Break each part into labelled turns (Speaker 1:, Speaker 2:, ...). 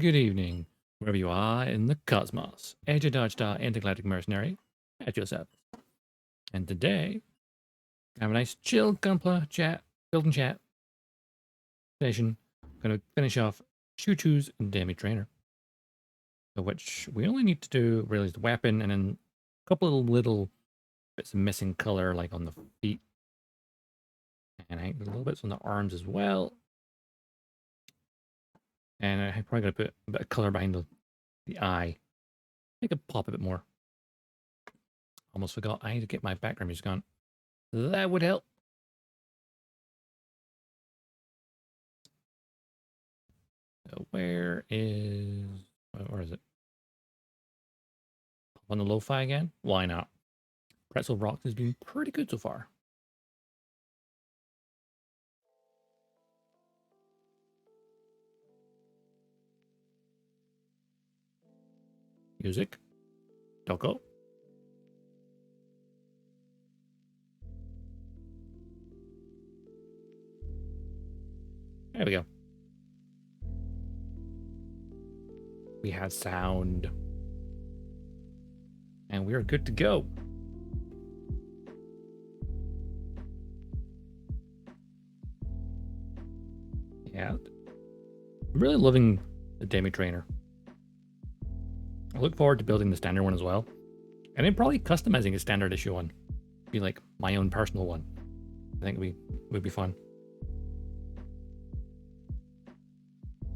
Speaker 1: Good evening, wherever you are in the cosmos. AJ Dodgestar, Intergalactic Mercenary, at your service. And today, have a nice chill, gunpla chat, building chat session. Gonna finish off Chuchu's Demi trainer. So which we only need to do really is the weapon and then a couple of little bits of missing color like on the feet. And I think a little bits on the arms as well. And I'm probably gonna put a bit of color behind the eye. Make it pop a bit more. Almost forgot I need to get my background music on. That would help. So where is it? On the lo-fi again? Why not? Pretzel Rocks has been pretty good so far. Music. Doggo. There we go. We have sound. And we are good to go. Yeah. I'm really loving the Demi trainer. I look forward to building the standard one as well. And then probably customizing a standard issue one. Be like my own personal one. I think would be fun.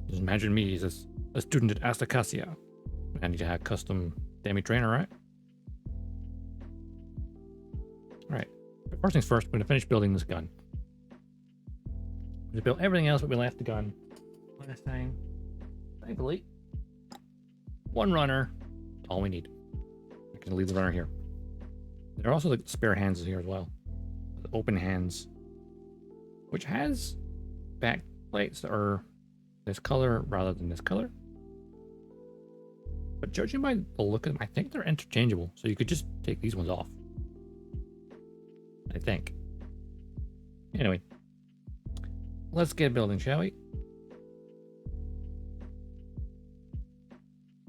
Speaker 1: Just imagine me as a student at Asticassia. I need to have custom Demi trainer, right? Alright. But first things first, I'm going to finish building this gun. We built everything else, but we left the gun last time. Thankfully. One runner. All we need. I can leave the runner here. There are also the spare hands here as well. The open hands. Which has back plates that are this color rather than this color. But judging by the look of them, I think they're interchangeable. So you could just take these ones off. I think. Anyway. Let's get building, shall we?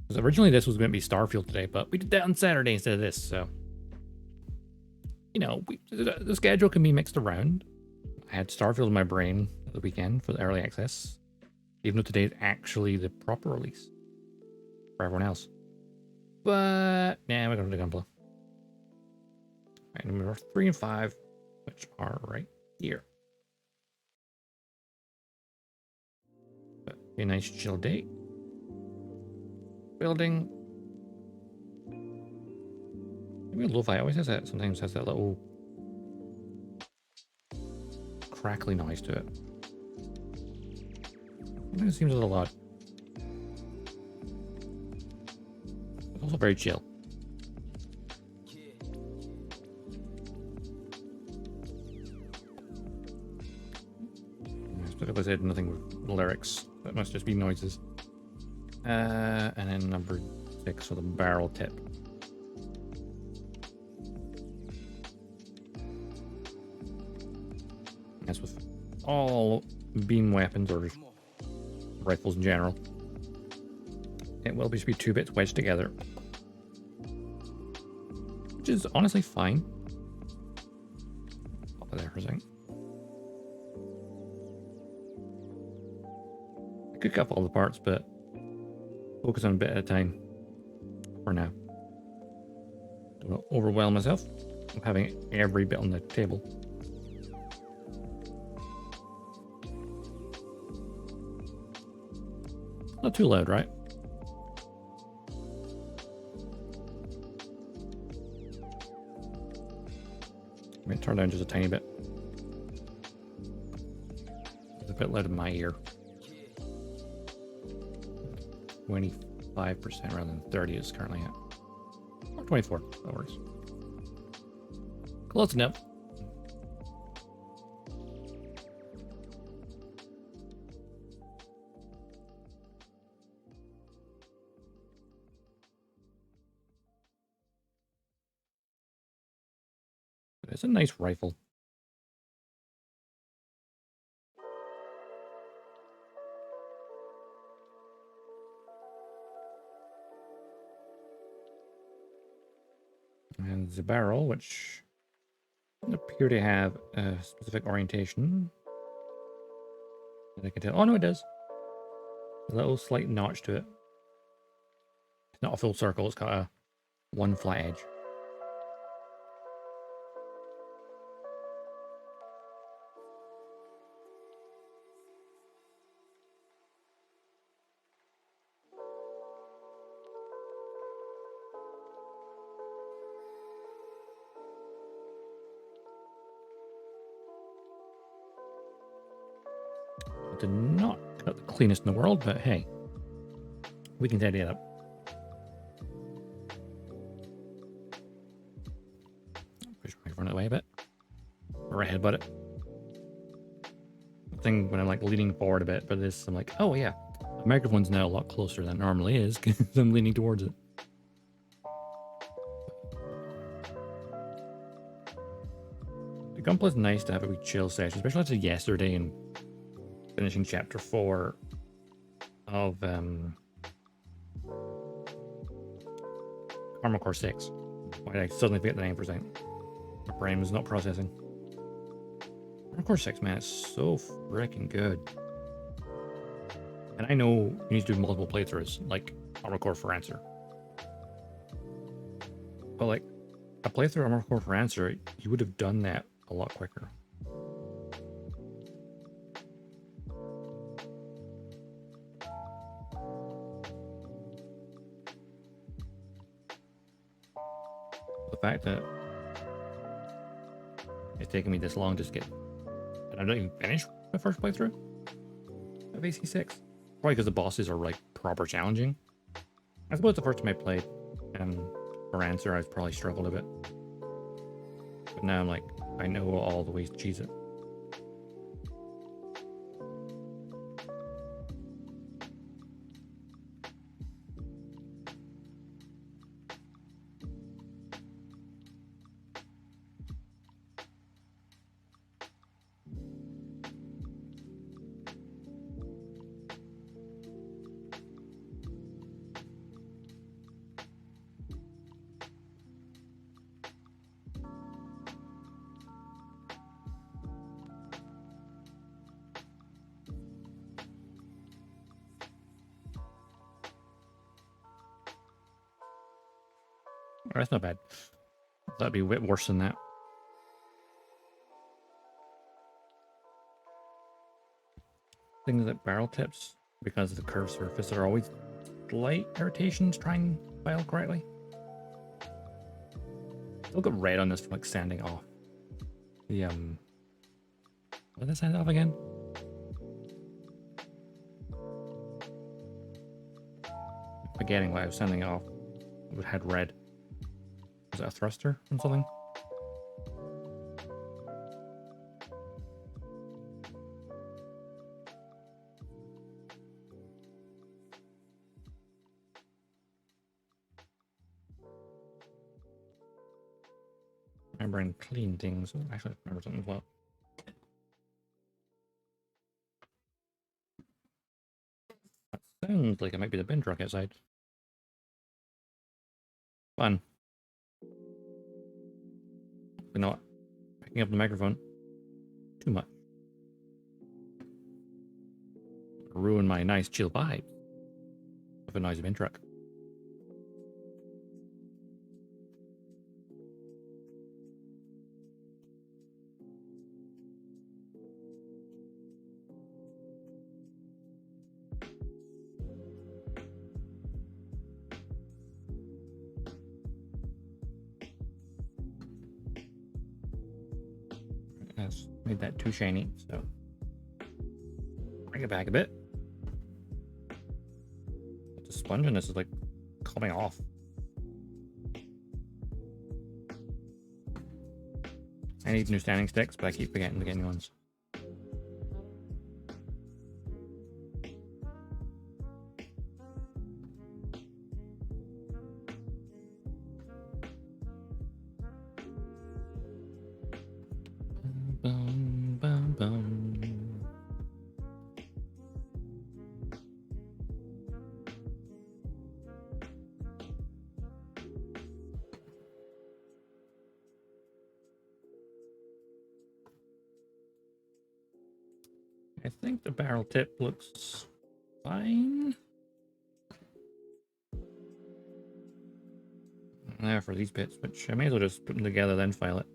Speaker 1: Because originally this was going to be Starfield today, but we did that on Saturday instead of this, so... You know, the schedule can be mixed around. I had Starfield in my brain at the weekend for the early access. Even though today is actually the proper release. For everyone else. But, nah, we're going to do Gunpla. Alright, number 3 and 5, which are right here. But be a nice chill day. Building. Maybe lo-fi always has that. Sometimes has that little crackly noise to it. It seems a little odd. It's also very chill. As I said, nothing with lyrics. That must just be noises. And then number 6 for the barrel tip. As with all beam weapons or rifles in general, it will just be 2 bits wedged together, which is honestly fine. Pop it there for a second. I could cut all the parts, but focus on a bit at a time for now. Don't want to overwhelm myself of having every bit on the table. Not too loud, right? I'm going to turn down just a tiny bit. It's a bit loud in my ear. 25% rather than 30 is currently at. Or 24, that works. Close enough. But it's a nice rifle. And the barrel, which doesn't appear to have a specific orientation. As I can tell. Oh no, it does. A little slight notch to it. It's not a full circle, it's got a one flat edge. Did not cut the cleanest in the world, but hey, we can tidy it up. Push my front away a bit. Right headbutt it. The thing when I'm like leaning forward a bit, but this I'm like, oh yeah, the microphone's now a lot closer than it normally is because I'm leaning towards it. The Gunpla is nice to have a wee chill session, especially after yesterday and finishing chapter 4 of Armor Core 6. Why did I suddenly forget the name for a second? My brain was not processing. Armor Core 6, man, it's so freaking good. And I know you need to do multiple playthroughs, like Armor Core for Answer. But like, a playthrough Armor Core for Answer, you would have done that a lot quicker. The fact that it's taking me this long just to get, and I'm not even finished my first playthrough of AC6. Probably because the bosses are like proper challenging. I suppose the first time I played for Answer, I probably struggled a bit. But now I'm like, I know all the ways to cheese it. That's not bad. That'd be a bit worse than that. Things like barrel tips, because of the curved surface, there are always slight irritations trying to file correctly. Still got red on this from like sanding off. The what did I sand off again? Forgetting what I was sanding off. It had red. Was it a thruster or something? Remembering clean things. Actually, I remember something as well. That sounds like it might be the bin truck outside. Fun. But not picking up the microphone too much. Ruin my nice chill vibe of a noisy bin truck. That's made that too shiny, so bring it back a bit. The sponge in this is like coming off. I need new standing sticks, but I keep forgetting to get new ones. Bum, bum, bum. I think the barrel tip looks fine. Now for these bits, which I may as well just put them together then file it.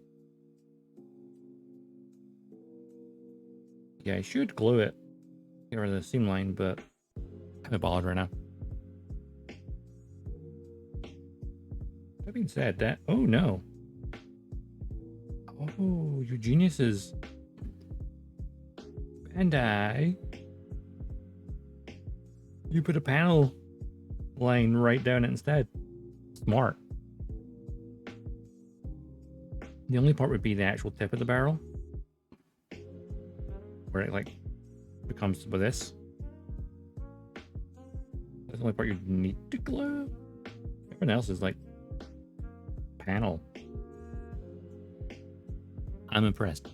Speaker 1: Yeah, I should glue it. Get rid of the seam line, but I'm a bothered right now. That being said, that... Oh, no. Oh, you geniuses. Bandai. You put a panel line right down it instead. Smart. The only part would be the actual tip of the barrel, where it like becomes with this. That's the only part you need to glue. Everything else is like panel. I'm impressed.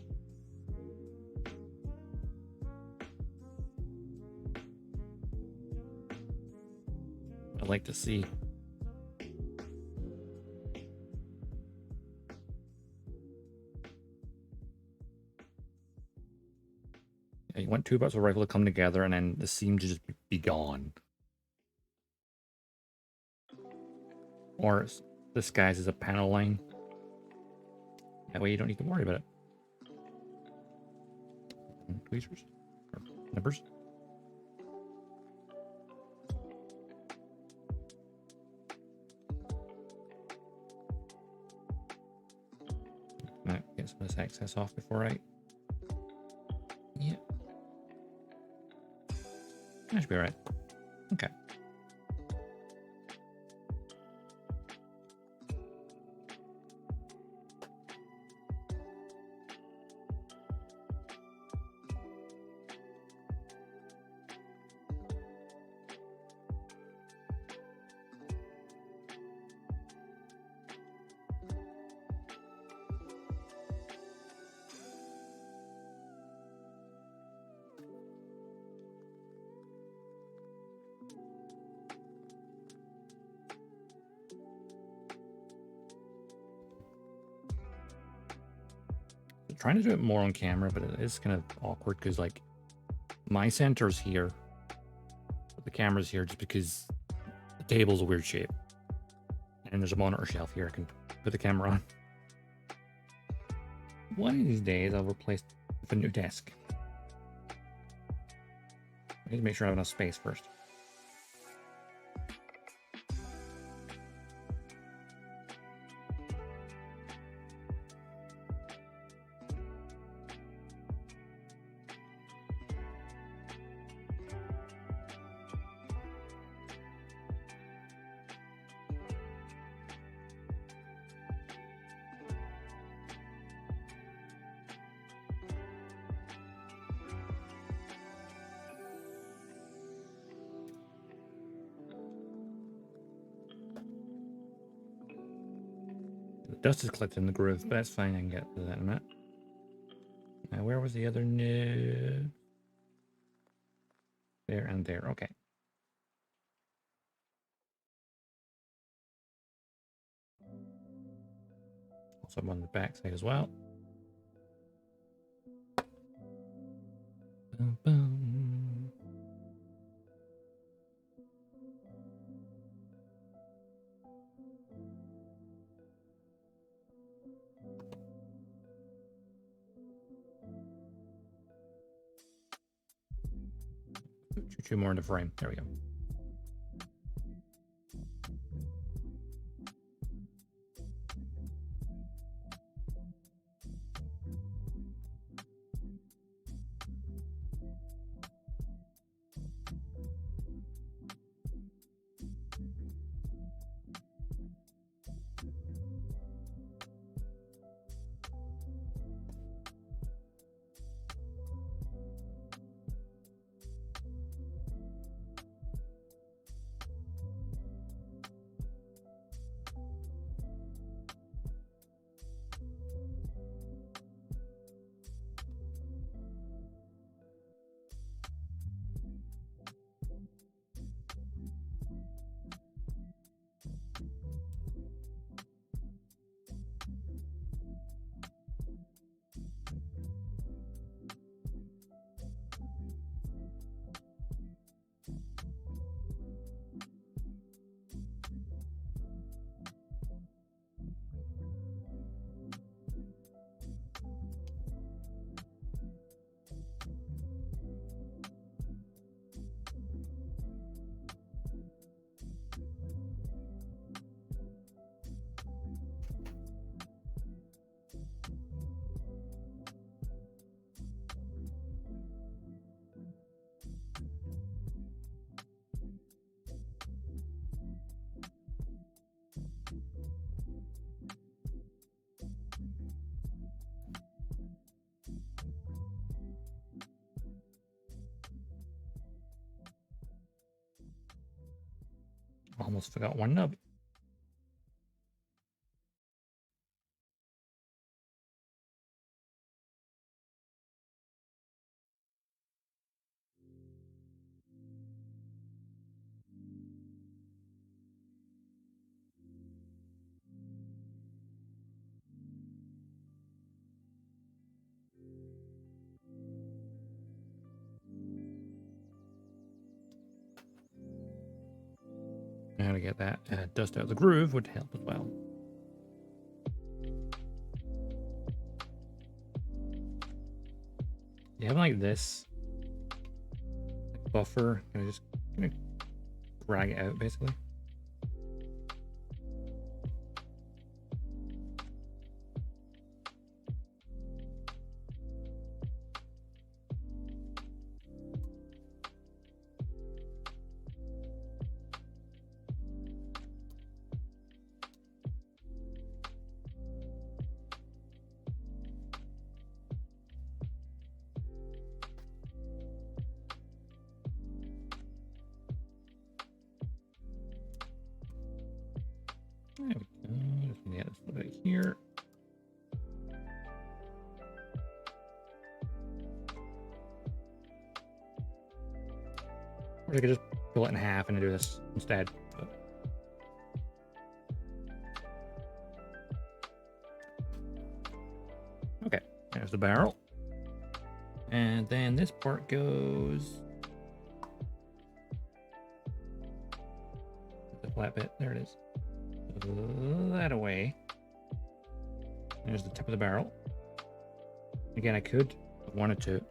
Speaker 1: I'd like to see. Yeah, you want two parts of a rifle to come together and then the seam to just be gone. Or disguised as a panel line. That way you don't need to worry about it. Tweezers? Or nippers? Might get some of this excess off before I... Yeah. That should be alright. Okay. Trying to do it more on camera, but it is kind of awkward because like my center's here, but the camera's here just because the table's a weird shape. And there's a monitor shelf here I can put the camera on. One of these days I'll replace it with a new desk. I need to make sure I have enough space first. Dust is collected in the groove, but that's fine. I can get to that in a minute. Now, where was the other nib? There and there. Okay. Also on the back side as well. Boom, boom. Chuchu more into frame. There we go. Almost forgot one nub. How to get that dust out of the groove would help as well. You have like this buffer, and just gonna drag it out basically. There we go. Just gonna get this a little bit here. Or I could just pull it in half and do this instead. But... okay, there's the barrel. And then this part goes... the flat bit, there it is. That away. There's the tip of the barrel. Again, I could, if I wanted to.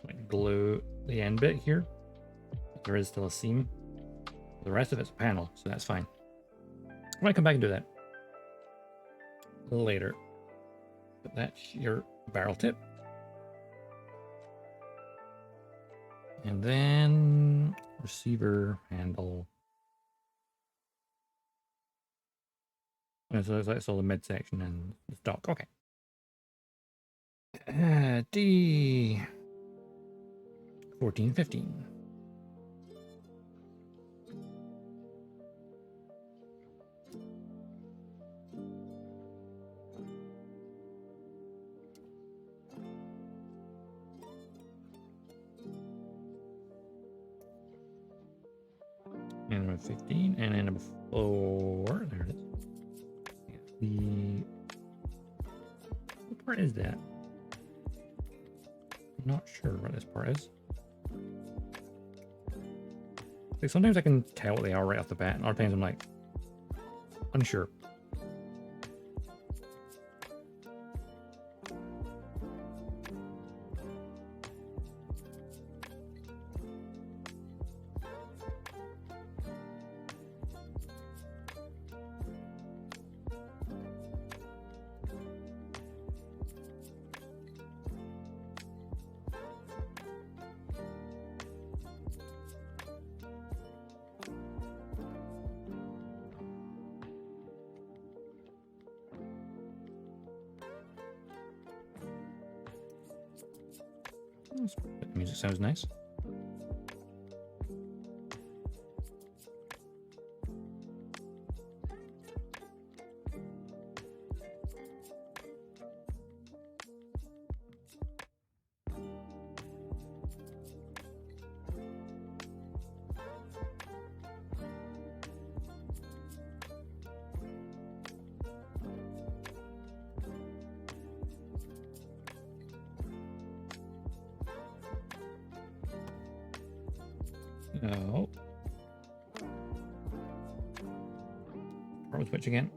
Speaker 1: Like glue the end bit here. But there is still a seam. The rest of it's a panel, so that's fine. I'm gonna come back and do that later. But that's your barrel tip. And then receiver handle. And so that's all the midsection and the stock. Okay. D 1415. And number 15, and then number 4. There it is. The what part is that? I'm not sure what this part is. Like sometimes I can tell what they are right off the bat, and other times I'm like unsure. The music sounds nice. Oh. Power switch again.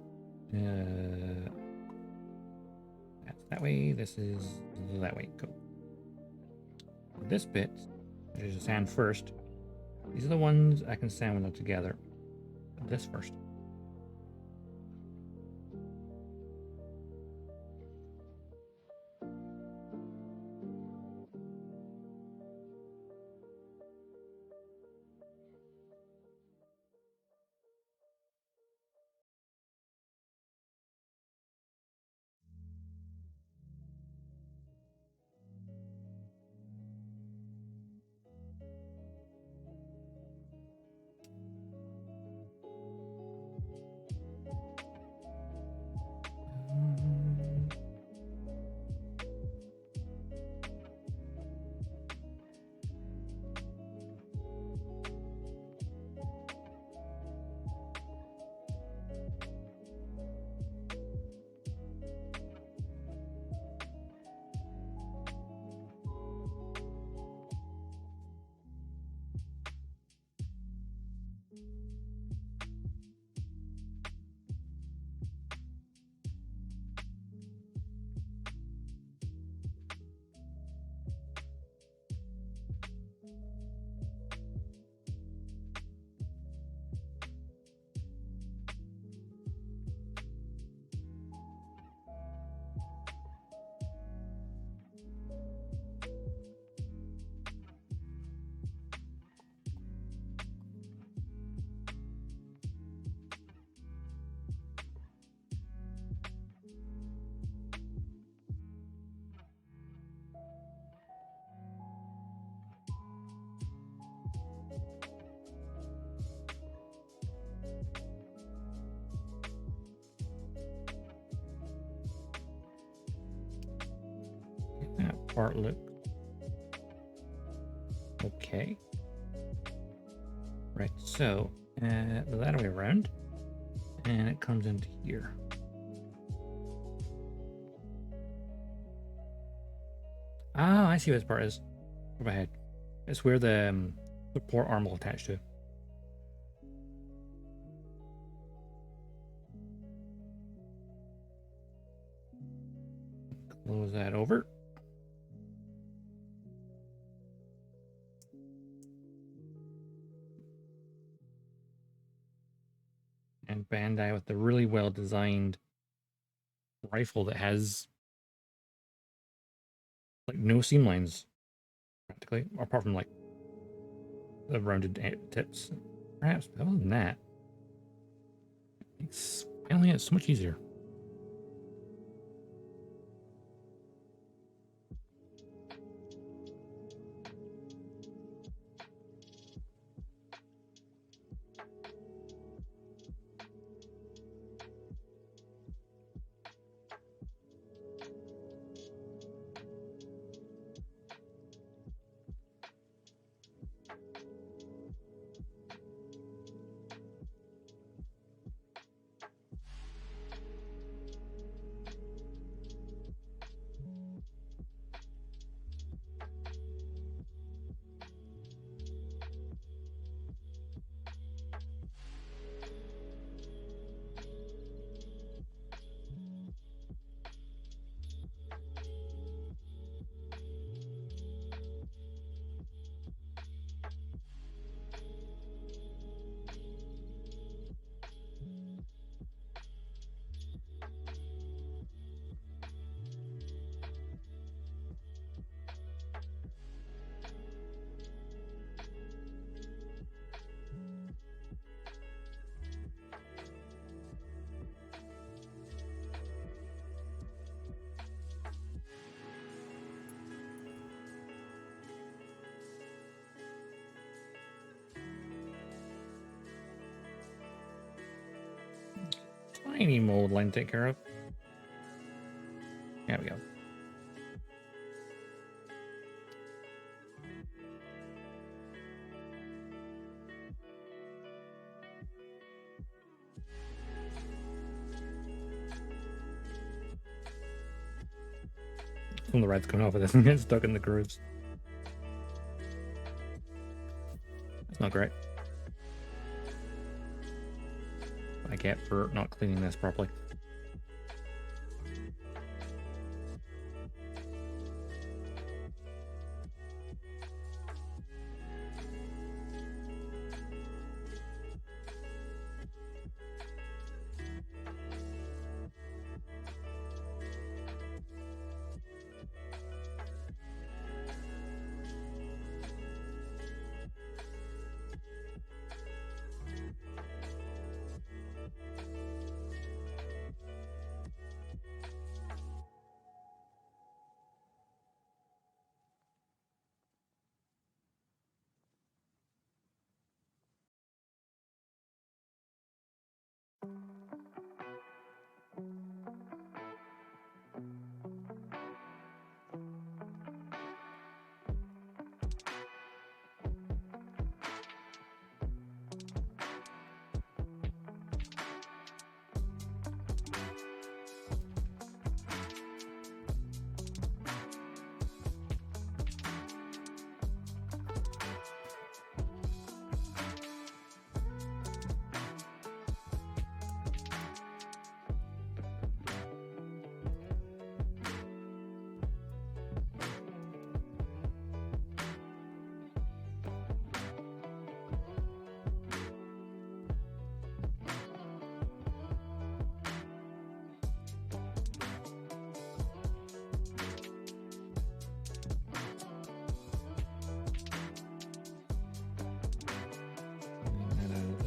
Speaker 1: That's that way. This is that way. Cool. This bit, which is a sound first. These are the ones I can sound when they're together. This first. part look. Okay. Right, so that way around, and it comes into here. Ah, I see what this part is. Go ahead. It's where the support arm will attach to. Close that over. And Bandai with the really well designed rifle that has like no seam lines practically, apart from like the rounded tips. Perhaps, but other than that, it's finally it's so much easier. Tiny mold line to take care of. There we go. Some of the red's coming off of this and getting stuck in the grooves. That's not great. I get for not cleaning this properly.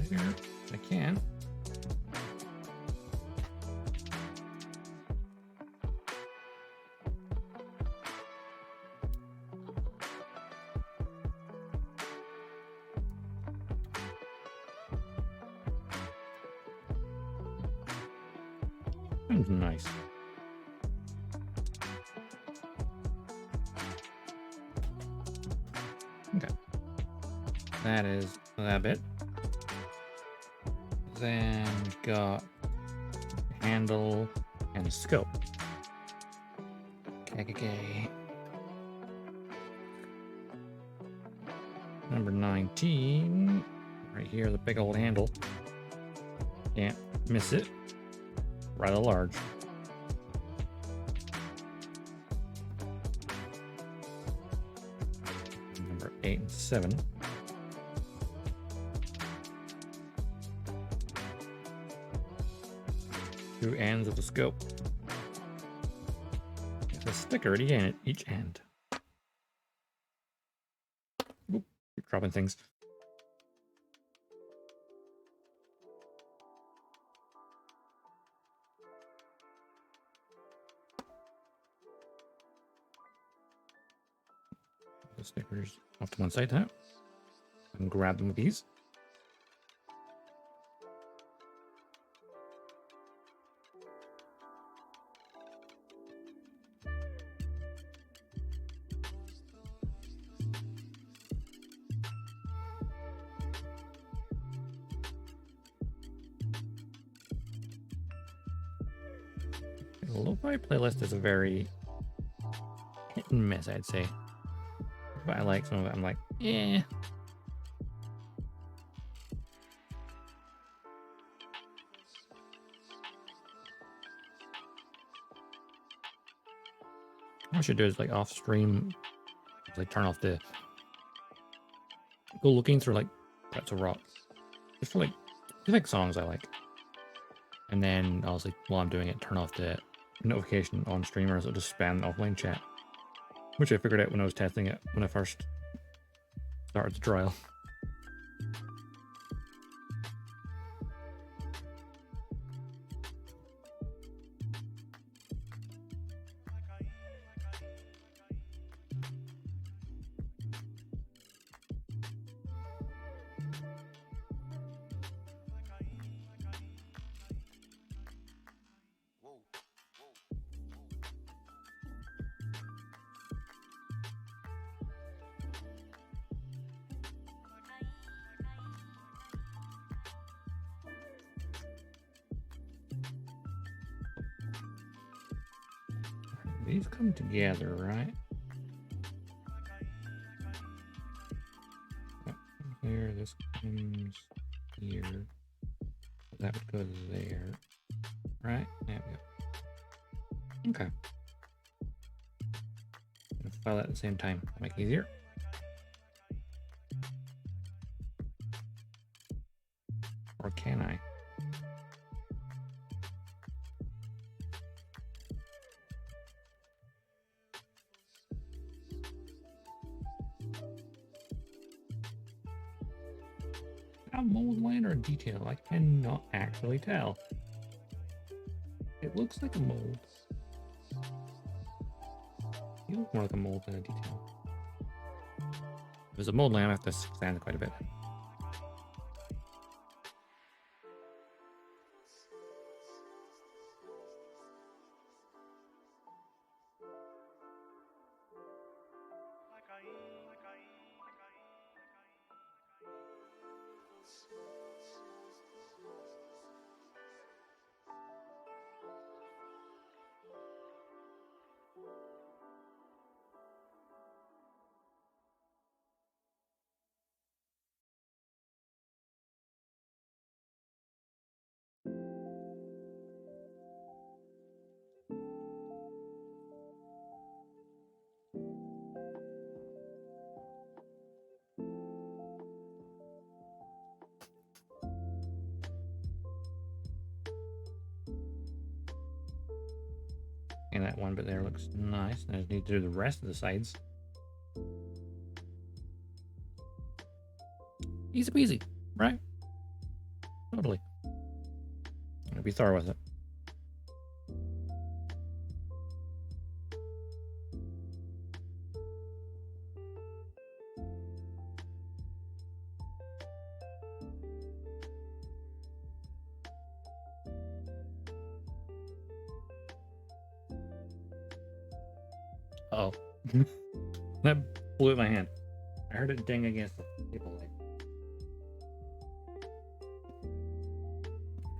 Speaker 1: Here, I can. Nice. that is that bit. Then got handle and scope. Okay. Number 19. Right here, the big old handle. Can't miss it. Rather large. Number 8 and 7. Two ends of the scope. It's a sticker at each end. Oop, keep dropping things. The stickers off to one side now. And grab them with these. The lo-fi playlist is a very hit and miss, I'd say. But I like some of it. I'm like, eh. What I should do is like off stream, like turn off the go looking through like Breaths of Rock. Just for like songs I like. And then obviously while I'm doing it, turn off the notification on streamers. It'll just spam the offline chat. Which I figured out when I was testing it when I first started the trial. These come together, right? There, this comes here. That would go there, right? Yeah, yeah. Okay. Let's file that at the same time. Make it easier. Or can I? A mold line or a detail? I cannot actually tell. It looks like a mold. It looks more like a mold than a detail. If it's a mold line, I have to expand it quite a bit. And that one bit there looks nice. I just need to do the rest of the sides. Easy peasy, right? Totally. I'm gonna be thorough with it. Uh oh. That blew my hand. I heard it ding against the table.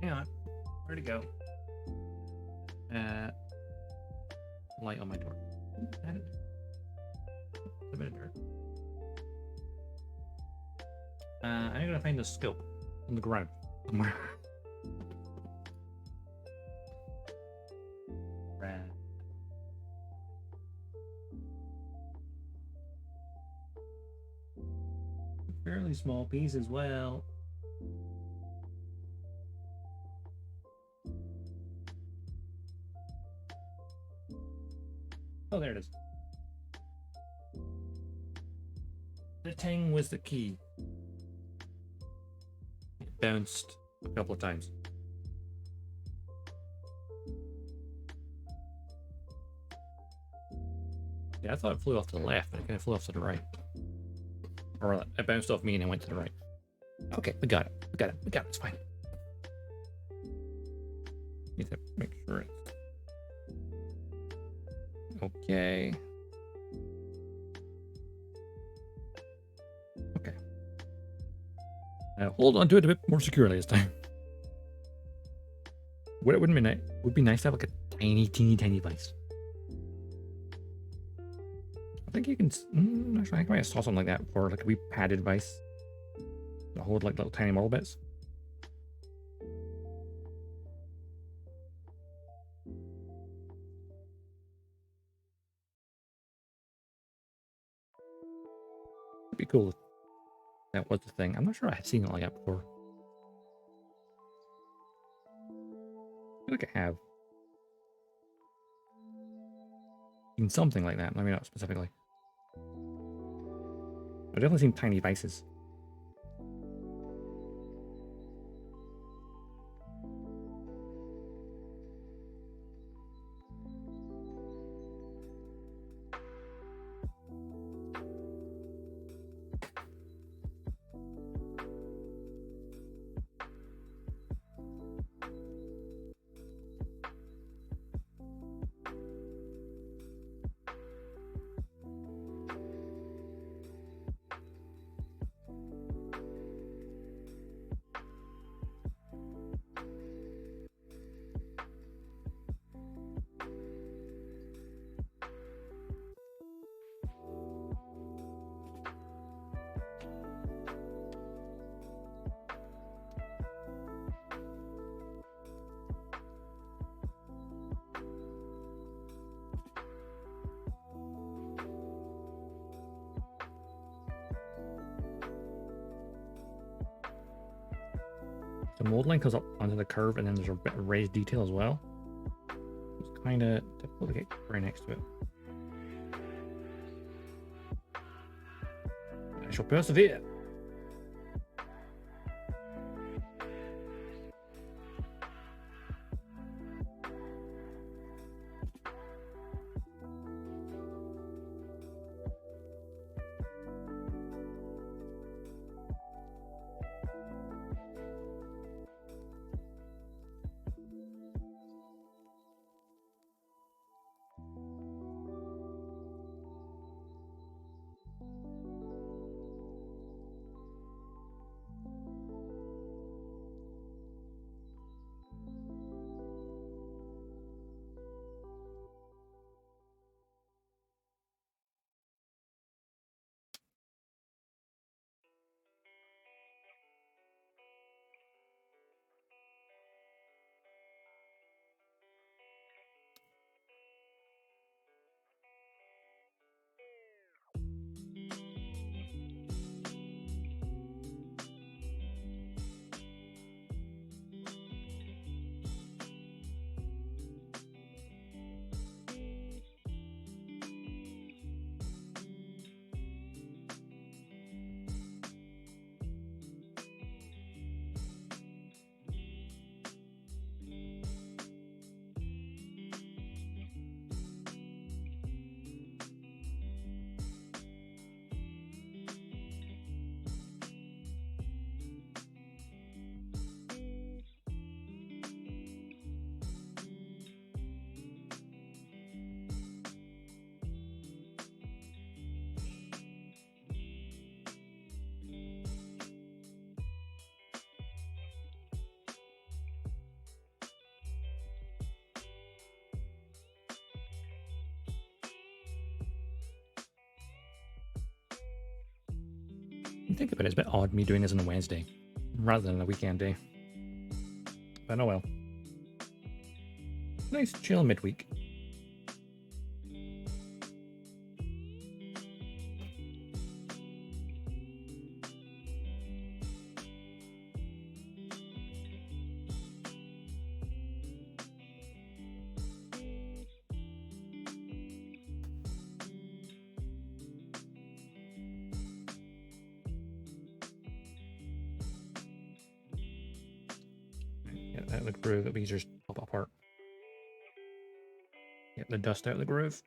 Speaker 1: Hang on. Where'd it go? Light on my door. Add it. A bit of dirt. I'm gonna find the scope on the ground somewhere. Rad. Fairly small piece as well. Oh, there it is. The tang was the key. It bounced a couple of times. Yeah, I thought it flew off to the left, but it kind of flew off to the right. Or it bounced off me and it went to the right. Okay, we got it. We got it. We got it. It's fine. Need to make sure it's okay. Okay. Now hold on to it a bit more securely this time. What it wouldn't be nice would be nice to have like a tiny, teeny, tiny device. I think you can. Actually, I think I saw something like that for like a wee padded device that hold like little tiny model bits. It'd be cool if that was the thing. I'm not sure I had seen it like that before. I feel like I have seen something like that. Maybe not specifically. I've definitely seen tiny devices. The mold line comes up onto the curve, and then there's a bit of raised detail as well. It's kind of difficult to get right next to it. I shall persevere. You think about it, it's a bit odd me doing this on a Wednesday rather than a weekend day. But oh well. Nice chill midweek. Get that out of the groove, that'll be easier to pop apart. Get the dust out of the groove.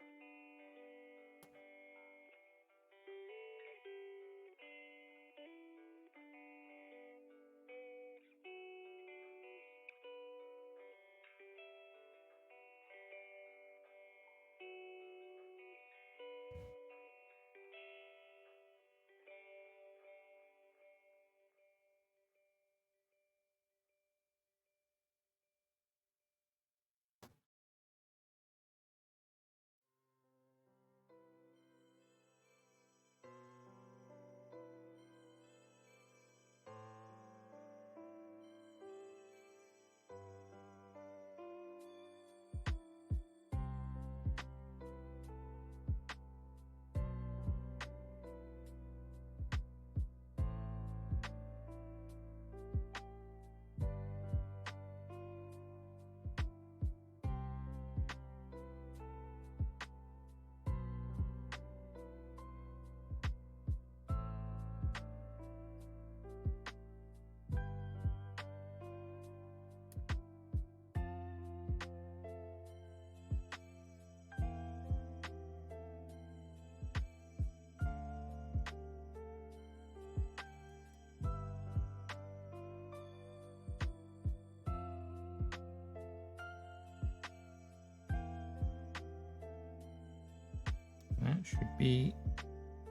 Speaker 1: That should be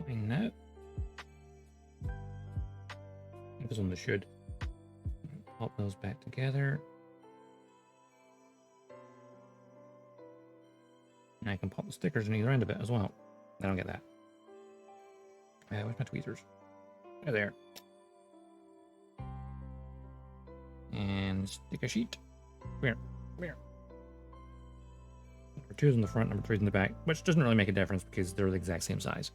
Speaker 1: fine now. This one should. Pop those back together. And I can pop the stickers on either end of it as well. I don't get that. Where's my tweezers? They're there. And sticker sheet. Come here. Number 2 is in the front, number 3 is in the back, which doesn't really make a difference because they're the exact same size.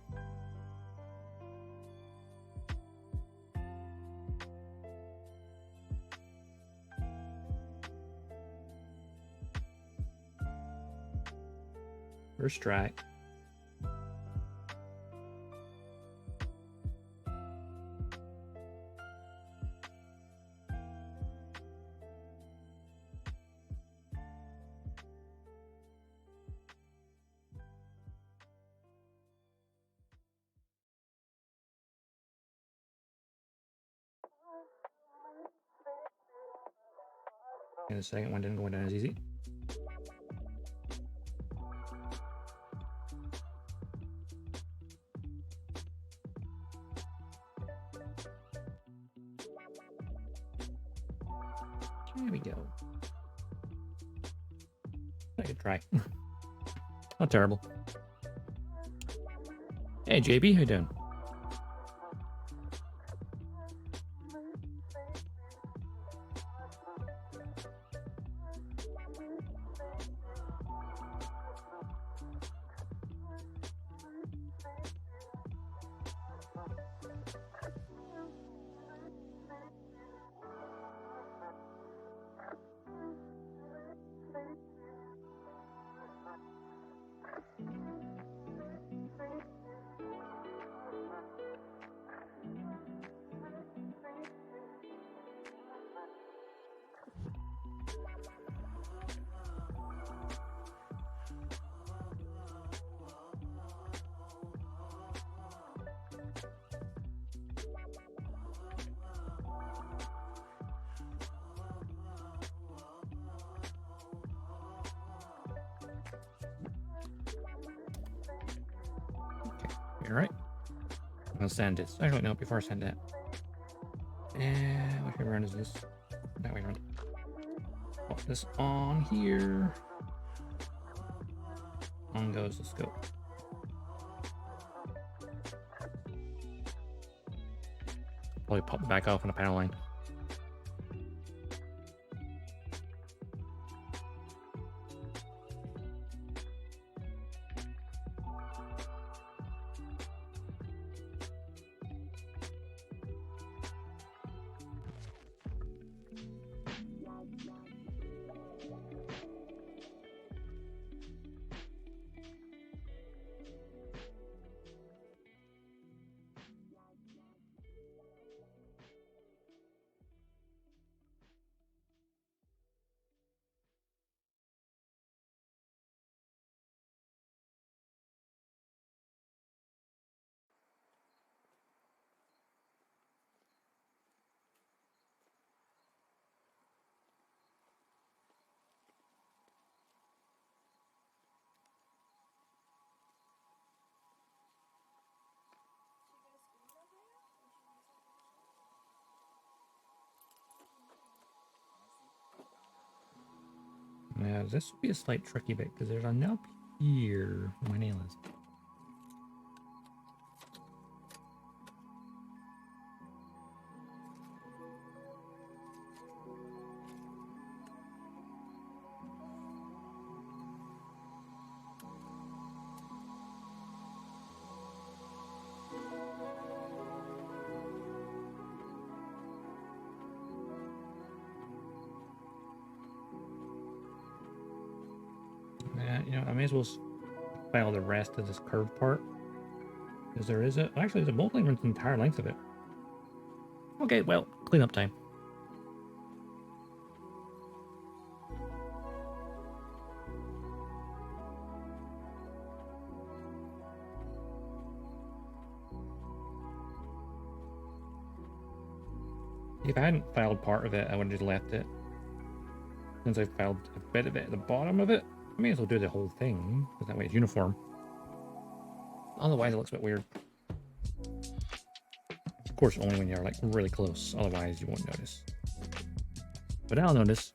Speaker 1: First try. And the second one didn't go down as easy. There we go. I could try. Not terrible. Hey JB, how you doing? All right. I'll send it. Actually, no, before I send that. And which way around is this? That way around. Pop this on here. On goes the scope. Probably pop it back off on a power line. Yeah, this will be a slight tricky bit because there's a nub here where my nail is. You know, I may as well file the rest of this curved part. Because there is actually, there's a bolt line runs the entire length of it. Okay, well, cleanup time. If I hadn't filed part of it, I would have just left it. Since I filed a bit of it at the bottom of it, I may as well do the whole thing, because that way it's uniform. Otherwise, it looks a bit weird. Of course, only when you're like really close. Otherwise, you won't notice. But I'll notice.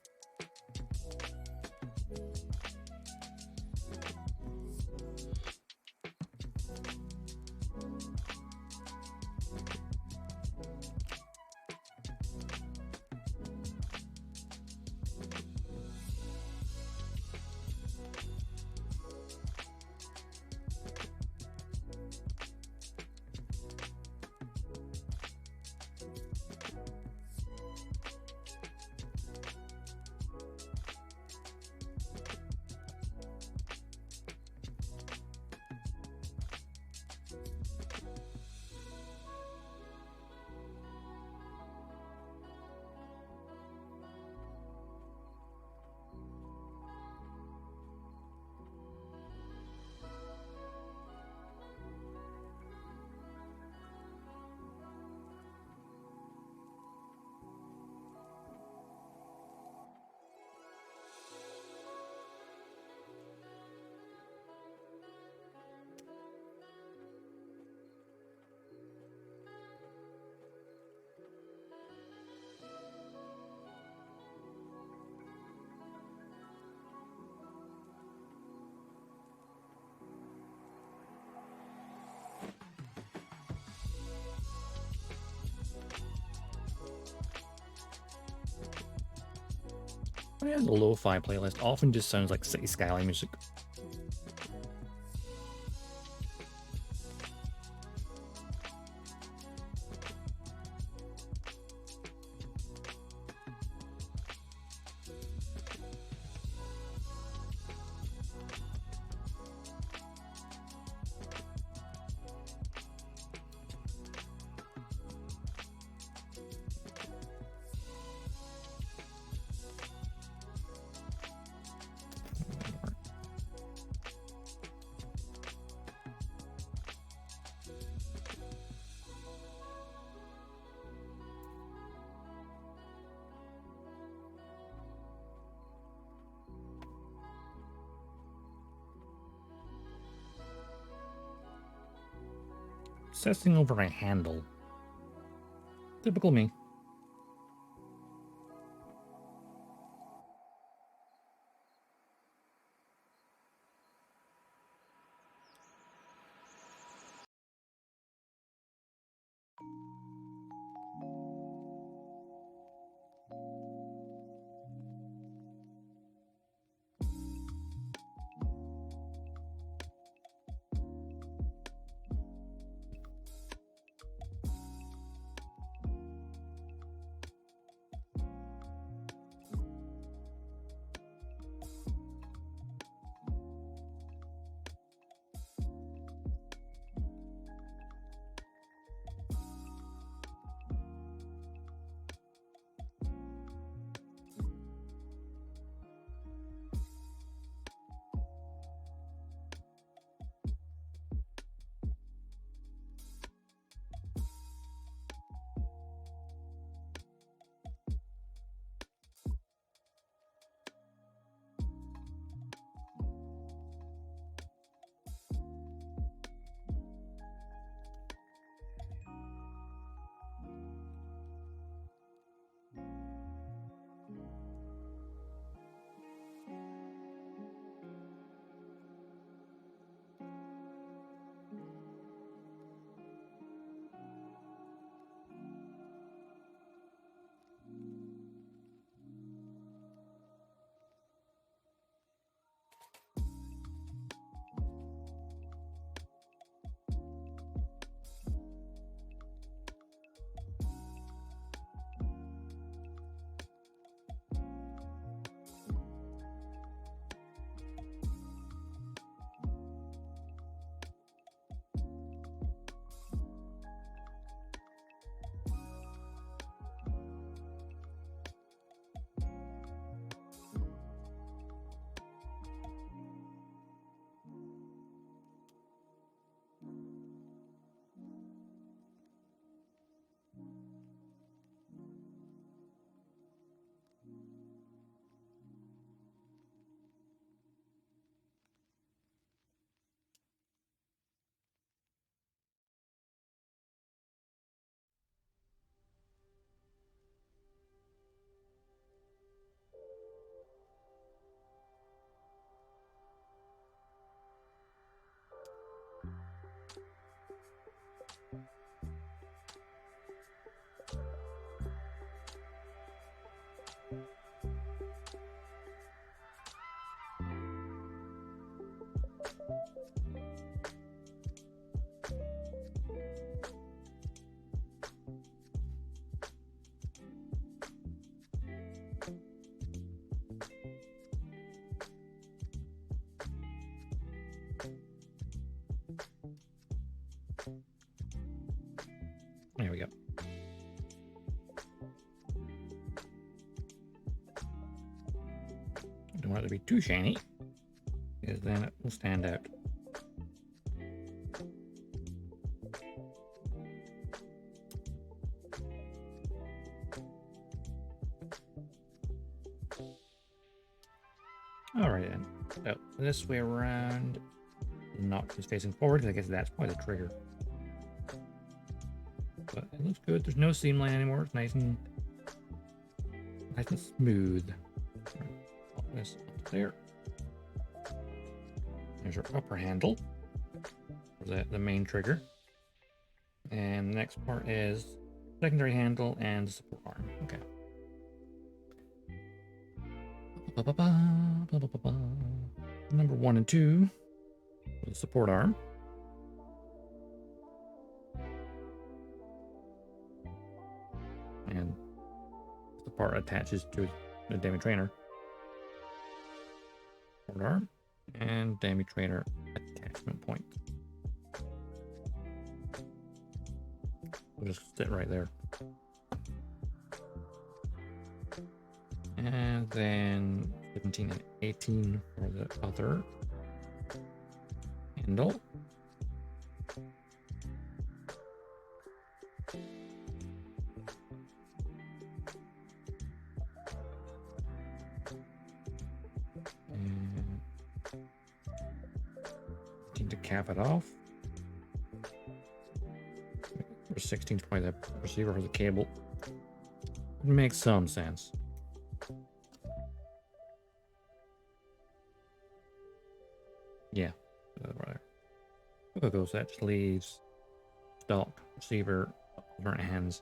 Speaker 1: Yeah, the lo-fi playlist often just sounds like city skyline music. Obsessing over a handle. Typical me. don't want it to be too shiny, because then it will stand out. Alright then, so this way around, not just facing forward, because I guess that's probably the trigger. But it looks good, there's no seam line anymore, it's nice and smooth. Pop this up there. There's our upper handle for the main trigger. And the next part is secondary handle and support arm. Okay. Number 1 and 2, the support arm. And the part attaches to the Demi trainer. Support arm and Demi trainer attachment point. We'll just sit right there. And then 17 and 18 for the other handle. And need to cap it off. For 16 is probably the receiver for the cable. It makes some sense. Yeah, right there. Goes that just leaves stock, receiver, different hands.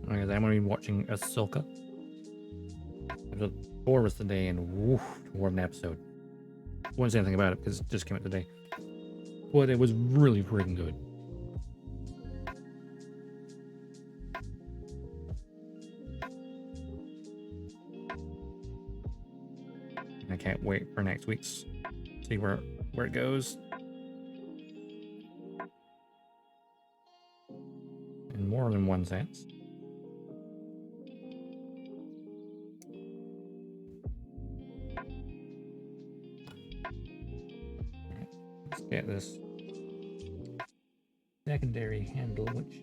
Speaker 1: Okay, I'm going to be watching Ahsoka. Episode 4 was today, and woof, what an episode. I won't say anything about it because it just came out today. But it was really freaking good. I can't wait for next week's. See where it goes. In more than one sense. Alright, let's get this secondary handle, which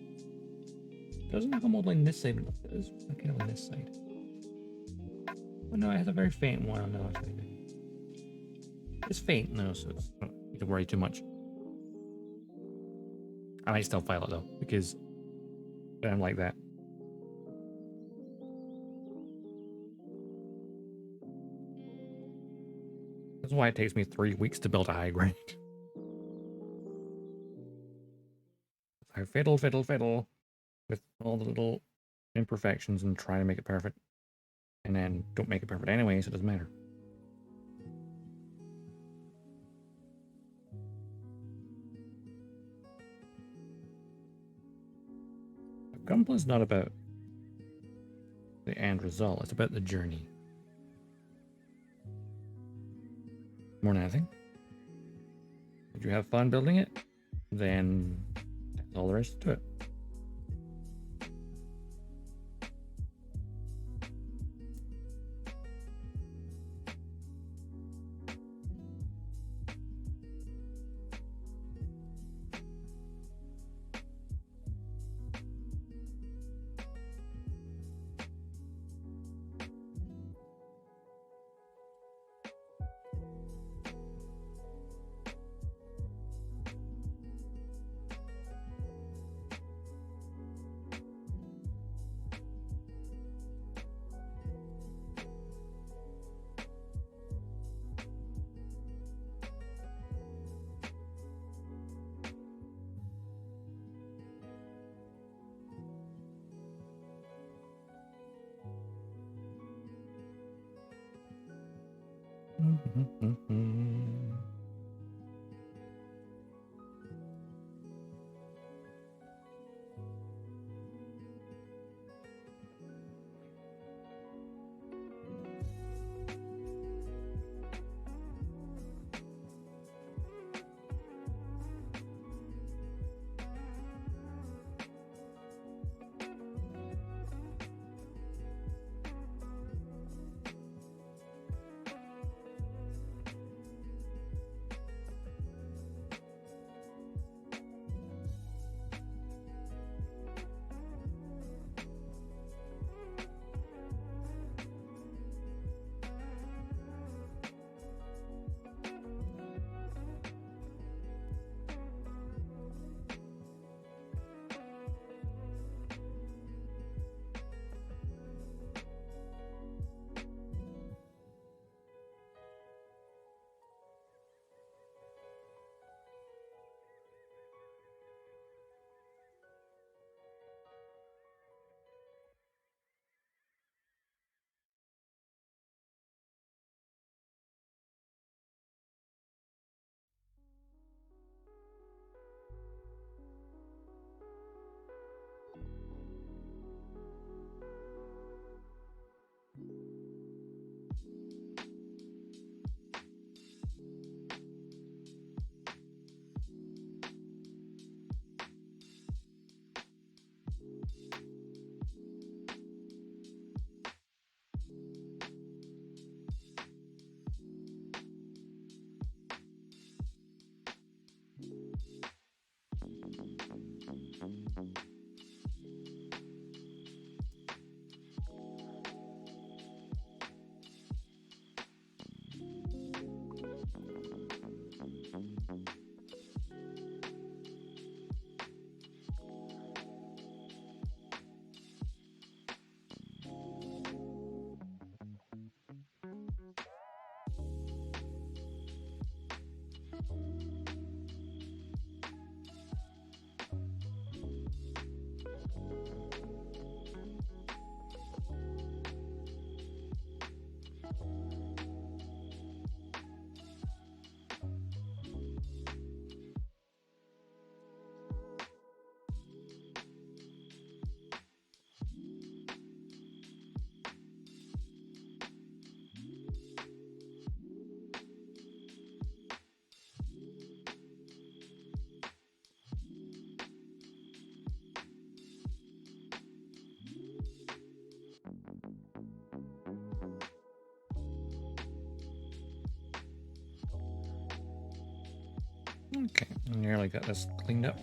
Speaker 1: doesn't have a mold line this side, but it does kind of on this side. Oh no, it has a very faint one on the other side. It's faint, no, so it's not need to worry too much. I might still file it though, because I'm like that. That's why it takes me 3 weeks to build a high grade. I fiddle with all the little imperfections and try to make it perfect. And then don't make it perfect anyway, so it doesn't matter. Gunpla is not about the end result, it's about the journey. More than anything. If you have fun building it, then that's all there is to it. Okay, nearly got this cleaned up.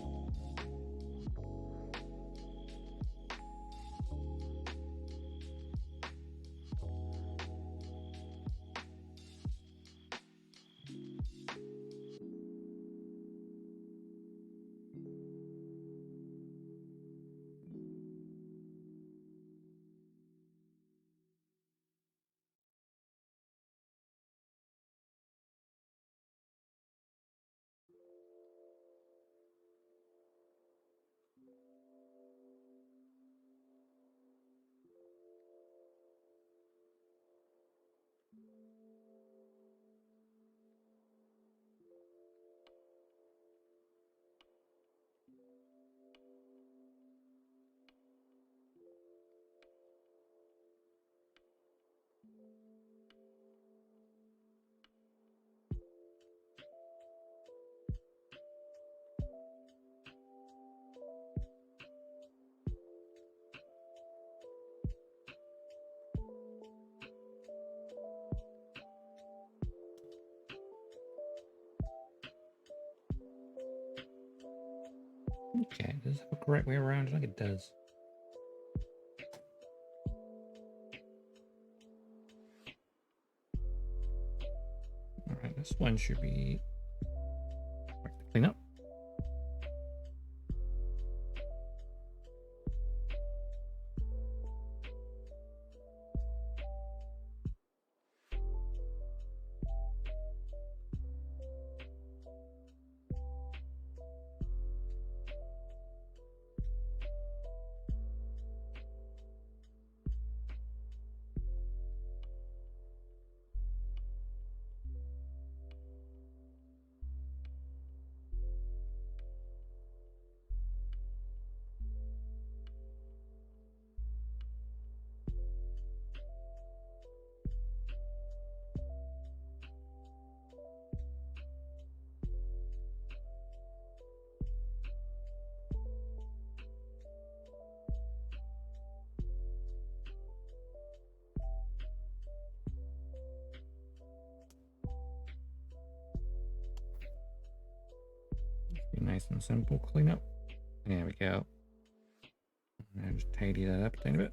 Speaker 1: Okay, does it have a correct way around? I think it does. Alright, this one should be clean up. Nice and simple cleanup. There we go. Now just tidy that up a tiny bit.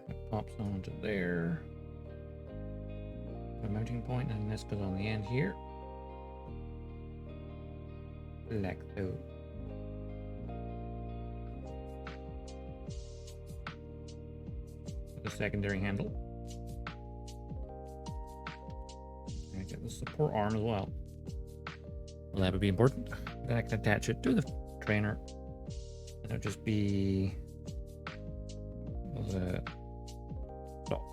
Speaker 1: It pops onto there. The mounting point, and this goes on the end here. Like so. The secondary handle. And get the support arm as well. Well, that would be important. Then I can attach it to the trainer. And it'll just be the dock.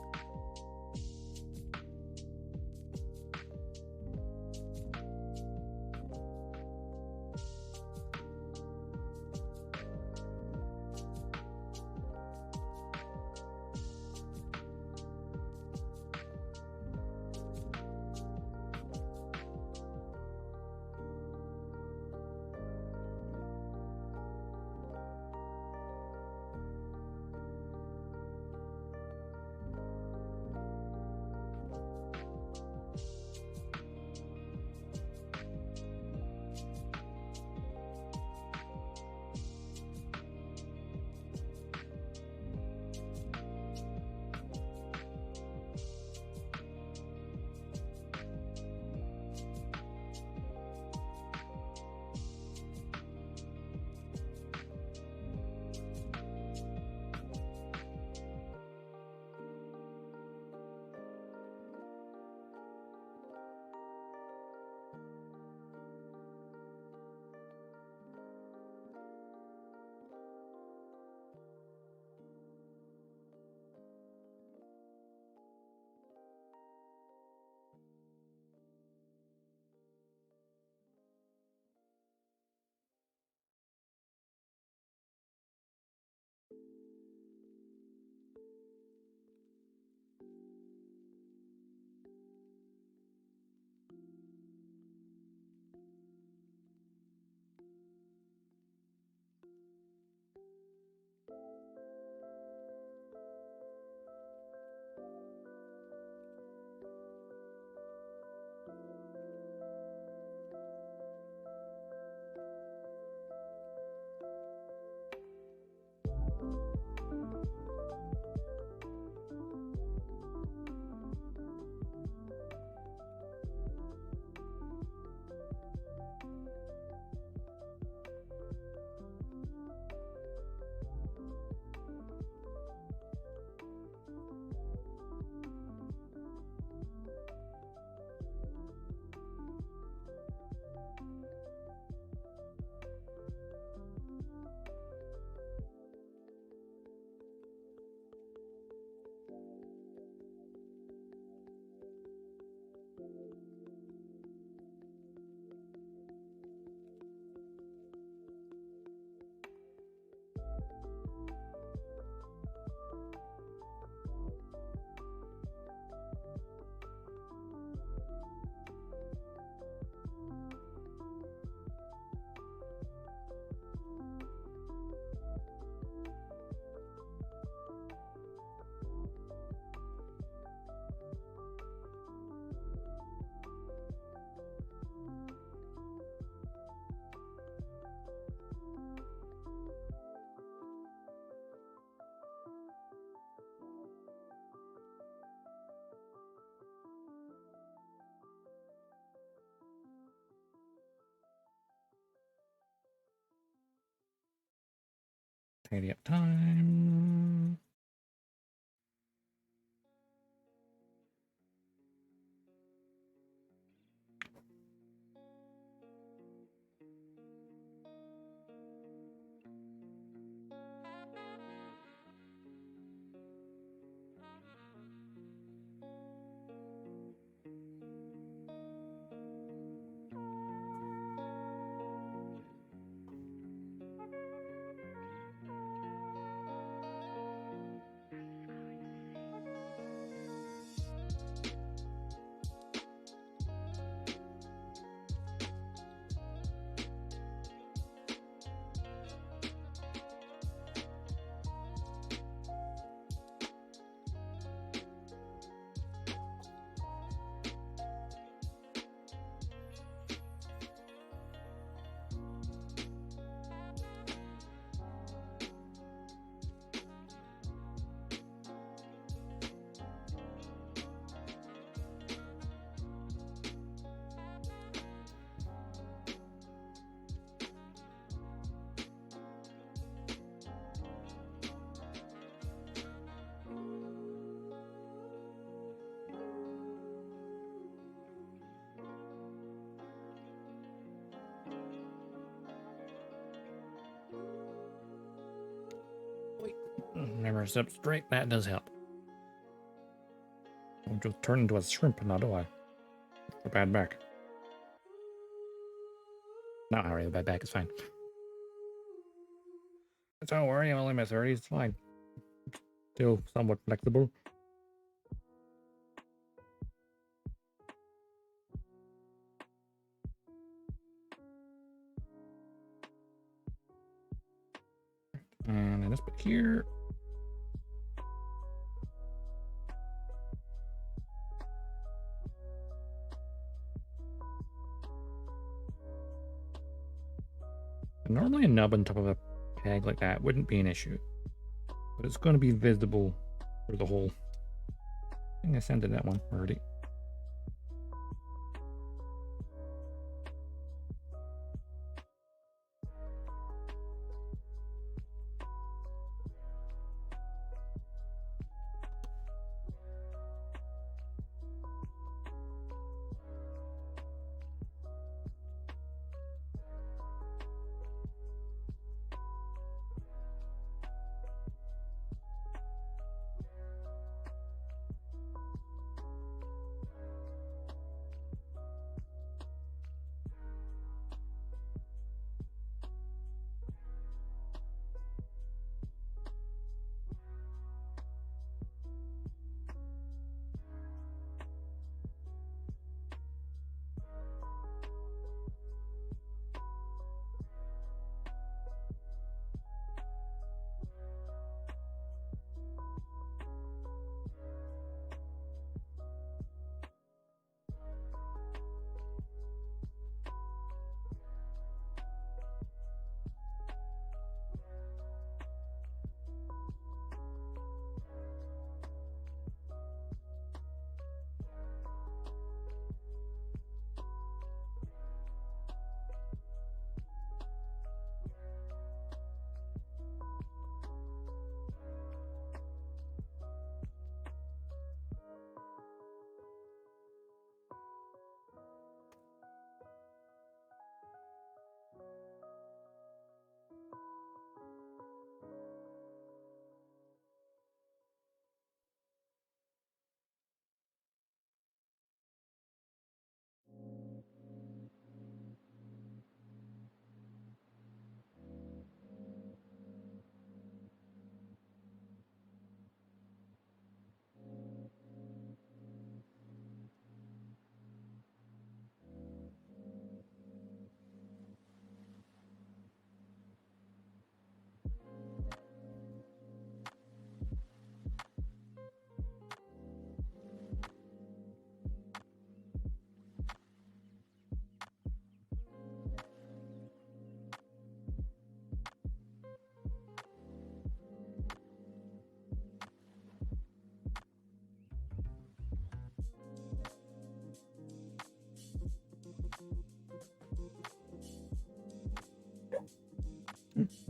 Speaker 1: Tidy up time. Never step straight. That does help. I'll just turn into a shrimp now, do I? A bad back. Not really, a bad back is fine. Don't worry, I'm only in my 30s, it's fine. Still somewhat flexible. And then this bit here. Normally a nub on top of a peg like that wouldn't be an issue. But it's going to be visible through the hole. I think I sent that one already.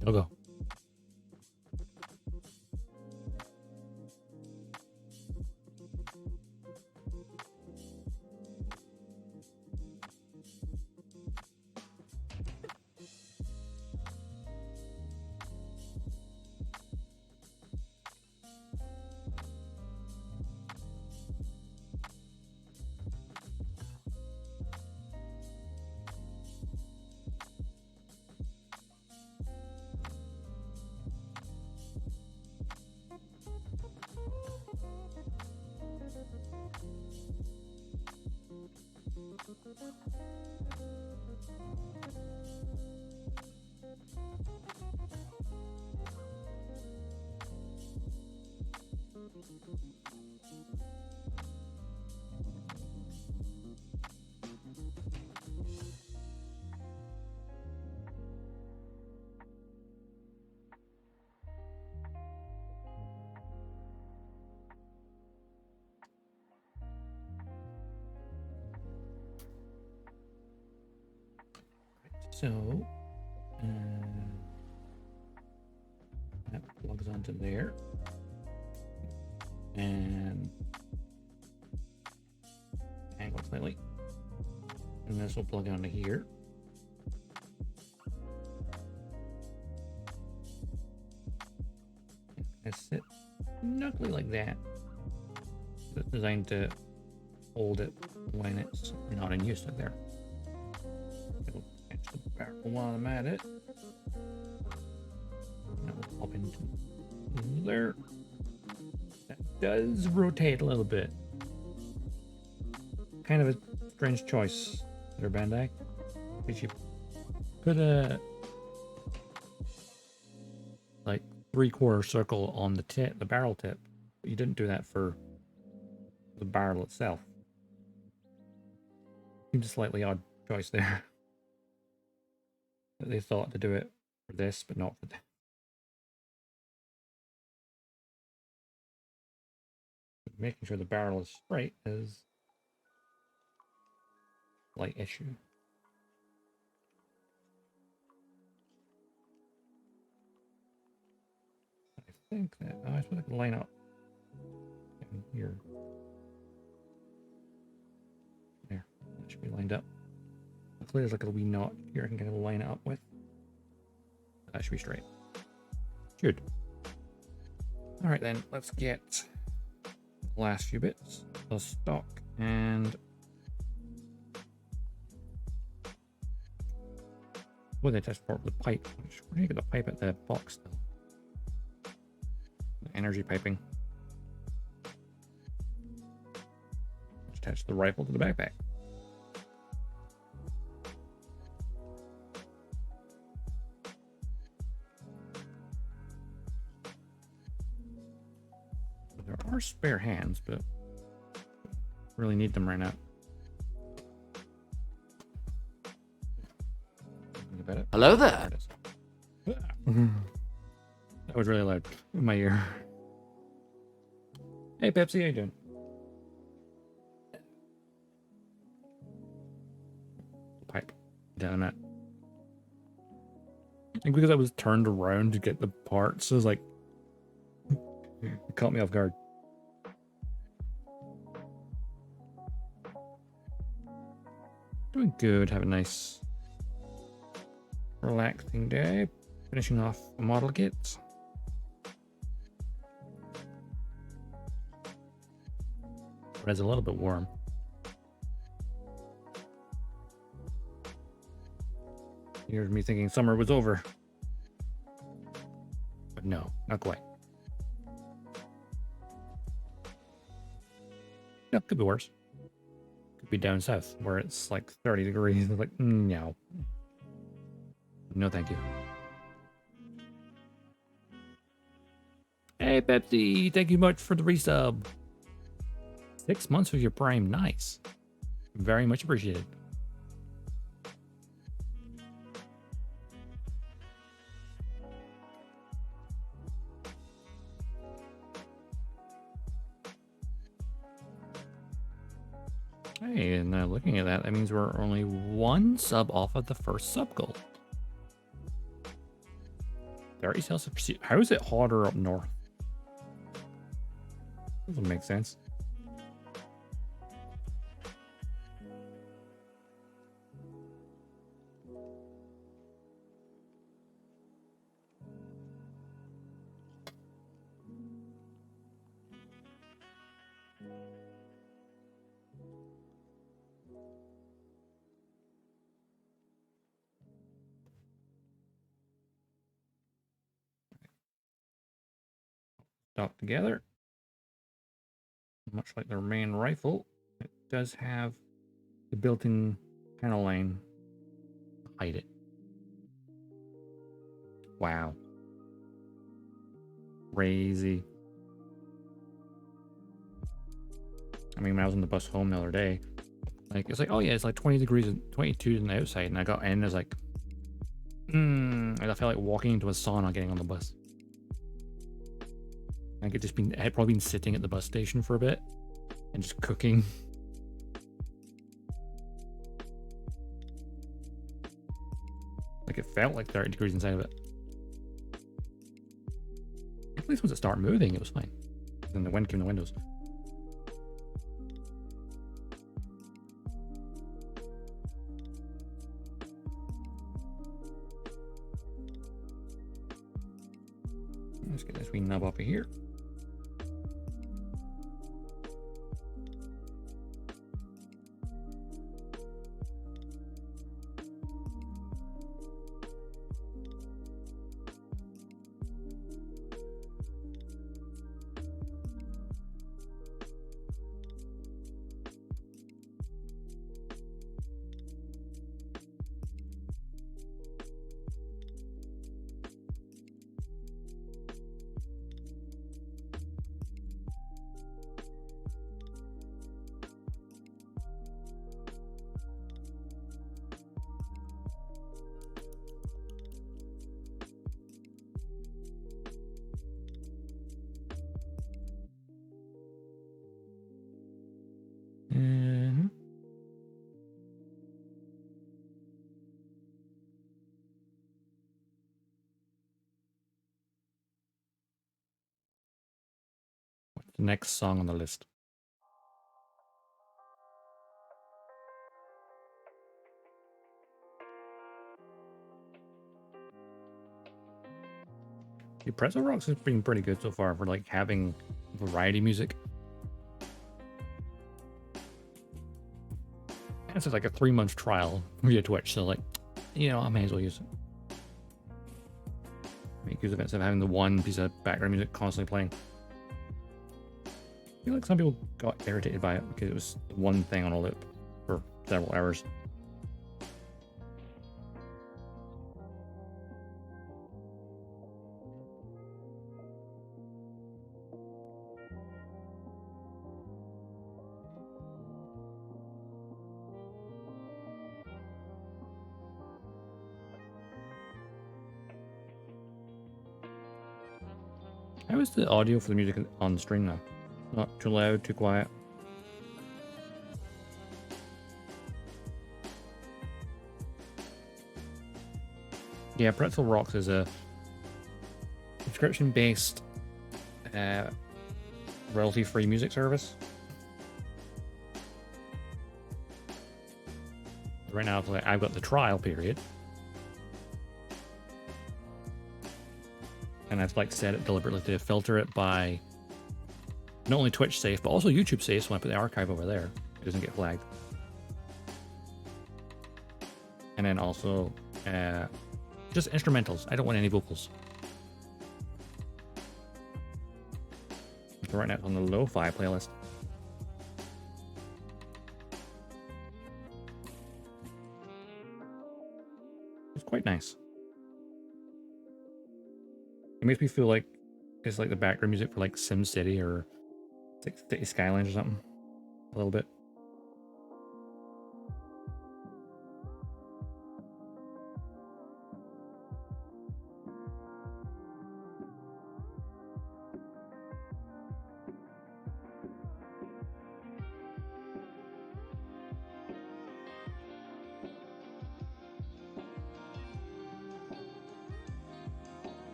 Speaker 1: It'll go. So, that plugs onto there. And angle slightly. And this will plug onto here. It sits snugly like that. It's designed to hold it when it's not in use like there. It'll catch the barrel while I'm at it. And it will pop into there. That does rotate a little bit. Kind of a strange choice there, Bandai. Because you put a like 3/4 circle on the tip, the barrel tip. But you didn't do that for the barrel itself. Seems a slightly odd choice there. That they thought to do it for this, but not for that. Making sure the barrel is straight is a slight issue. I think that I suppose I can line up in here. There, that should be lined up. Hopefully there's like a wee knot here I can kind of line it up with. That should be straight. Good. All right then, let's get the last few bits. The stock and well, they test for the pipe. Where do you get the pipe at the box still? The energy piping. Attach the rifle to the backpack. There are spare hands, but really need them right now.
Speaker 2: Hello there.
Speaker 1: That was really loud in my ear. Hey Pepsi, how you doing? Pipe down it. I think because I was turned around to get the parts, I was like, it caught me off guard. Doing good. Have a nice, relaxing day. Finishing off a model kit. But it's a little bit warm. Here's me thinking summer was over. But no, not quite. No, could be worse. Could be down south where it's like 30 degrees. It's like, no. No, thank you. Hey, Pepsi, thank you much for the resub. 6 months of your Prime, nice. Very much appreciated. Hey, and looking at that, that means we're only 1 sub off of the first sub goal. 30 Celsius per seat. How is it hotter up north? Doesn't make sense. Docked together. Much like their main rifle, it does have the built-in panel line to hide it. Wow. Crazy. I mean, when I was on the bus home the other day, like, it's like, oh yeah, it's like 20 degrees and 22 on the outside, and I got in, it's like, and I felt like walking into a sauna getting on the bus. I had probably been sitting at the bus station for a bit and just cooking. felt like 30 degrees inside of it. At least once it started moving, it was fine. Then the wind came in the windows. Let's get this wee nub off of here. What's the next song on the list? The Pretzel Rocks has been pretty good so far for like having variety music. This is like a 3-month trial via Twitch, so like, you know, I may as well use it. Make use of it instead of having the one piece of background music constantly playing. I feel like some people got irritated by it because it was one thing on a loop for several hours. How is the audio for the music on the stream now? Not too loud, too quiet? Yeah, Pretzel Rocks is a subscription-based, royalty-free music service. Right now, I've got the trial period. And I've like set it deliberately to filter it by not only Twitch safe, but also YouTube safe, so when I put the archive over there, it doesn't get flagged. And then also, just instrumentals. I don't want any vocals. So right now it's on the lo-fi playlist. It's quite nice. It makes me feel like it's like the background music for like SimCity or City Skylines or something. A little bit.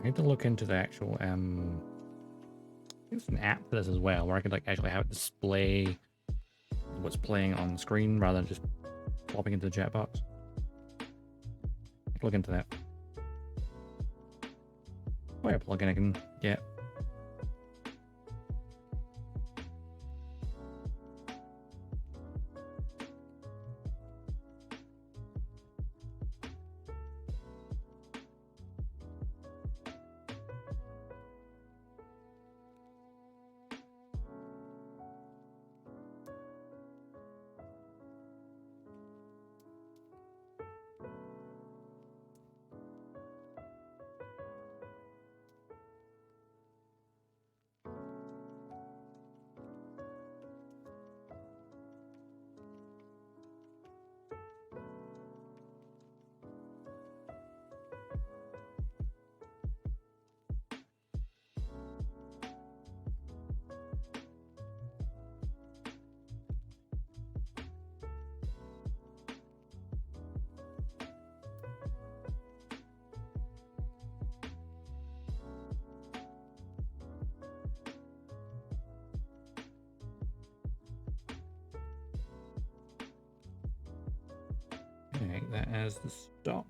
Speaker 1: I need to look into the actual there's an app for this as well, where I could like actually have it display what's playing on the screen rather than just popping into the chat box. Look into that. Probably a plugin I can get. Okay, that as the stock.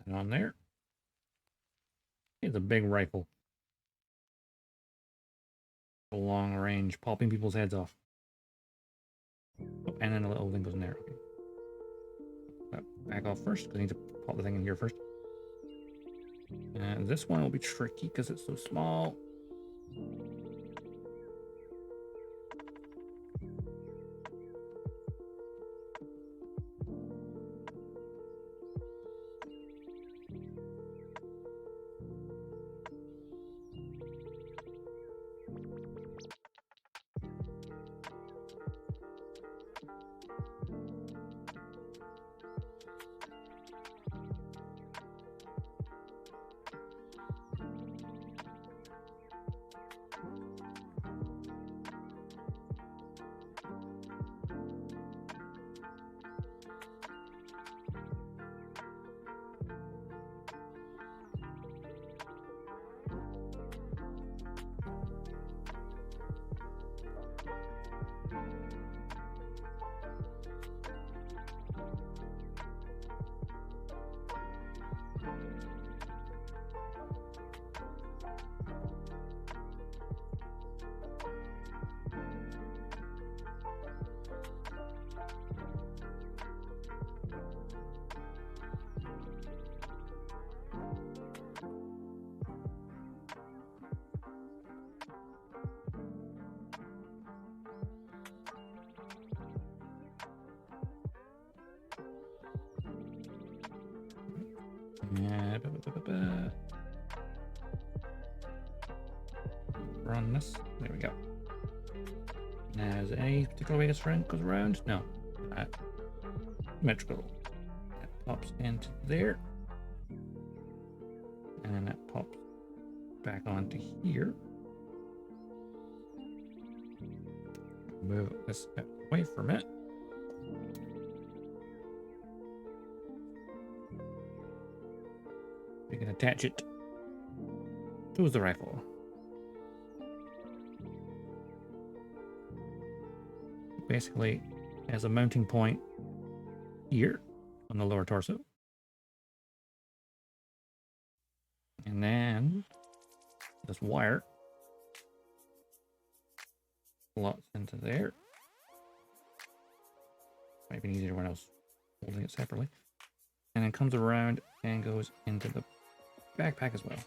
Speaker 1: And on there, it's a big rifle. Long range, popping people's heads off. Oh, and then a little thing goes in there. Okay. Back off first, because I need to pop the thing in here first. And this one will be tricky because it's so small. Run this. There we go. Now, is there any particular way this friend goes around? No. Symmetrical. That pops into there. And then that pops back onto here. Move this away from it. We can attach it to the rifle. Basically, as a mounting point here on the lower torso. And then this wire slots into there. Might be easier when I was holding it separately. And then comes around and goes into the backpack as well.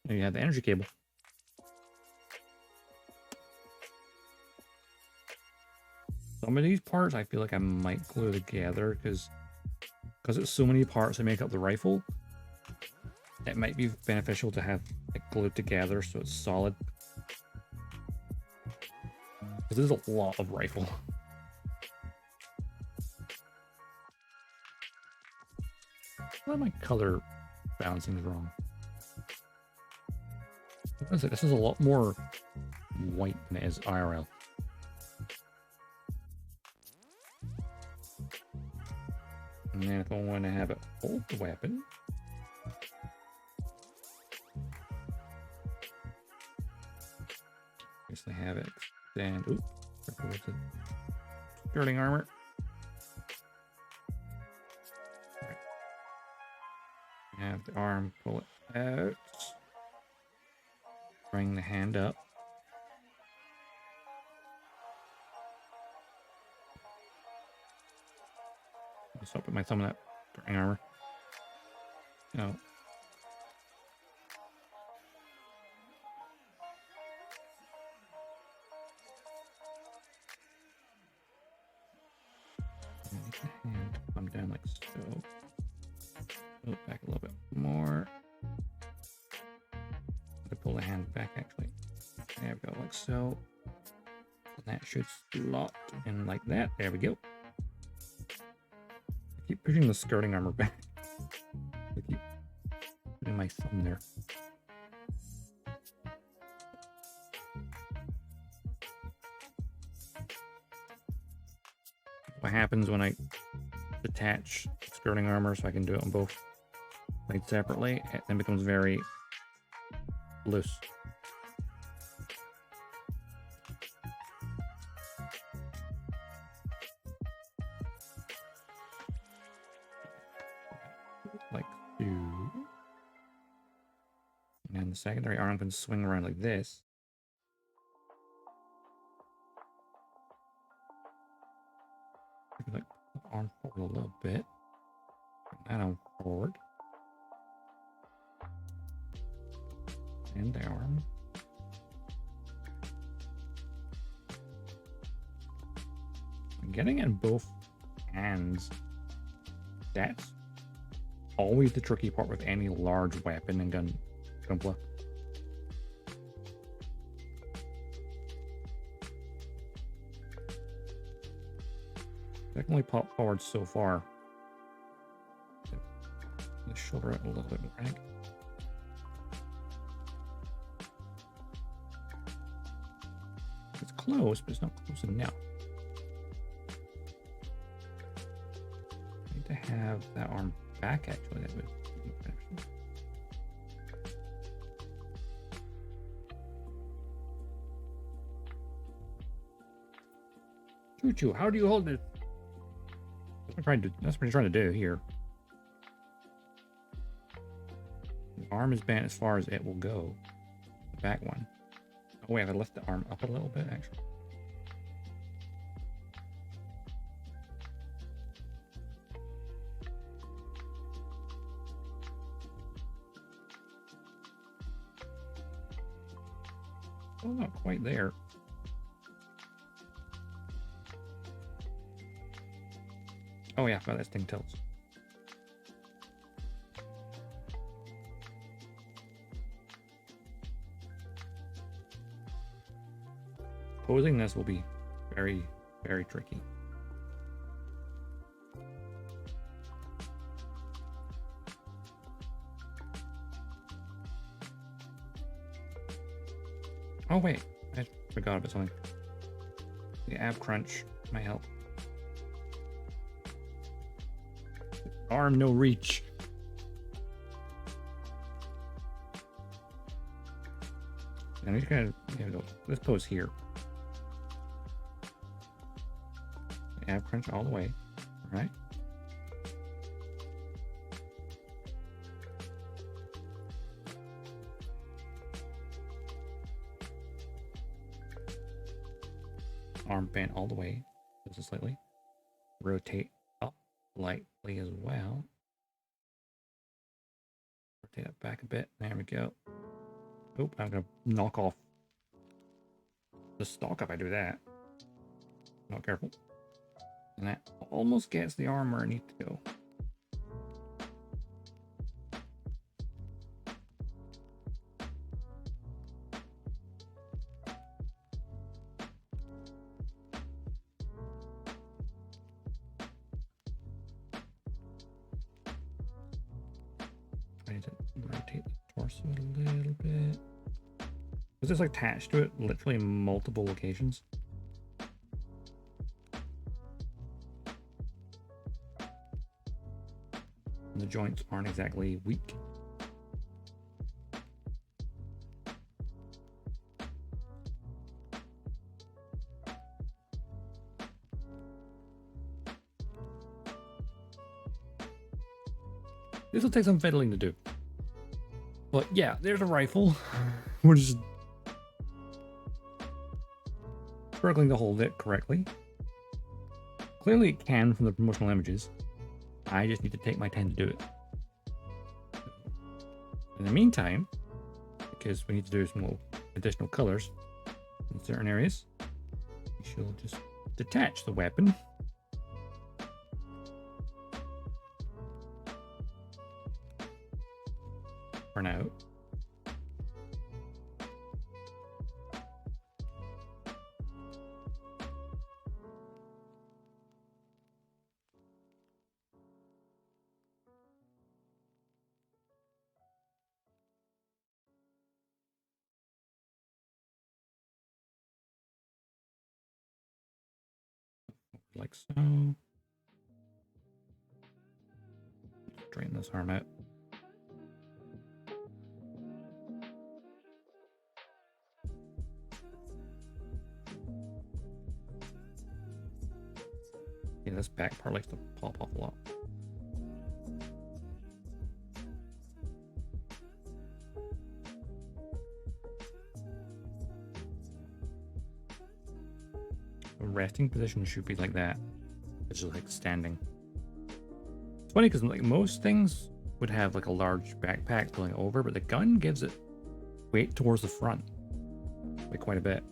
Speaker 1: There you have the energy cable. Some of these parts I feel like I might glue together because it's so many parts that make up the rifle. It might be beneficial to have it glued together so it's solid. Because there's a lot of rifle. Why my color balancing is wrong? This is a lot more white than it is IRL. And then if I want to have it hold the weapon, obviously have it extend. Oop, skirting armor. Right. Have the arm pull it out. Bring the hand up. So I'll put my thumb in that skirting armor. No. And come down like so. Pull it back a little bit more. To pull the hand back actually. There we go, like so. And that should slot in like that. There we go. I keep pushing the skirting armor back. I keep putting my thumb there. What happens when I detach skirting armor so I can do it on both sides separately, it then becomes very loose. Like so. And the secondary arm can swing around like this. Like the arm forward a little bit. Bring that arm forward. And the arm. Getting in both hands. That's always the tricky part with any large weapon and gunpla. I can only pop forward so far. Let's shoulder it a little bit more, I think. It's close, but it's not close enough. I need to have that arm back, actually. That would be beneficial. Chuchu, how do you hold it? That's what I'm trying to do here. The arm is bent as far as it will go. The back one. Oh wait, I lift the arm up a little bit, actually. Still not quite there. Oh yeah, but this thing tilts. Posing this will be very, very tricky. Oh wait, I forgot about something. The ab crunch might help. Arm no reach. And we just gotta go this pose here. Ab crunch all the way. All right. Arm bent all the way, just slightly. Rotate up lightly as well. Rotate it back a bit. There we go. Oop, I'm gonna knock off the stock if I do that. Not careful. And that almost gets the arm where it needs to go. I need to rotate the torso a little bit. Is this like attached to it literally in multiple locations? joints aren't exactly weak. This will take some fiddling to do. But yeah, there's a rifle. We're just struggling to hold it correctly. Clearly it can from the promotional images. I just need to take my time to do it. In the meantime, because we need to do some little additional colors in certain areas, we shall just detach the weapon. For now. Like so. Straighten this arm out. Yeah, this back part likes to pop off a lot. A resting position should be like that. It's just like standing. It's funny because like most things would have like a large backpack going over, but the gun gives it weight towards the front, like quite a bit.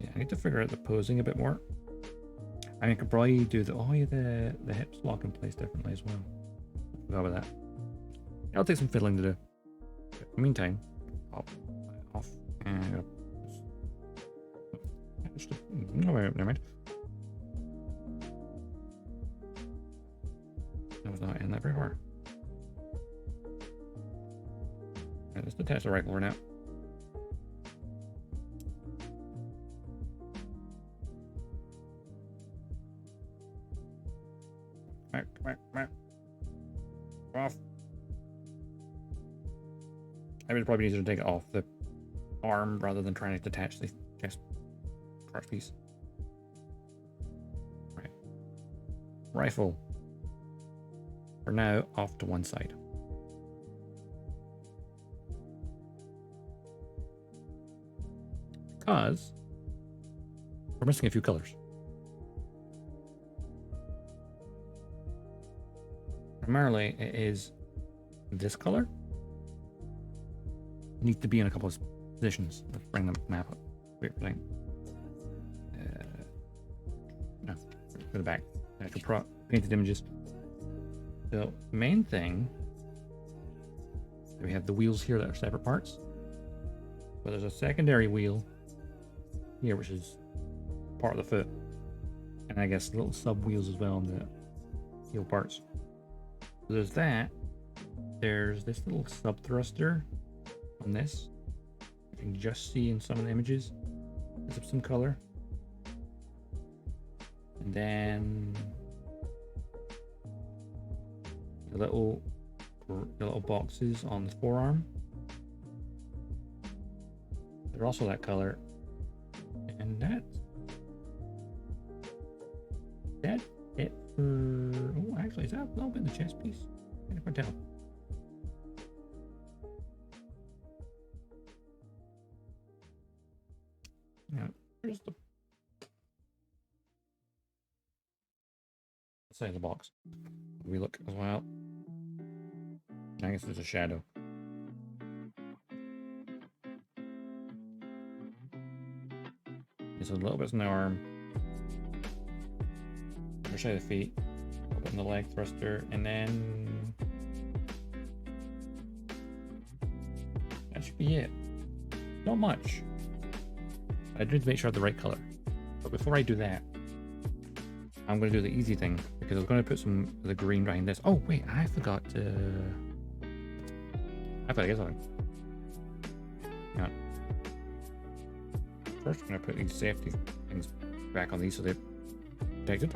Speaker 1: Yeah, I need to figure out the posing a bit more. I mean, I could probably do the hips lock in place differently as well. Forgot about that. It'll take some fiddling to do. But in the meantime, pop that off and no, wait, never mind. That was not in that very far. Alright, let's detach the rifle for now. Come on. Off. I would probably need to take it off the arm rather than trying to detach the chest crotch piece. Right. Rifle. For now, off to one side. Because we're missing a few colors. Primarily, it is this color. Needs to be in a couple of positions. Let's bring the map up. Wait for thing. No, go back. Actual painted images. So, the main thing, we have the wheels here that are separate parts. But there's a secondary wheel here, which is part of the foot. And I guess little sub wheels as well on the heel parts. So there's that. There's this little sub thruster on this. You can just see in some of the images. It's some color. And then the little boxes on the forearm. They're also that color. And that's it for... Oh, actually, is that a little bit in the chest piece? I can't quite tell. Yeah, here's the side of the box. We look as well. I guess there's a shadow. There's a little bit in the arm. Other side of the feet. A little bit in the leg thruster, and then that should be it. Not much. I need to make sure I have the right color. But before I do that, I'm going to do the easy thing, because I was going to put some of the green behind this. Oh wait, I forgot to get something. Yeah. First, I'm going to put these safety things back on these so they're protected.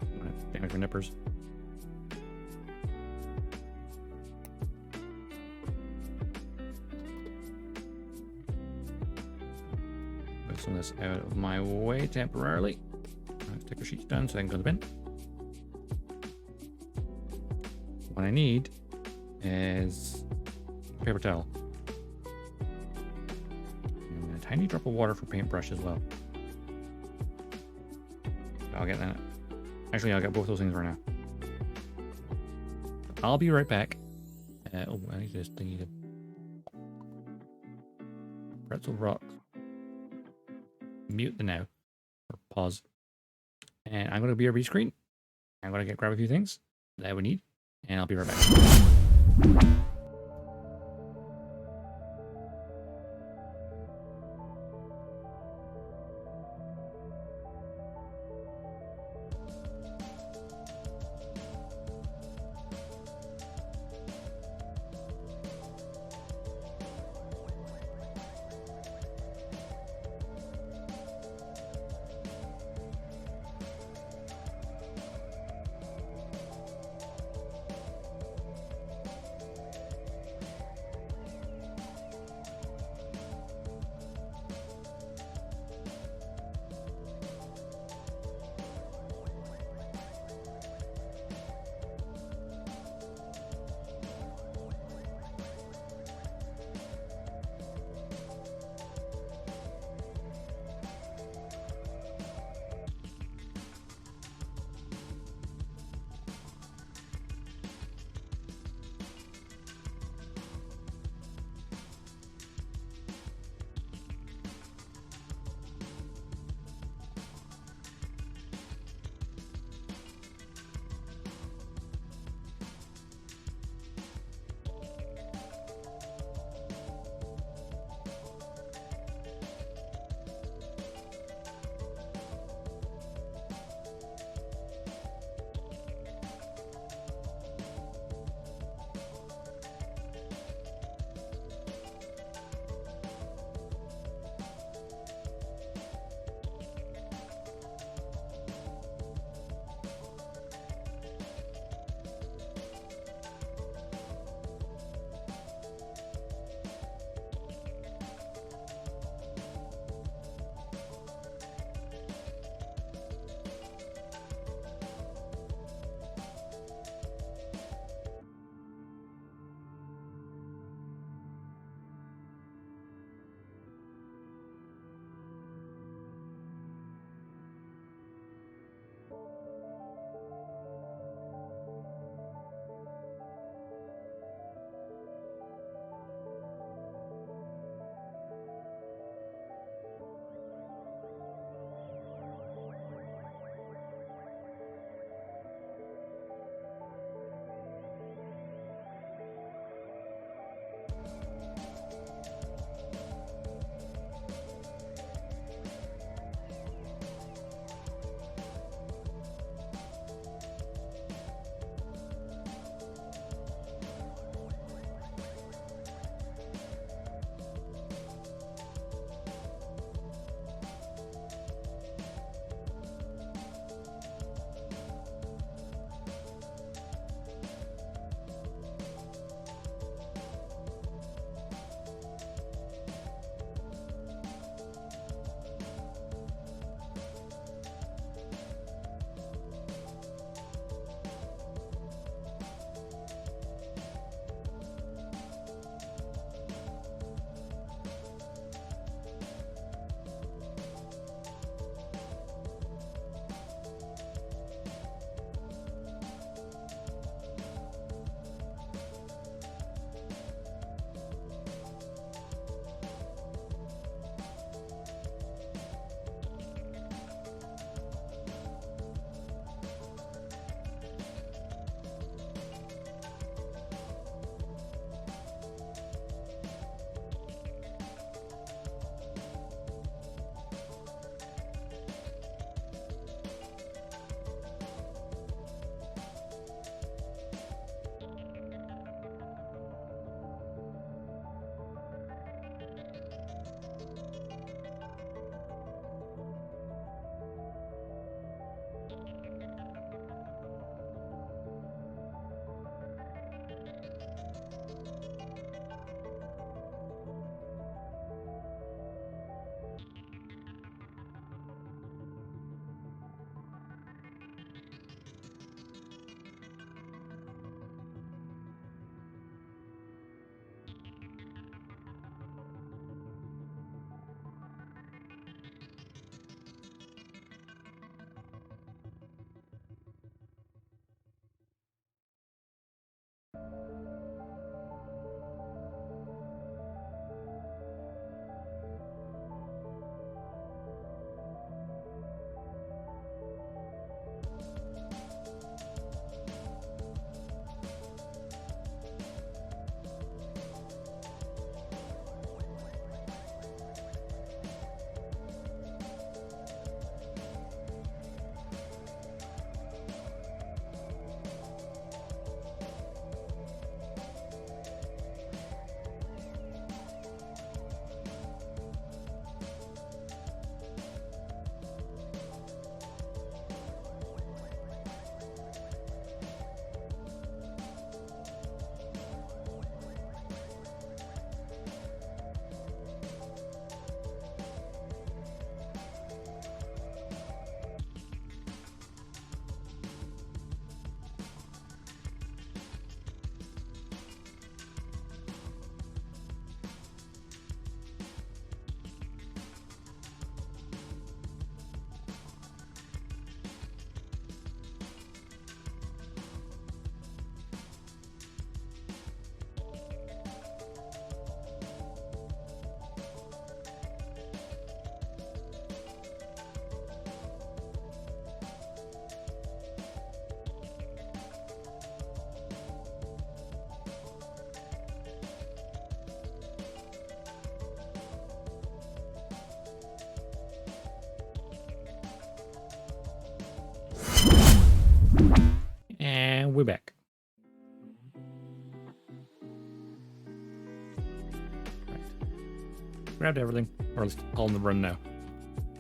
Speaker 1: I'm going Make for nippers. Put some of this out of my way temporarily. Sticker sheets done so I can go to the bin. What I need is a paper towel. And a tiny drop of water for paintbrush as well. I'll get that. Actually, I'll get both those things right now. I'll be right back. Oh, I need this thingy to pretzel rocks. Mute the now. Or pause. And I'm going to BRB screen. I'm going to grab a few things that I would need. And I'll be right back. way back. Right. Grabbed everything, or at least all in the run now.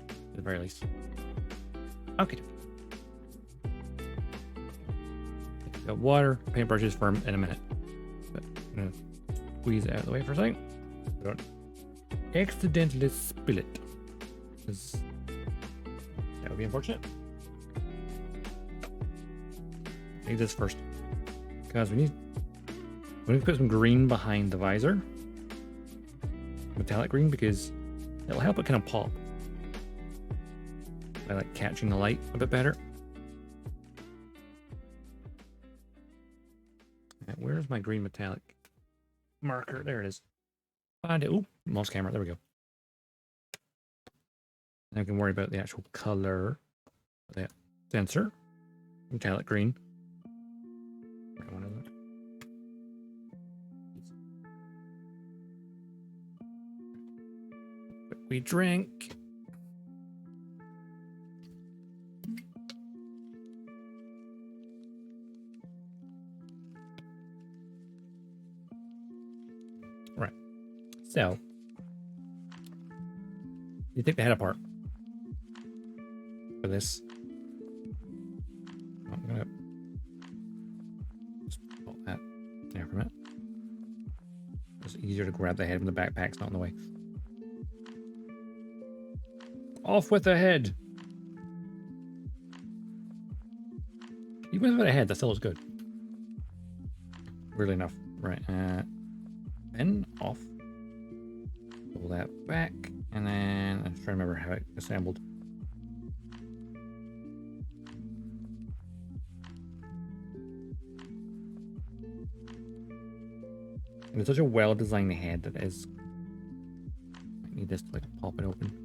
Speaker 1: At the very least. Okay. Got water, paintbrushes for in a minute. But I'm gonna squeeze it out of the way for a second. Don't accidentally spill it. Because that would be unfortunate. Need this first. Because we need to put some green behind the visor. Metallic green, because it'll help it kind of pop. By like catching the light a bit better. And where's my green metallic marker? There it is. Find it. Ooh, mouse camera. There we go. Now I can worry about the actual color of that sensor. Metallic green. Right one of them. We drink. Right. So you take the head apart for this. I'm gonna just put that there for a minute. It's easier to grab the head when the backpack's not in the way. Off with the head. Even with the head, that still is good. Weirdly enough. Right. Then off. Pull that back. And then I'm trying to remember how it assembled. And it's such a well-designed head that it is. I need this to like pop it open.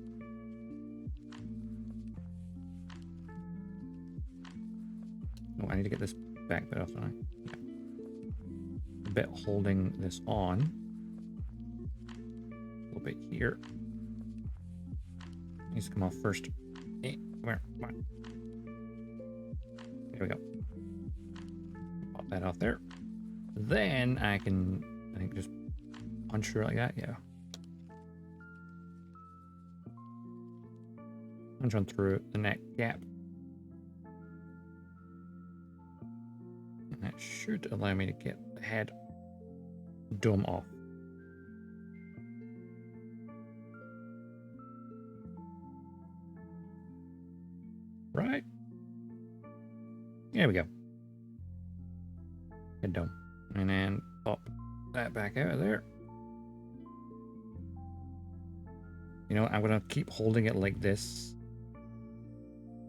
Speaker 1: Oh, I need to get this back bit off, don't I? Yeah. The bit holding this on. A little bit here. Needs to come off first. Hey, come here, come on. There we go. Pop that off there. Then I can, I think, just punch through like that. Yeah. Punch on through the neck gap. And that should allow me to get the head dome off. Right? There we go. Head dome. And then pop that back out of there. You know, I'm going to keep holding it like this.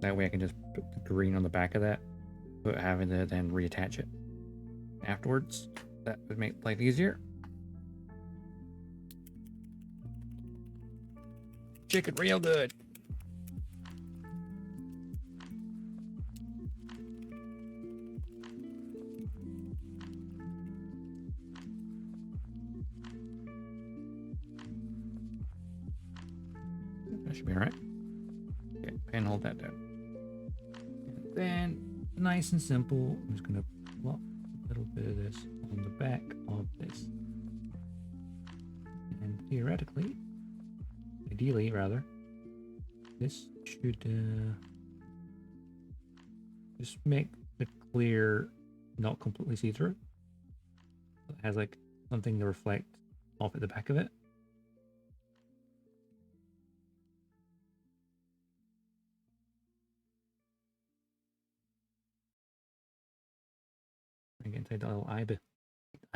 Speaker 1: That way I can just put the green on the back of that. Without having to then reattach it afterwards. That would make life easier. Chicken real good. That should be all right. Okay, pen hold that down. And then, nice and simple, I'm just gonna plop a little bit of this on the back of this. And theoretically, ideally rather, this should just make the clear not completely see-through. It has like something to reflect off at the back of it. Get inside the little eye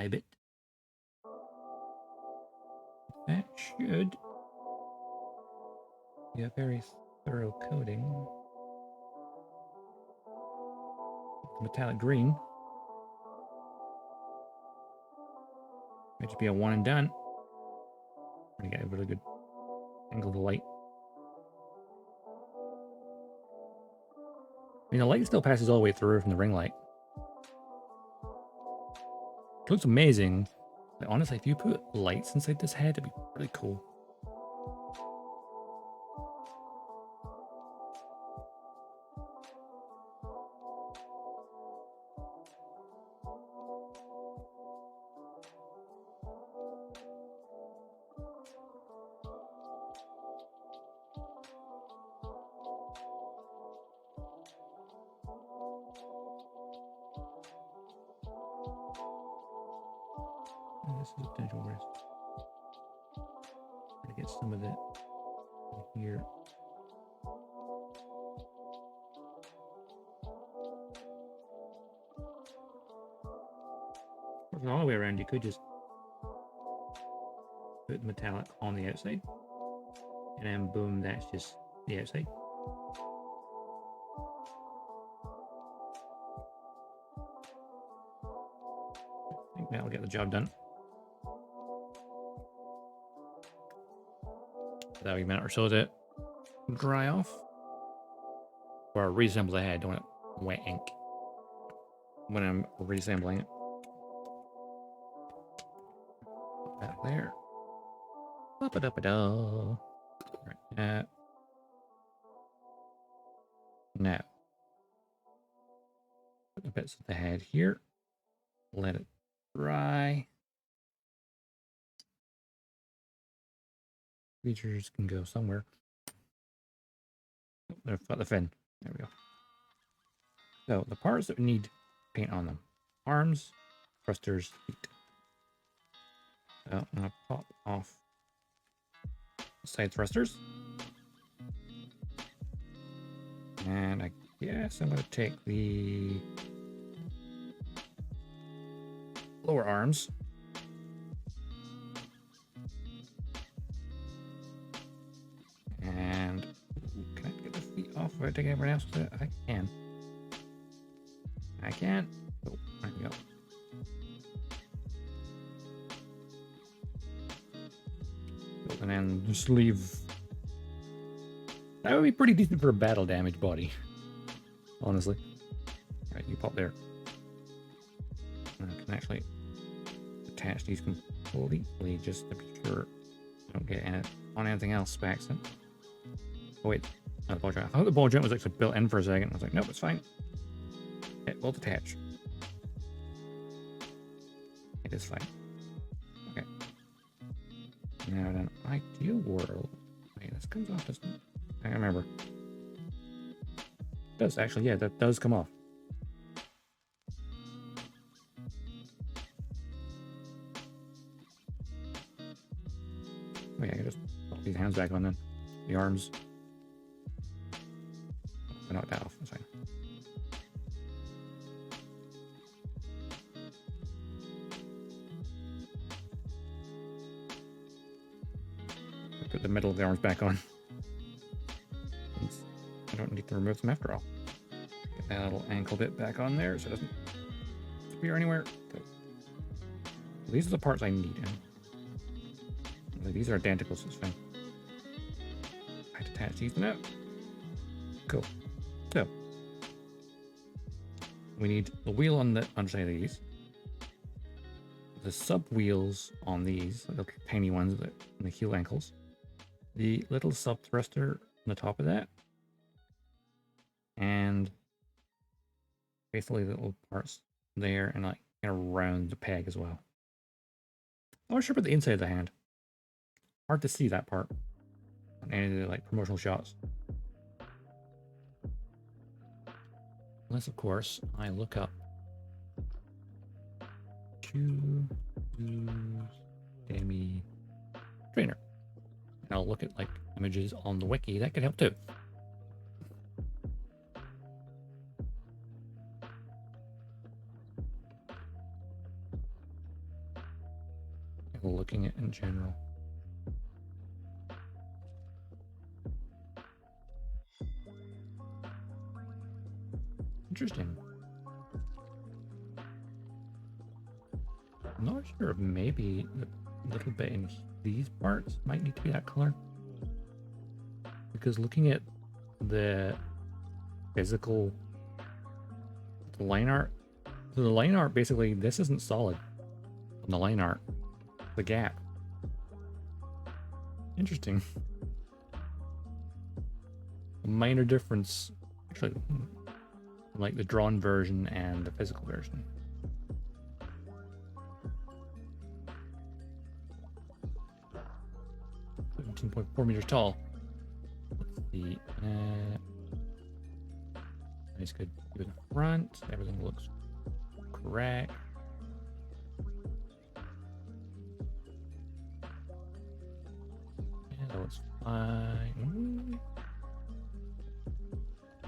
Speaker 1: bit. That should be a very thorough coating. Metallic green. Might just be a one and done. I'm gonna get a really good angle of the light. I mean, the light still passes all the way through from the ring light. It looks amazing. Like, honestly, if you put lights inside this head, it'd be really cool. And this is a potential risk. Try to get some of that in here. All the way around, you could just put the metallic on the outside, and then boom, that's just the outside. I think that'll get the job done. That'll be a minute or so to dry off. Or reassemble the head, don't want it wet ink when I'm reassembling it. Put that there. Ba-ba-da-ba-da. Right. Now, put the bits of the head here. Let it dry. Features can go somewhere. Oh, I've got the fin. There we go. So the parts that we need paint on them: arms, thrusters, feet. So I'm gonna pop off side thrusters, and I guess I'm gonna take the lower arms. And can I get the feet off without taking everyone else with it? I can. I can. Oh, there we go. And then just leave. That would be pretty decent for a battle damage body, honestly. Alright, you pop there. And I can actually attach these completely just to be sure I don't get in it on anything else by accident. Oh wait, not the ball joint. I thought the ball joint was actually built in for a second. I was like, nope, it's fine. It will detach. It is fine. Okay. Now in an ideal world, wait, this comes off, doesn't it? I can't remember. It does actually, yeah, that does come off. Oh yeah, I can just pop these hands back on then. The arms. I knocked that off. That's fine. Put the middle of the arms back on. I don't need to remove them after all. Get that little ankle bit back on there so it doesn't disappear anywhere. Go. These are the parts I need. These are identical, so it's fine. I detach these now. Cool. So we need the wheel on the underside of these, the sub wheels on these, the tiny ones, the heel ankles, the little sub thruster on the top of that, and basically the little parts there and like around the peg as well. I'm not sure about the inside of the hand. Hard to see that part on any of the like promotional shots. Unless, of course, I look up Chuchu Demi trainer. And I'll look at like images on the wiki. That could help too. Looking at in general. Interesting. I'm not sure if maybe the little bit in these parts might need to be that color. Because looking at the physical line art, so the line art basically, this isn't solid on the line art. The gap. Interesting. A minor difference, actually, like the drawn version and the physical version. .4 meters tall. Let's see. Nice, good. Good front. Everything looks correct.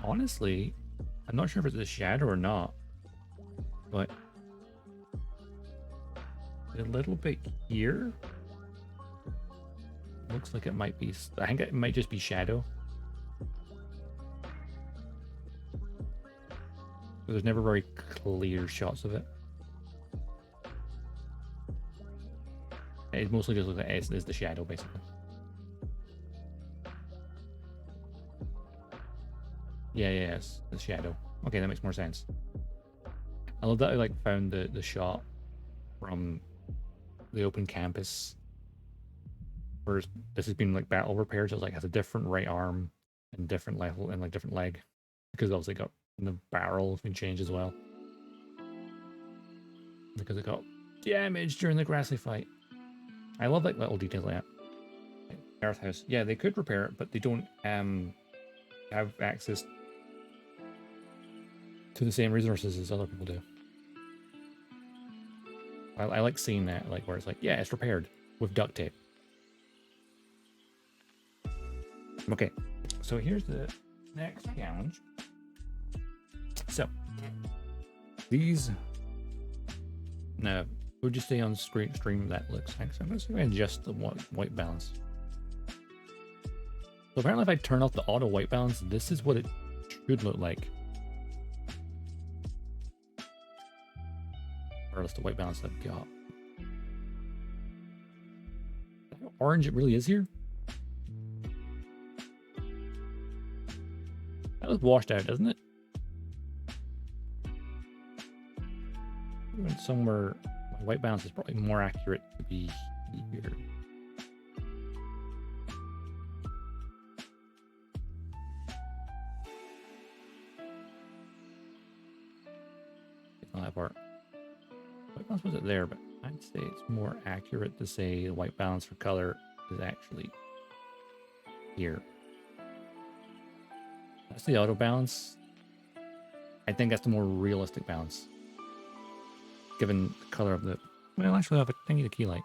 Speaker 1: Honestly, I'm not sure if it's a shadow or not, but a little bit here looks like it might be. I think it might just be shadow. There's never very clear shots of it. It mostly just looks like it's the shadow, basically. Yeah, it's the shadow. Okay, that makes more sense. I love that I like found the shot from the open campus where this has been like battle repaired, so it's like has a different right arm and different level and like different leg because obviously got the barrel has been changed as well because it got damaged during the grassy fight. I love like little details like that. Earth House, yeah, they could repair it, but they don't have access to the same resources as other people do. I like seeing that, like where it's like, yeah, it's repaired with duct tape. Okay, so here's the next challenge. So these now would you say on stream that looks like so I'm going to adjust the white balance. So apparently if I turn off the auto white balance, this is what it should look like. Or else the white balance that we got. How orange it really is here? That was washed out, doesn't it? Even somewhere my white balance is probably more accurate to be here. Not that part. White balance wasn't there, but I'd say it's more accurate to say the white balance for color is actually here. That's the auto balance. I think that's the more realistic balance. Given the color of the... Well, actually, I need a key light.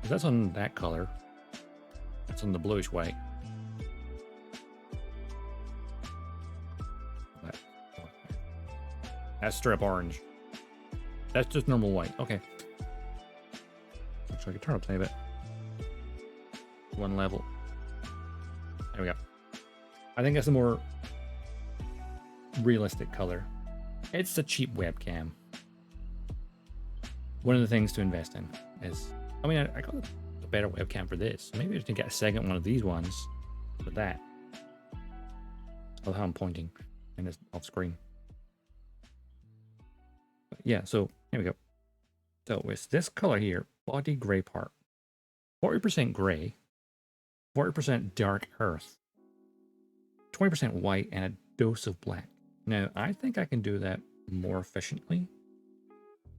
Speaker 1: That's on that color. That's on the bluish white. That's strip orange. That's just normal white. Okay. So I can turn up a tiny bit. One level. There we go. I think that's a more realistic color. It's a cheap webcam. One of the things to invest in is... I mean, I got a better webcam for this. Maybe I just need to get a second one of these ones with that. I love how I'm pointing and it's off screen. Yeah, so here we go. So it's this color here, body gray part. 40% gray, 40% dark earth, 20% white, and a dose of black. Now, I think I can do that more efficiently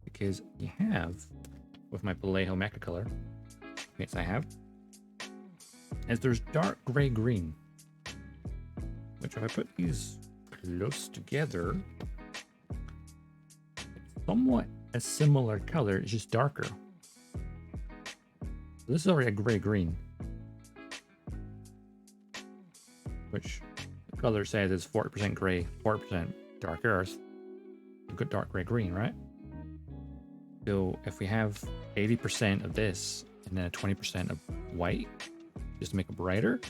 Speaker 1: because you have, with my Vallejo Mecha color, yes, I have, is there's dark gray green, which if I put these close together, somewhat a similar color, it's just darker. So this is already a gray-green, which the color says is 40% gray, 40% dark earth. You've got dark gray-green, right? So if we have 80% of this and then a 20% of white, just to make it brighter,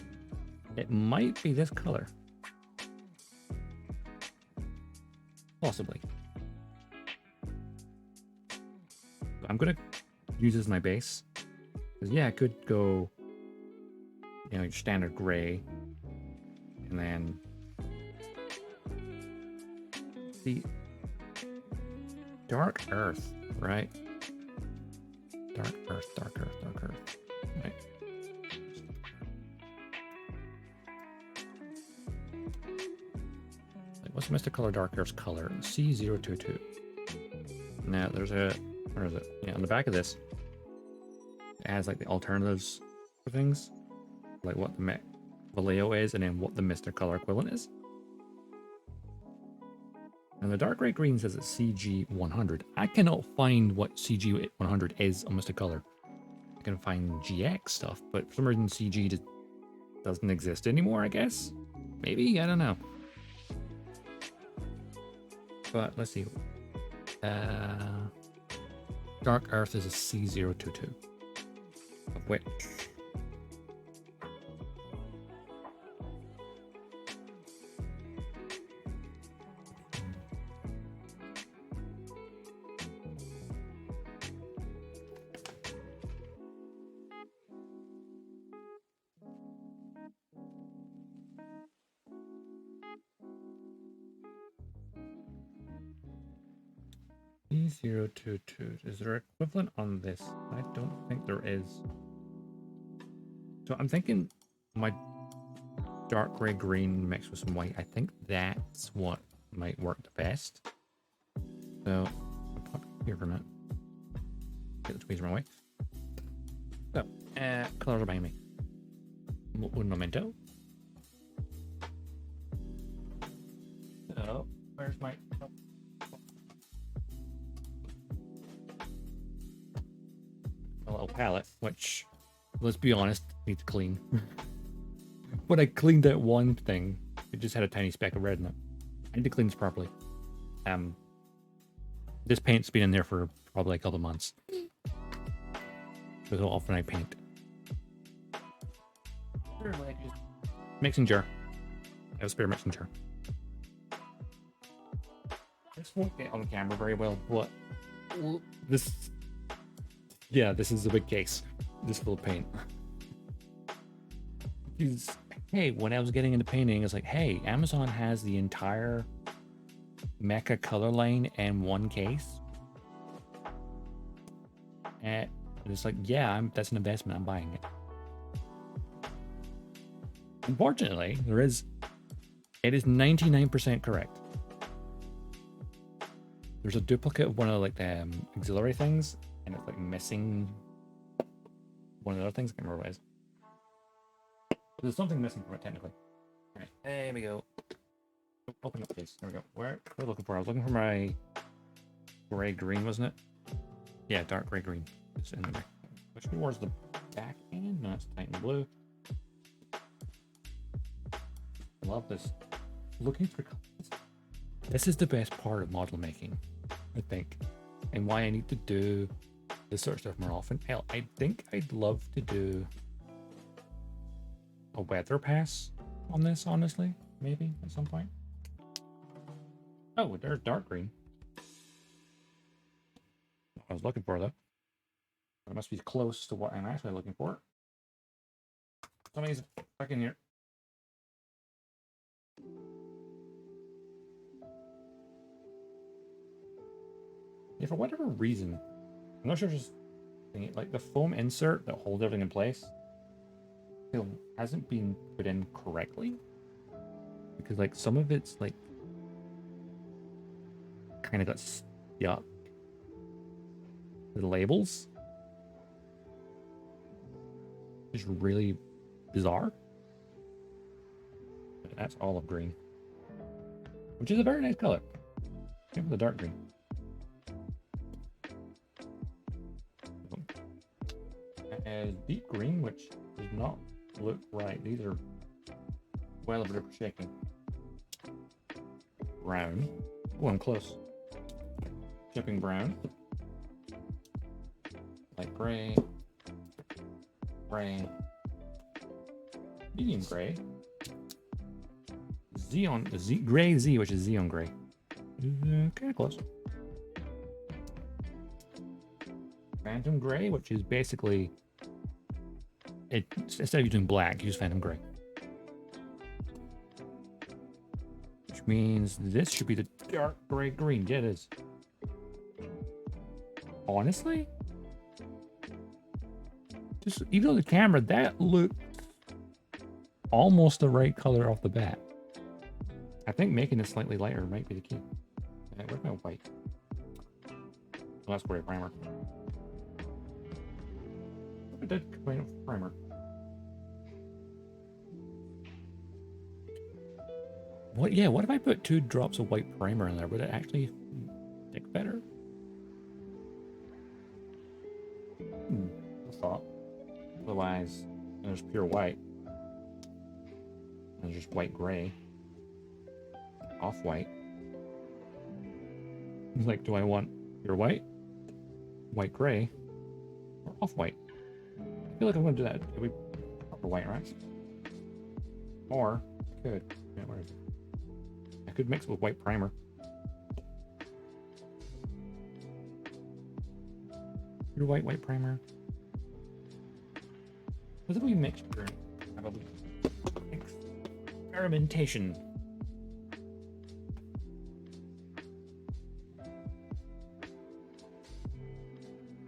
Speaker 1: it might be this color. Possibly. I'm gonna use this as my base. Because yeah, I could go, you know, your standard gray, and then the dark earth, right? Dark earth, dark earth, dark earth. Right. Like, what's Mr. Color Dark Earth's color? C022. Now there's a... Where is it? Yeah, on the back of this, it has like the alternatives for things, like what the Vallejo is, and then what the Mr. Color equivalent is. And the dark gray green says it's CG100. I cannot find what CG100 is on Mr. Color. I can find GX stuff, but for some reason CG just doesn't exist anymore, I guess. Maybe, I don't know. But let's see. Dark Earth is a C022. Of which C022. Is there equivalent on this? I don't think there is. So I'm thinking my dark gray green mixed with some white. I think that's what might work the best. So I'll pop here for a minute. Get the tweezers my way. So, colors are behind me. Un momento. So, where's my... a little palette, which, let's be honest, needs to clean. When I cleaned that one thing, it just had a tiny speck of red in it. I need to clean this properly. This paint's been in there for probably a couple of months. Because how often I paint. Mixing jar. I have a spare mixing jar. This won't get on camera very well, but this... yeah, this is a big case. This full of paint. Because, hey, when I was getting into painting, it's like, hey, Amazon has the entire Mecha color line in one case. And it's like, yeah, that's an investment. I'm buying it. Unfortunately, it is 99% correct. There's a duplicate of one of like the auxiliary things, and it's like missing one of the other things. I can't remember what it is. There's something missing from it technically. Alright, there we go. Open up, please. There we go. Where are we looking for? I was looking for my gray green, wasn't it? Yeah, dark gray green. It's in there. Which towards the back end? No, it's Titan blue. Love this. Looking for colors. This is the best part of model making, I think, and why I need to do this sort of stuff more often. Hell, I think I'd love to do a weather pass on this, honestly, maybe at some point. Oh, there's dark green. What I was looking for, though. It must be close to what I'm actually looking for. Somebody's back in here. Yeah, for whatever reason, I'm not sure, just like the foam insert that holds everything in place hasn't been put in correctly, because like some of it's like kind of got stuck. The labels is really bizarre. But that's olive green, which is a very nice color. Same with the dark green. As deep green, which does not look right. These are well over for shaking. Brown. Oh, I'm close. Shipping brown. Light gray. Gray. Medium gray. Gray Z, which is Xeon gray. Kind of close. Phantom gray, which is basically instead of using black, use phantom gray. Which means this should be the dark gray green. Yeah, it is. Honestly, just even on the camera, that looked almost the right color off the bat. I think making it slightly lighter might be the key. Where's my white? Oh, that's gray primer. I did combine it with primer. What? Yeah, what if I put 2 drops of white primer in there? Would it actually stick better? I thought. Otherwise, there's pure white. There's just white gray. Off-white. Like, do I want pure white? White gray? Or off-white? I feel like I'm going to do that. Could we proper white, right? Or, I could. Yeah, where is it? I could mix it with white primer. Pure white, white primer. What if we mixed during experimentation?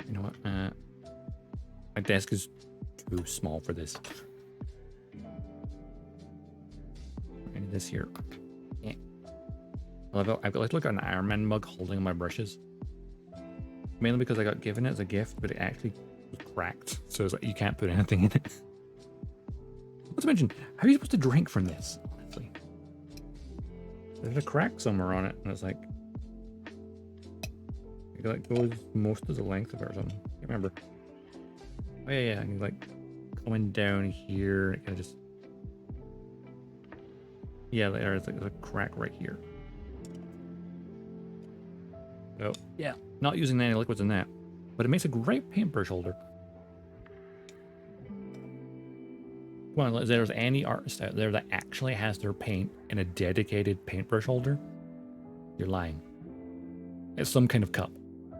Speaker 1: You know what? My desk is too small for this. I need this here. Yeah. I've got like an Iron Man mug holding my brushes. Mainly because I got given it as a gift, but it actually was cracked. So it's like you can't put anything in it. Not to mention, how are you supposed to drink from this? Honestly, there's a crack somewhere on it, and it's like it like goes most of the length of it or something. I can't remember. Oh yeah, I can like coming down here. It kind of just there's like a crack right here. Oh yeah, not using any liquids in that, but it makes a great paintbrush holder. Well, if there's any artist out there that actually has their paint in a dedicated paintbrush holder, you're lying. It's some kind of cup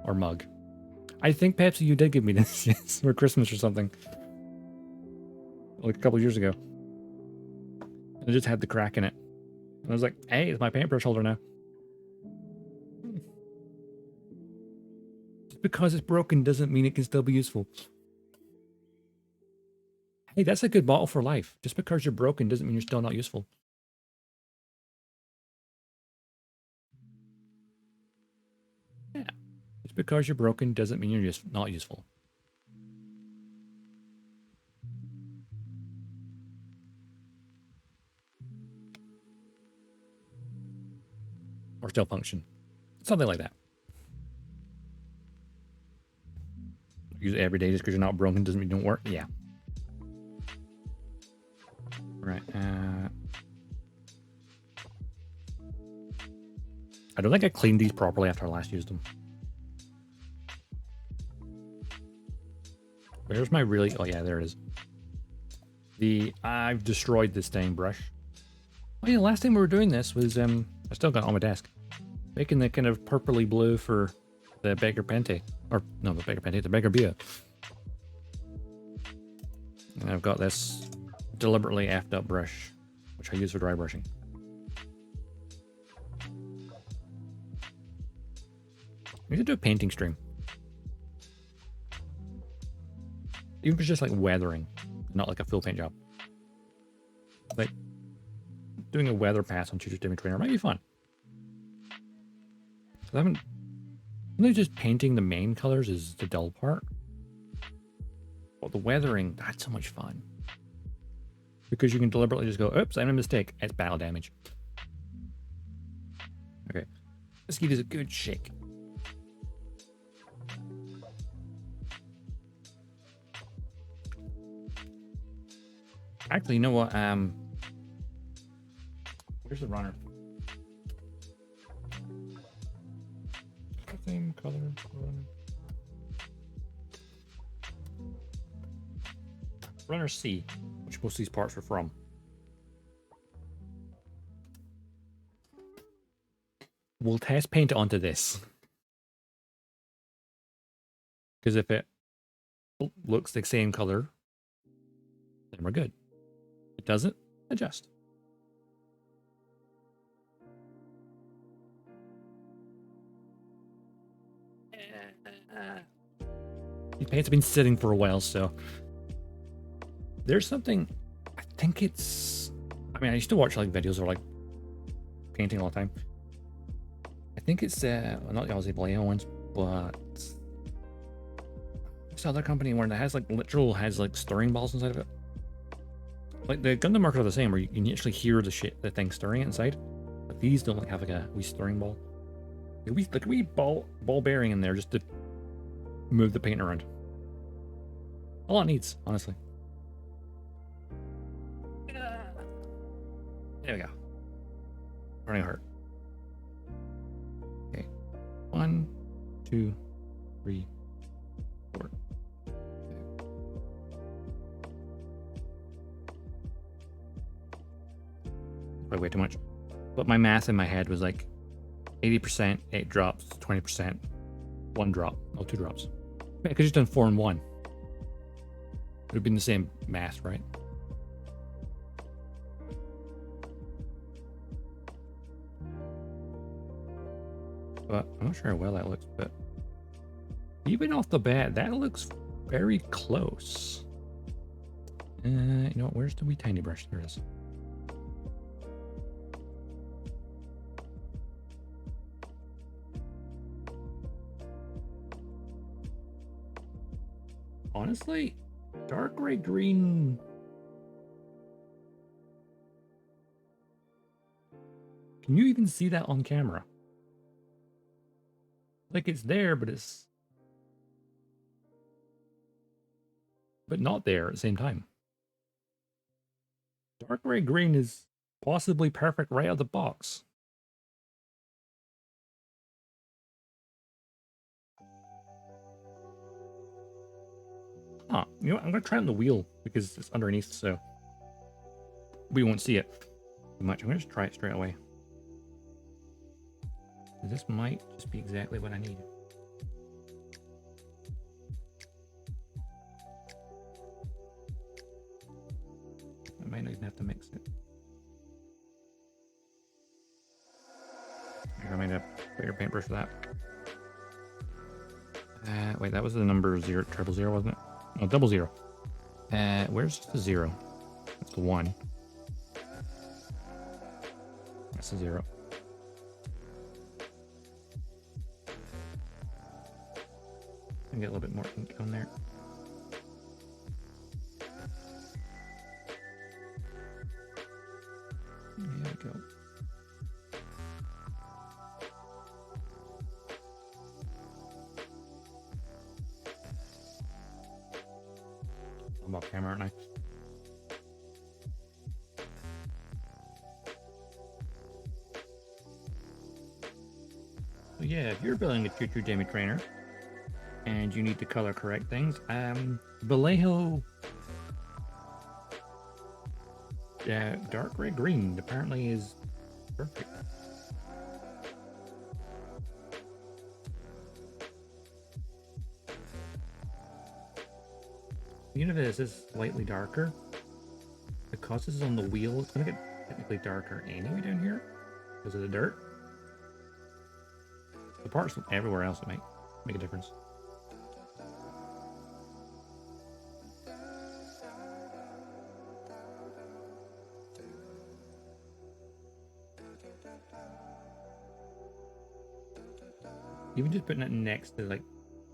Speaker 1: or mug. I think Pepsi, you did give me this yes, for Christmas or something, like a couple years ago. It just had the crack in it. And I was like, hey, it's my paintbrush holder now. Just because it's broken doesn't mean it can still be useful. Hey, that's a good bottle for life. Just because you're broken doesn't mean you're still not useful. Yeah. Just because you're broken doesn't mean you're just not useful. Or still function. Something like that. Use it every day just because you're not broken doesn't mean you don't work. Yeah. Right. I don't think I cleaned these properly after I last used them. Where's my really... Oh, yeah, there it is. I've destroyed this dang brush. Oh, yeah, last time we were doing this was... I still got it on my desk. Making the kind of purpley blue for the Beggar Pente. Or, no, the Beggar Pente, the Beggar Bia. And I've got this deliberately effed up brush, which I use for dry brushing. We should do a painting stream. Even if it's just like weathering, not like a full paint job. Like doing a weather pass on Chuchu's Demi trainer might be fun. So I haven't. Really just painting the main colors is the dull part. But the weathering, that's so much fun. Because you can deliberately just go, oops, I made a mistake. It's battle damage. Okay. Let's give this a good shake. Actually, you know what? Where's the runner? Same color runner. Runner C, which most of these parts are from. We'll test paint onto this. Because if it looks the same color, then we're good. If it doesn't, adjust. These paints have been sitting for a while, so there's something. I think it's. I mean, I used to watch like videos of like painting all the time. I think it's not the Aussie Vallejo ones, but this other company where it has like has like stirring balls inside of it. Like the Gundam markers are the same, where you can actually hear the thing stirring it inside. But these don't like have like a wee stirring ball. Like a wee ball bearing in there just to move the paint around. All it needs, honestly. There we go. Running hard. Okay. 1, 2, 3, 4. Probably way too much. But my math in my head was like 80%, 8 drops, 20%, 1 drop. Oh, 2 drops. I could have just done 4 and 1. It would have been the same math, right? But I'm not sure how well that looks, but even off the bat, that looks very close. You know what? Where's the wee tiny brush? There it is. Honestly, dark gray green. Can you even see that on camera? Like it's there, but not there at the same time. Dark gray green is possibly perfect right out of the box. Huh, you know what? I'm gonna try it on the wheel because it's underneath, so we won't see it too much. I'm gonna just try it straight away. This might just be exactly what I need. I might not even have to mix it. I might have a bigger paintbrush for that. Wait, that was the number 0, 000, wasn't it? No, 00. Where's the 0? That's the 1. That's the 0. And get a little bit more ink on there. There we go. I'm off camera, aren't I? So yeah, if you're building a Chuchu Demi trainer and you need to color correct things, Vallejo dark gray green apparently is perfect. Even if this is slightly darker, because this is on the wheel, it's gonna get technically darker anyway down here because of the dirt. The parts everywhere else might make a difference. Even just putting it next to like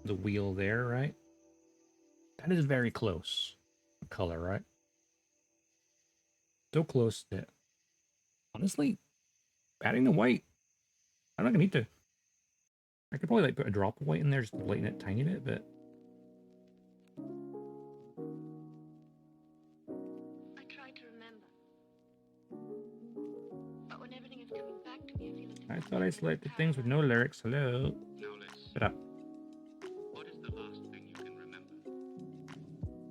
Speaker 1: the wheel there, right? That is very close color, right? So close that honestly, adding the white, I'm not gonna need to. I could probably like put a drop of white in there just to lighten it a tiny bit, but
Speaker 3: I try to remember, but when everything is coming back to me, I feel
Speaker 1: I thought I selected things with no lyrics. Hello. Shut up.
Speaker 4: What is the last thing you can remember?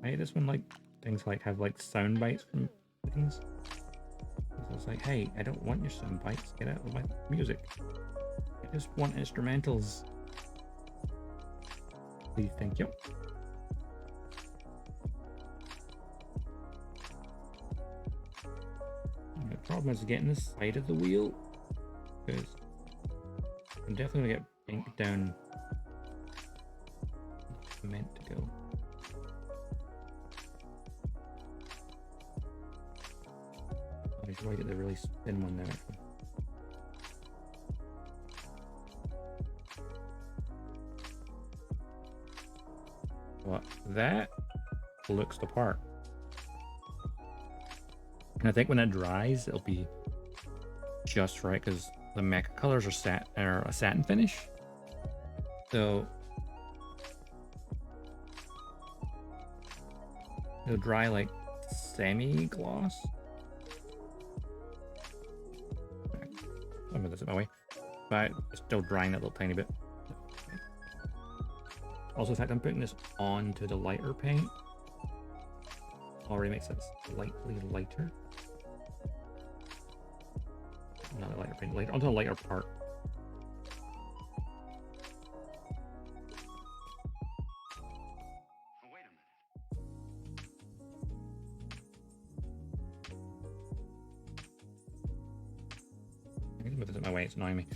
Speaker 1: I hate this one, like things like have like sound bites from things. So it's like, hey, I don't want your sound bites. Get out of my music. I just want instrumentals. Please, thank you. And the problem is getting the side of the wheel because I'm definitely gonna get ink down. It's meant to go. I should probably get the really thin one there. Actually. Well, that looks the part. And I think when that dries, it'll be just right because the mecha colors are a satin finish. So it'll dry like semi-gloss. I'll move this out my way. But it's still drying that little tiny bit. Also, in fact, I'm putting this onto the lighter paint. Already makes it slightly lighter. Not a lighter paint, lighter, onto a lighter part.
Speaker 4: Oh, wait a minute.
Speaker 1: I can move this out my way, it's annoying me.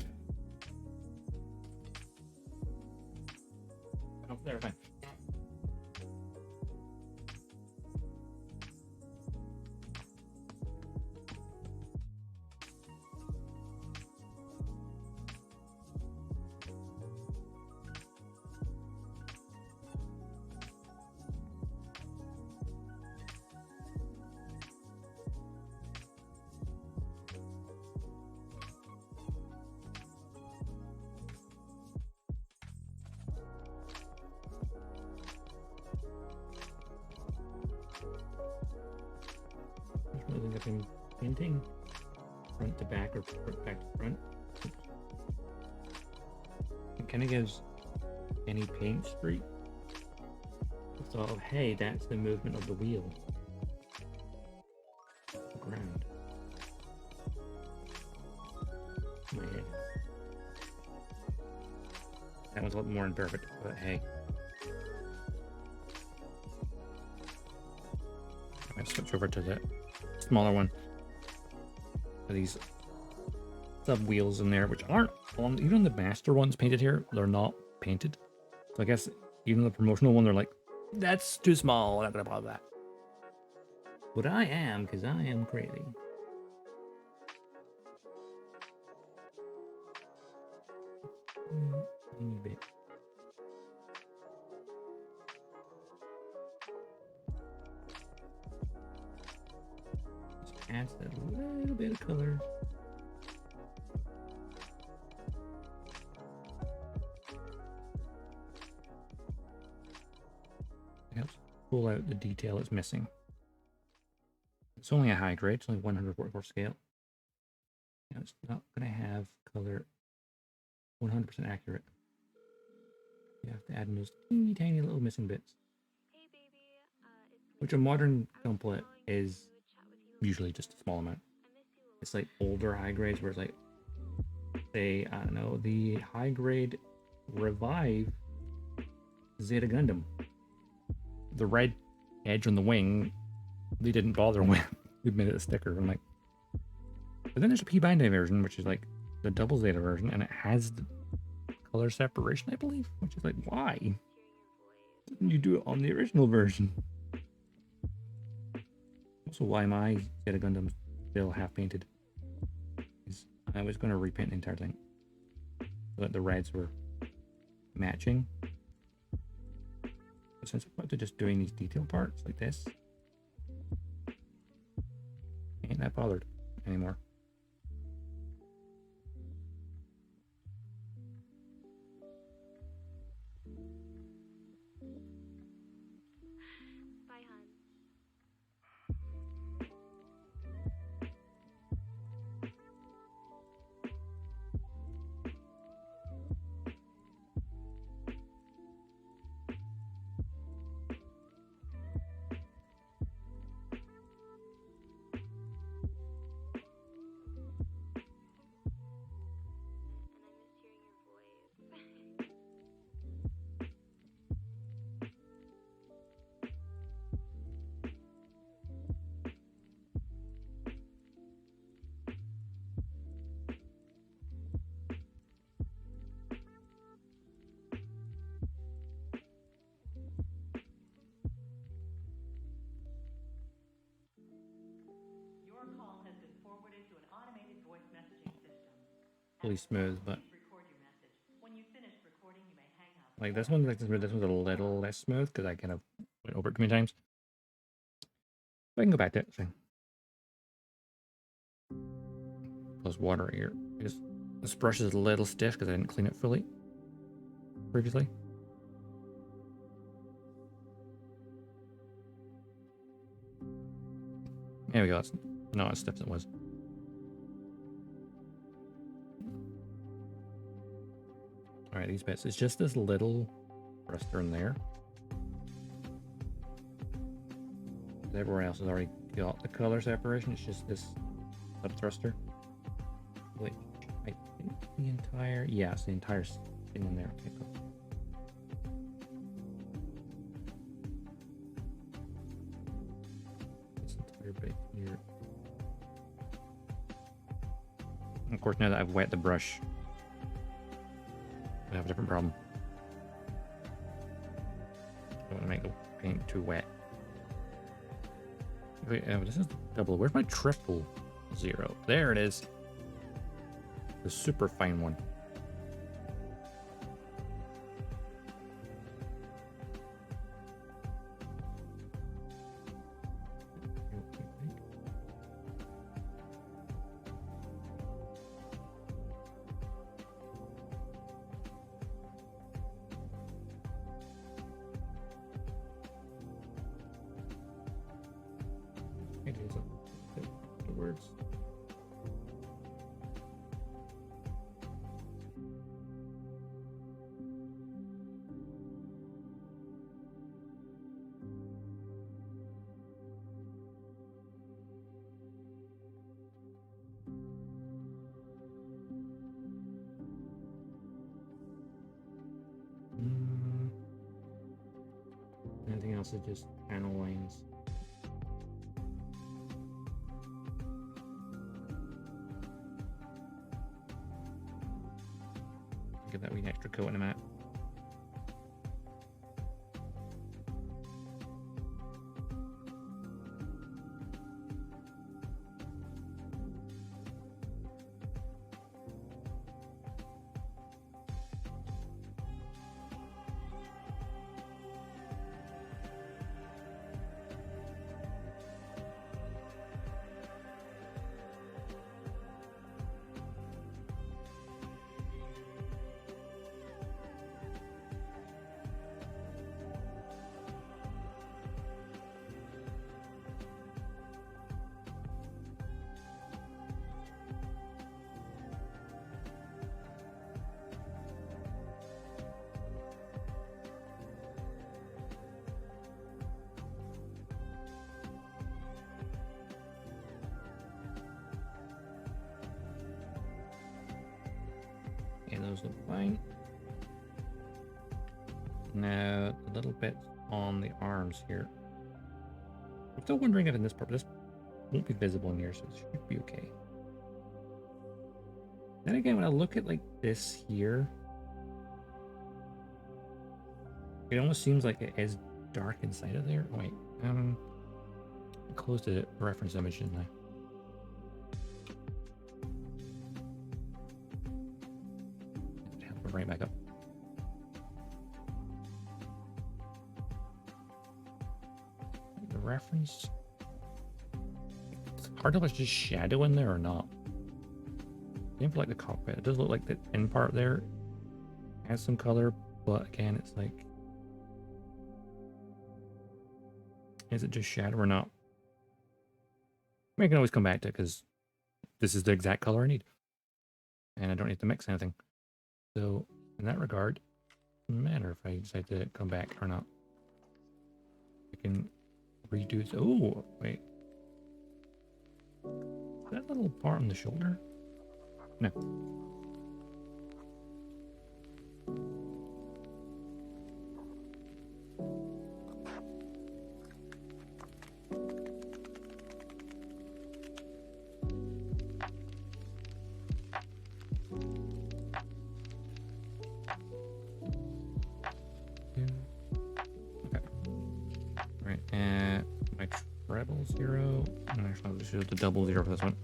Speaker 1: Oh, there, fine. There's really nothing painting front to back or back to front. It kind of gives any paint streak the thought of, hey, that's the movement of the wheel. The ground. My head. That one's a little more imperfect, but hey. I'm gonna switch over to the smaller one. These sub wheels in there, which aren't on, even the master ones painted here, they're not painted. So I guess even the promotional one, they're like, that's too small, I'm not gonna bother that. But I am, because I am crazy. Tiny bit. Just adds that little bit of color. It helps pull out the detail it's missing. It's only a high grade, it's only 144 scale. You know, it's not going to have color 100% accurate. You have to add in those teeny tiny little missing bits.
Speaker 3: Hey baby, it's
Speaker 1: Which a modern template is usually just a small amount. It's like older high grades where it's like, say, I don't know, the high grade Revive Zeta Gundam. The red edge on the wing, they didn't bother with. They made it a sticker. I'm like, but then there's a P Bandai version, which is like the double Zeta version, and it has the color separation, I believe, which is like, why didn't you do it on the original version? Also, why my Zeta Gundam's still half painted is I was going to repaint the entire thing so that the reds were matching. But since I'm about to just doing these detail parts like this, ain't that bothered anymore.
Speaker 3: bye, hon.
Speaker 5: Your call has been forwarded to an automated voice messaging system.
Speaker 1: Really smooth, but
Speaker 5: Please record your message. When you finish recording, you may hang up.
Speaker 1: like this one, like this one's a little less smooth because I kind of went over it too many times. But I can go back to it. So. Plus water here. This brush is a little stiff because I didn't clean it fully previously. There we go. It's not as stiff as it was. All right, these bits. It's just this little thruster in there. Everywhere else has already got the color separation. It's just this sub thruster. Which I think the entire, yeah, it's the entire thing in there. Okay, cool. This entire bit here. Of course, now that I've wet the brush, I have a different problem. I don't want to make the paint too wet. Wait, this is the double. Where's my triple zero? There it is. The super fine one. It is the words. Anything else is just panel lines. Give that wee extra coat in a minute. Okay, those look fine. Now, the little bits on the arms here. I'm still wondering if in this part, this won't be visible in here, so it should be okay. Then again, when I look at like this here, it almost seems like it is dark inside of there. Wait, I closed the reference image, didn't I? Right back up. The reference. It's hard to tell if it's just shadow in there or not. Same for like the cockpit. It does look like the end part there has some color, but again, it's like, is it just shadow or not? I can always come back to it because this is the exact color I need, and I don't need to mix anything. So, in that regard, it doesn't matter if I decide to come back or not. I can redo this. Oh, wait. Is that little part on the shoulder? No. My treble zero. Actually, I'll just do the double zero for this one.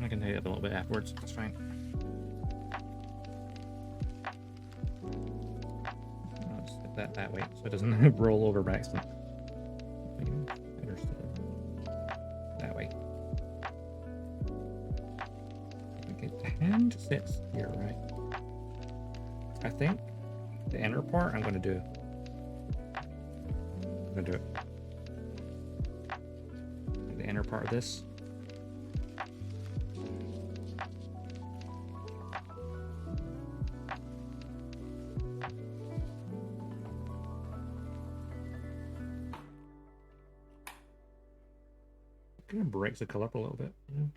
Speaker 1: I can hit it a little bit afterwards. That's fine. I'll just hit that way so it doesn't roll over by accident. That way. Okay, the hand sits here, right? I think the inner part I'm gonna do. I'm gonna do it. The inner part of this. Kind of breaks the color up a little bit. You know?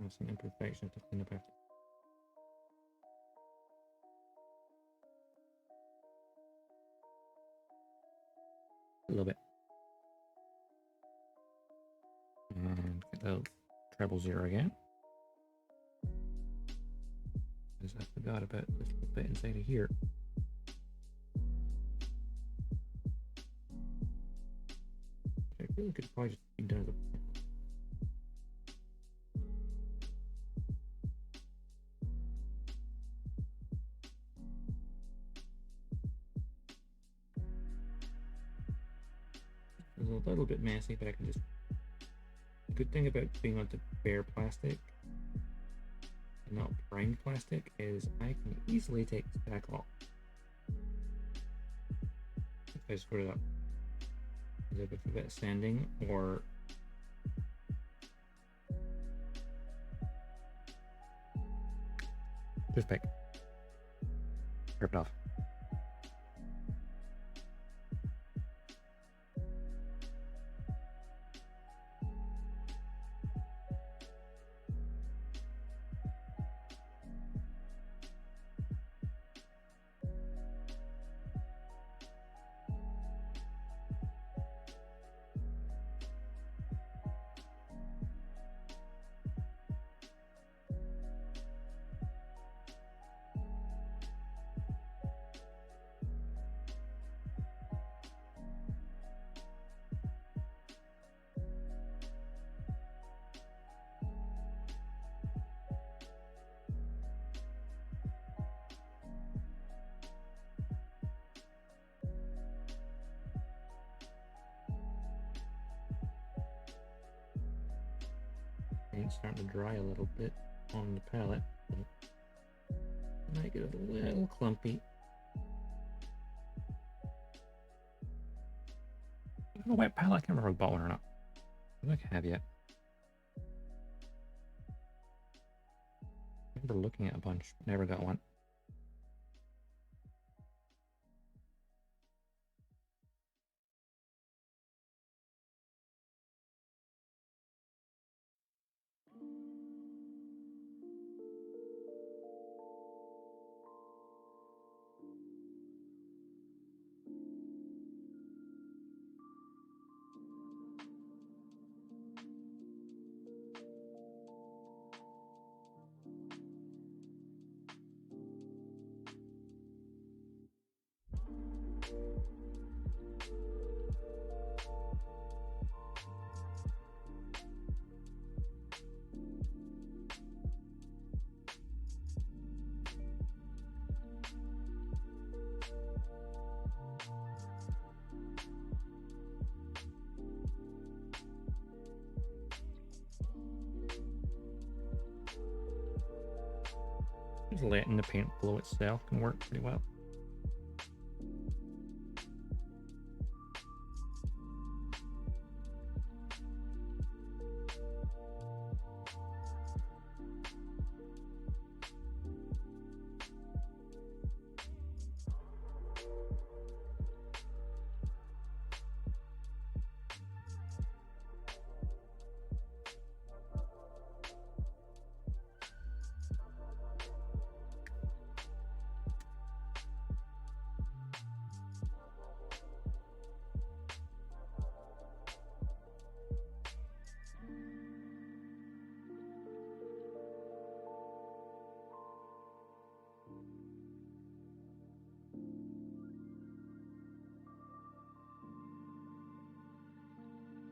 Speaker 1: There's some imperfections to clean up after. A little bit. And get the treble zero again. Because I forgot about this little bit inside of here. I really could probably just be done as a It's a little bit messy, but I can just. The good thing about being onto bare plastic and not primed plastic is I can easily take this back off. If I screw it up. With a bit of sanding or toothpick. Rip it off. It's starting to dry a little bit on the palette. Might get a little clumpy. I have a wet palette. I can't remember if I bought one or not. I don't think I have yet. I remember looking at a bunch, never got one. Just letting the paint flow itself can work pretty well.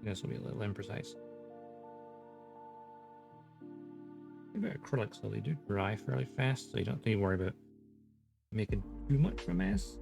Speaker 1: This will be a little imprecise. Maybe acrylics, so they do dry fairly fast, so you don't need to worry about making too much of a mess.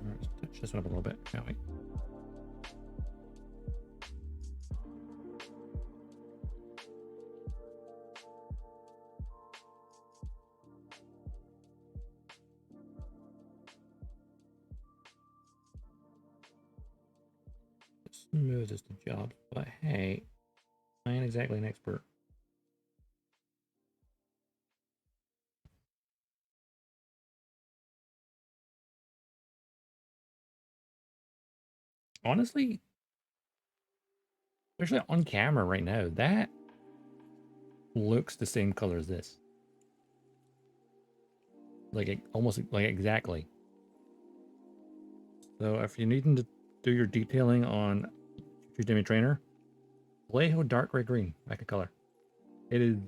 Speaker 1: Let's touch this one up a little bit, shall we? Smooth is the job, but hey, I ain't exactly an expert. Honestly, especially on camera right now, that looks the same color as this. Like almost like exactly. So if you're needing to do your detailing on your Demi trainer, play how dark gray green, like a color. It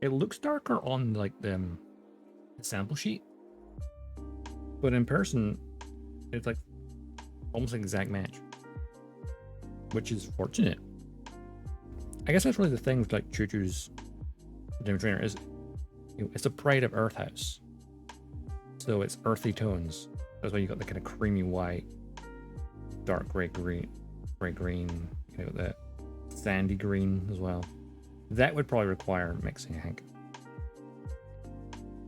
Speaker 1: looks darker on like the sample sheet, but in person, it's like almost an exact match, which is fortunate. I guess that's really the thing with like Chuchu's Demi trainer is, it's a pride of Earth House, so it's earthy tones. That's why you got the kind of creamy white, dark gray green, you know, that sandy green as well. That would probably require mixing, I think,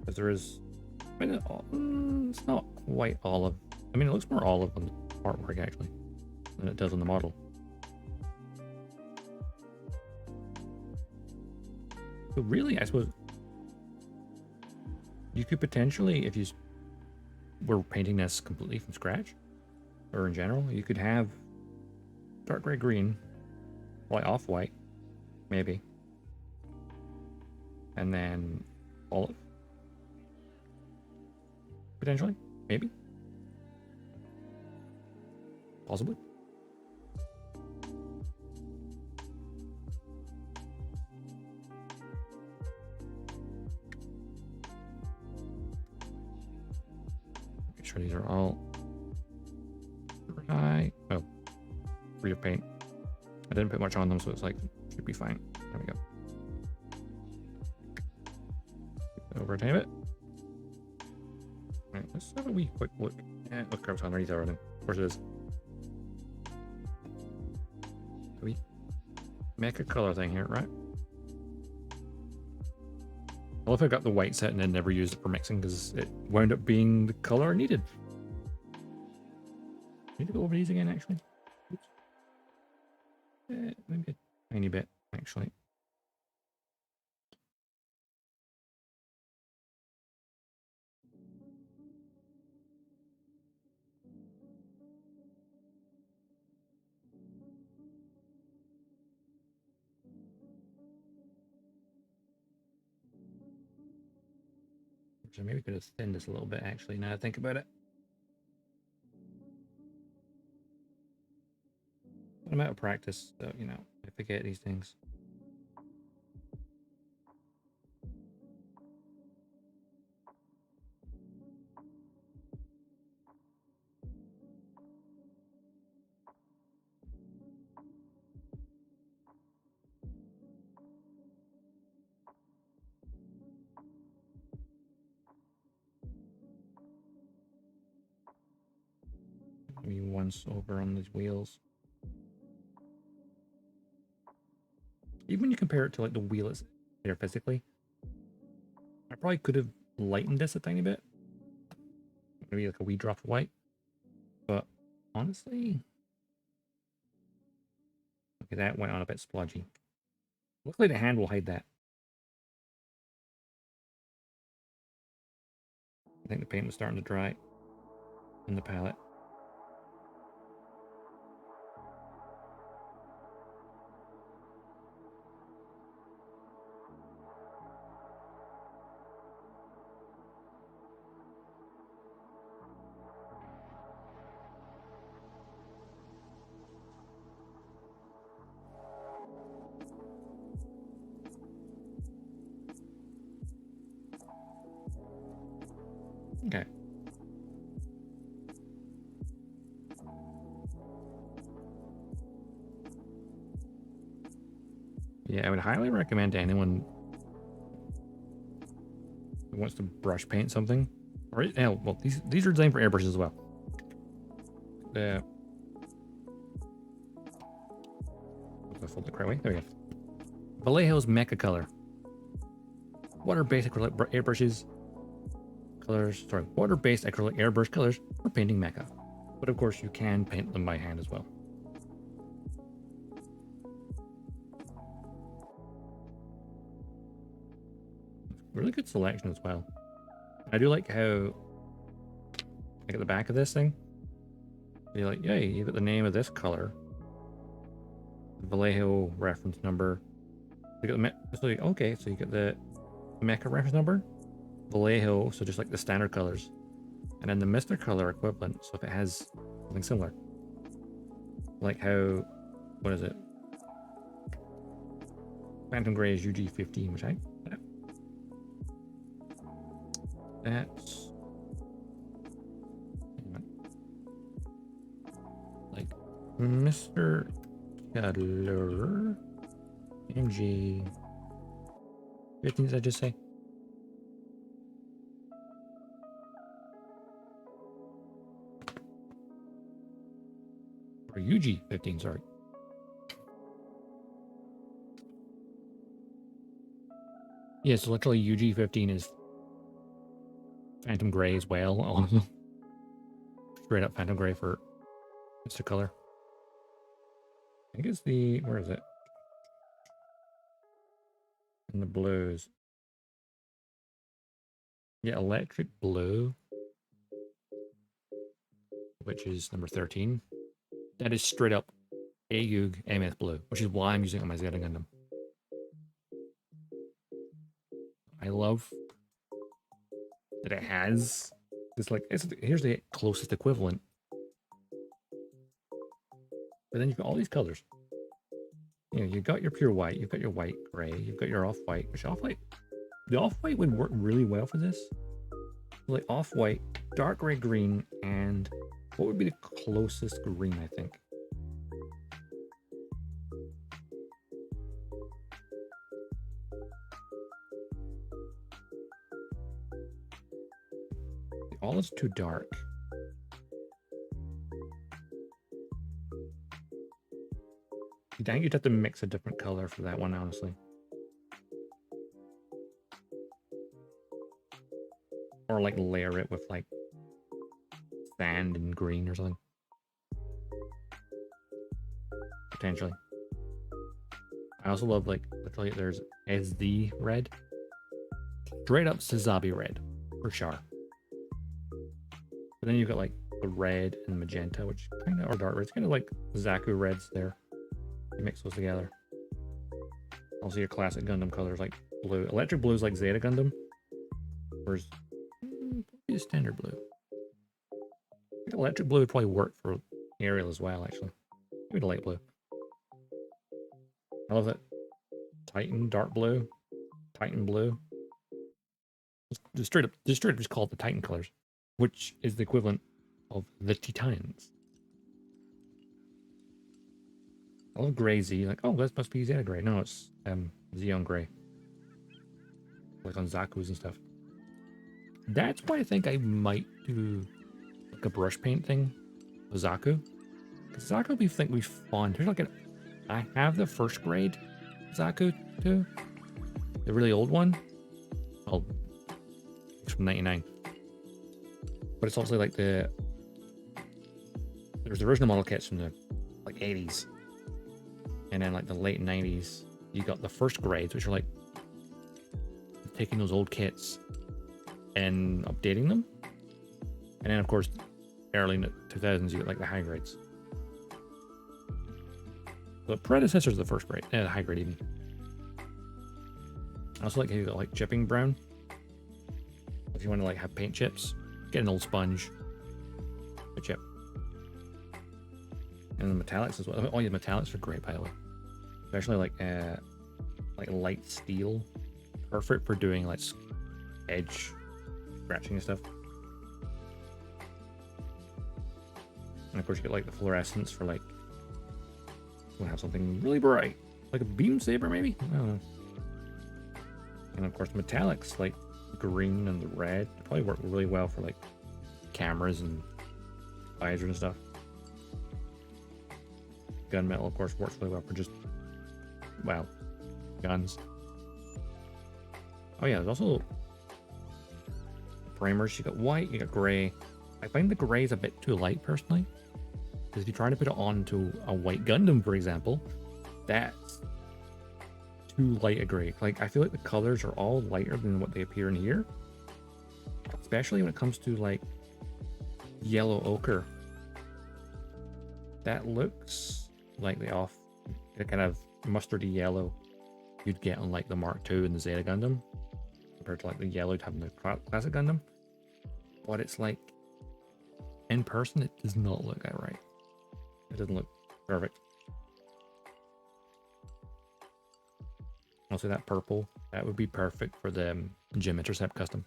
Speaker 1: because there is, I mean, it's not quite olive. I mean, it looks more olive on the artwork actually than it does on the model. So really, I suppose you could potentially, if you were painting this completely from scratch, or in general, you could have dark gray green, white off white, maybe, and then olive, potentially, maybe, possibly. Make sure these are all dry. Oh, free of paint. I didn't put much on them, so it's like, should be fine. There we go. Over a tiny bit. Alright, let's have a wee quick look at what curves underneath everything. Of course it is. So we make a color thing here, right? I love how I got the white set and then never used it for mixing because it wound up being the color I needed. Need to go over these again, actually. Oops. Maybe a tiny bit, actually. So maybe we could have thinned this a little bit, actually, now I think about it. But I'm out of practice, so, you know, I forget these things. Maybe once over on these wheels. Even when you compare it to like the wheel it's there physically, I probably could have lightened this a tiny bit. Maybe like a wee drop of white. But honestly, okay, that went on a bit splodgy. Luckily the hand will hide that. I think the paint was starting to dry in the palette. Okay. Yeah, I would highly recommend to anyone who wants to brush paint something. Or hell, well, these are designed for airbrushes as well. The if I fold it the correct way. There we go. Vallejo's Mecha Color. Water-based acrylic airbrushes. Water-based acrylic airbrush colors for painting mecha. But of course, you can paint them by hand as well. Really good selection as well. I do like how, like at the back of this thing, you're like, yay, you got the name of this color, the Vallejo reference number. You got the okay, so you get the mecha reference number, Vallejo, so just like the standard colors, and then the Mr. color equivalent. So if it has something similar, like how, what is it? Phantom Gray is UG15, which that's like Mr. Color MG 15, did I just say? Or UG 15, sorry. Yeah, so literally UG 15 is Phantom Gray as well. Straight up Phantom Gray for Mr. Color. I think it's the, where is it? In the blues. Yeah, Electric Blue, which is number 13. That is straight up AUG MS Blue, which is why I'm using it on my Zeta Gundam. I love that it has this, like, here's the closest equivalent. But then you've got all these colors. You know, you've got your pure white, you've got your white gray, you've got your off-white, which off-white, the off-white would work really well for this. Like off-white, dark gray green, and what would be the closest green, I think? The olive's too dark. I think you'd have to mix a different color for that one, honestly. Or like layer it with like sand and green or something. Potentially. I also love, like, literally there's SD red. Straight up Sazabi red, for sure. But then you've got like the red and magenta, which kind of are dark red. It's kind of like Zaku reds there. You mix those together. Also your classic Gundam colors like blue. Electric blue is like Zeta Gundam. Whereas is standard blue. I think electric blue would probably work for Ariel as well, actually. Maybe the light blue. I love that. Titan dark blue. Titan blue. Just straight up just call it the Titan colors, which is the equivalent of the Titans. I love gray Z. Like, oh, that must be Zeta gray. No, it's Xeon gray. Like on Zaku's and stuff. That's why I think I might do like a brush paint thing with Zaku. Because Zaku we think we fun. There's like I have the first grade Zaku too. The really old one. Well, it's from 99. But it's also like there's the original model kits from the like 80s. And then like the late 90s, you got the first grades, which are like taking those old kits and updating them. And then, of course, early 2000s, you get like the high grades. The predecessors of the first grade, high grade even. I also like how you got like chipping brown. If you want to like have paint chips, get an old sponge, a chip. And the metallics as well. Oh yeah, metallics are great by the way. Especially like light steel. Perfect for doing like edge scratching and stuff. And of course you get like the fluorescence for like you want to have something really bright. Like a beam saber maybe? I don't know. And of course metallics like green and the red probably work really well for like cameras and visors and stuff. Gunmetal of course works really well for just, well, guns. Oh yeah, there's also primers. You got white, you got gray. I find the gray is a bit too light personally. Because if you try to put it onto a white Gundam, for example, that's too light a gray. Like, I feel like the colors are all lighter than what they appear in here. Especially when it comes to, like, yellow ochre. That looks like the kind of mustardy yellow you'd get on, like, the Mark II and the Zeta Gundam. Compared to, like, the yellow you'd have in the classic Gundam. But it's like, in person, it does not look that right. It doesn't look perfect. Also, that purple, that would be perfect for the Gym Intercept custom.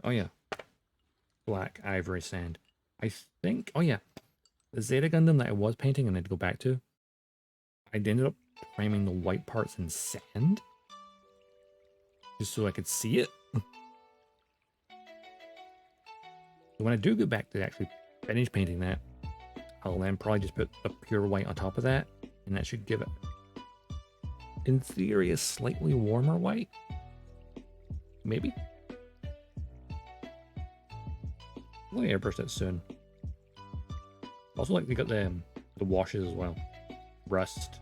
Speaker 1: Oh yeah, black ivory sand. I think, oh yeah, the Zeta Gundam that I was painting and I'd go back to, I ended up priming the white parts in sand, just so I could see it. When I do go back to actually finish painting that, I'll then probably just put a pure white on top of that, and that should give it, in theory, a slightly warmer white. Maybe. Let me airbrush that soon. Also, like, we got the washes as well. Rust,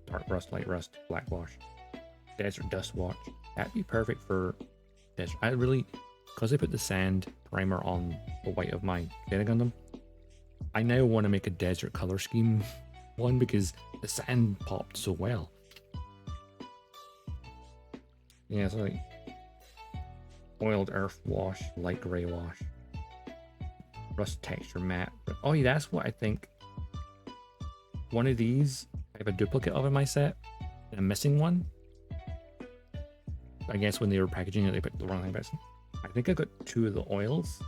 Speaker 1: dark rust, light rust, black wash, desert dust wash. That'd be perfect for desert. I really, because I put the sand primer on the white of my Zeta Gundam, I now want to make a desert color scheme one because the sand popped so well. Yeah, so like oiled earth wash, light gray wash, rust texture matte. Oh yeah, that's what I think. One of these, I have a duplicate of in my set, and I'm missing one. I guess when they were packaging it, they put the wrong thing back. I think I got two of the oils,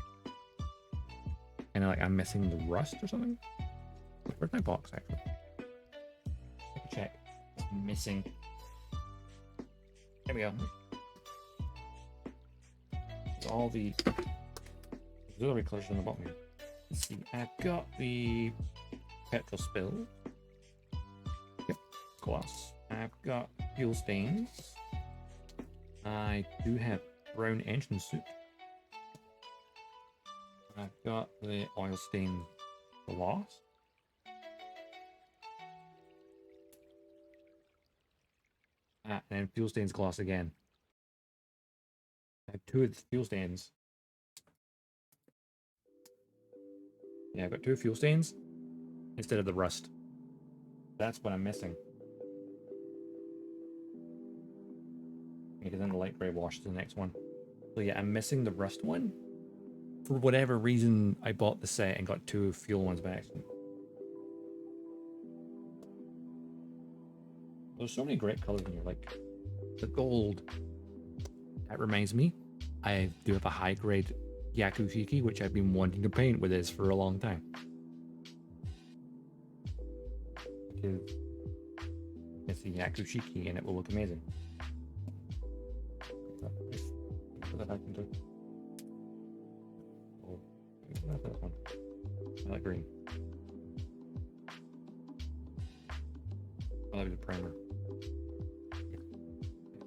Speaker 1: and I'm missing the rust or something. Where's my box actually? I can check. It's missing. There we go. It's all the auxiliary colors on the bottom here. Let's see. I've got the petrol spill. Yep. Gloss. I've got fuel stains. I do have brown engine suit. I've got the oil stain gloss. And then fuel stains gloss again. I have two of the fuel stains. Yeah, I've got two fuel stains instead of the rust. That's what I'm missing. Because then the light gray wash is the next one. So yeah, I'm missing the rust one. For whatever reason, I bought the set and got two fuel ones by accident. There's so many great colors in here, like the gold. That reminds me, I do have a high grade Yakushiki, which I've been wanting to paint with this for a long time. Because it's a Yakushiki and it will look amazing. Put that back into. Oh, not that one. I like green. I like the primer.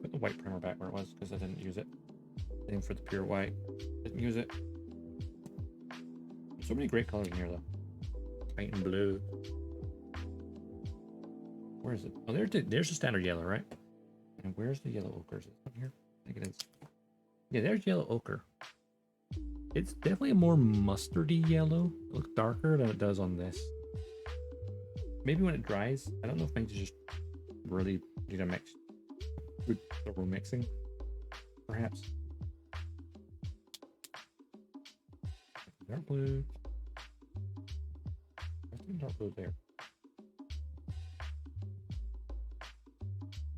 Speaker 1: Put the white primer back where it was because I didn't use it. Same for the pure white. Didn't use it. There's so many great colors in here though. White and blue. Where is it? Oh, there's the standard yellow, right? And where's the yellow ochre? Is it up here? I think it is. Yeah, there's yellow ochre. It's definitely a more mustardy yellow. It looks darker than it does on this. Maybe when it dries, I don't know if things just really need a mix. Good thorough mixing, perhaps. Dark blue. Dark blue there.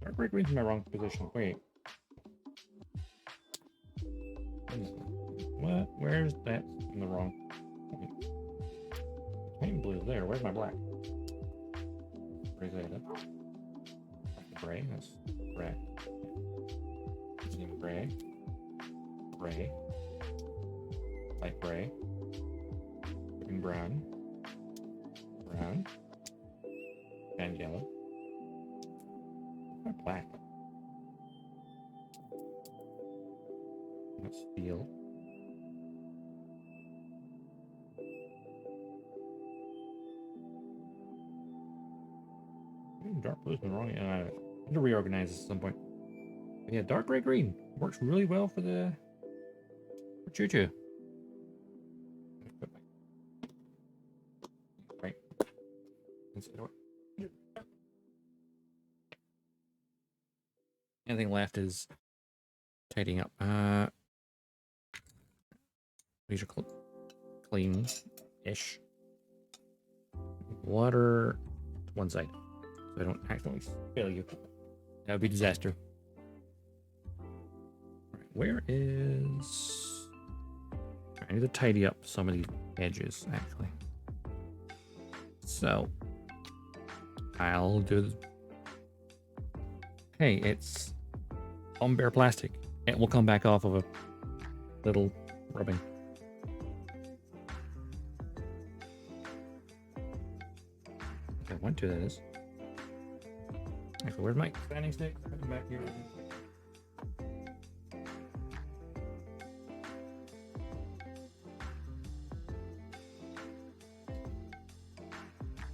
Speaker 1: Dark gray green's in my wrong position. Wait. What? Where's that in the wrong? Paint blue there. Where's my black? Where's that? Gray. That's correct. Medium gray. Gray. Light gray. Green brown. Brown. And yellow. Or black. That's steel. Dark blue's been wrong. I need to reorganize this at some point. But yeah, dark gray green works really well for the Chuchu. Right. Anything left is tidying up. These are clean-ish. Water to one side, so I don't accidentally spill you. That would be a disaster. Alright, where is... I need to tidy up some of these edges, actually. So, I'll do... Hey, it's on bare plastic. It will come back off of a little rubbing. If I want to, that is. Actually, where's my standing stick? Come back here.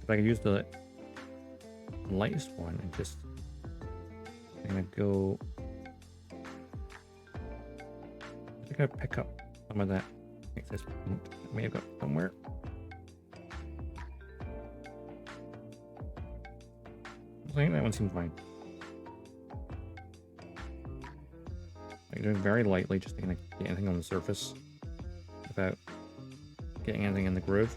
Speaker 1: If I could use the lightest one and just... I'm gonna go... I'm gonna pick up some of that excess paint I may have got somewhere. I think that one seems fine. I'm doing very lightly, just to get anything on the surface without getting anything in the groove.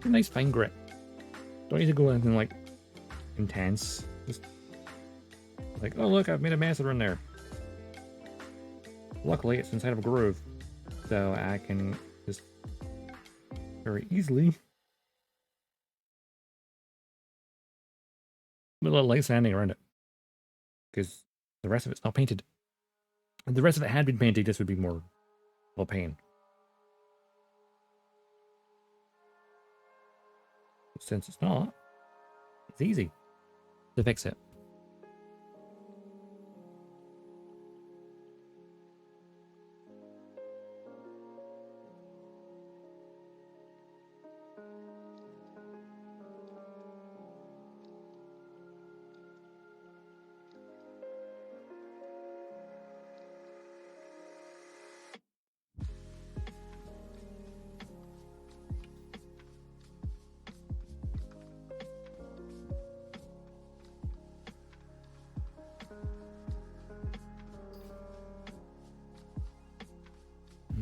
Speaker 1: Nice fine grit. Don't need to go anything like intense. Just like, oh look, I've made a mess around there. Luckily, it's inside of a groove, so I can just very easily put a little light sanding around it, because the rest of it's not painted. If the rest of it had been painted, this would be more of a pain. Since it's not, it's easy to fix it.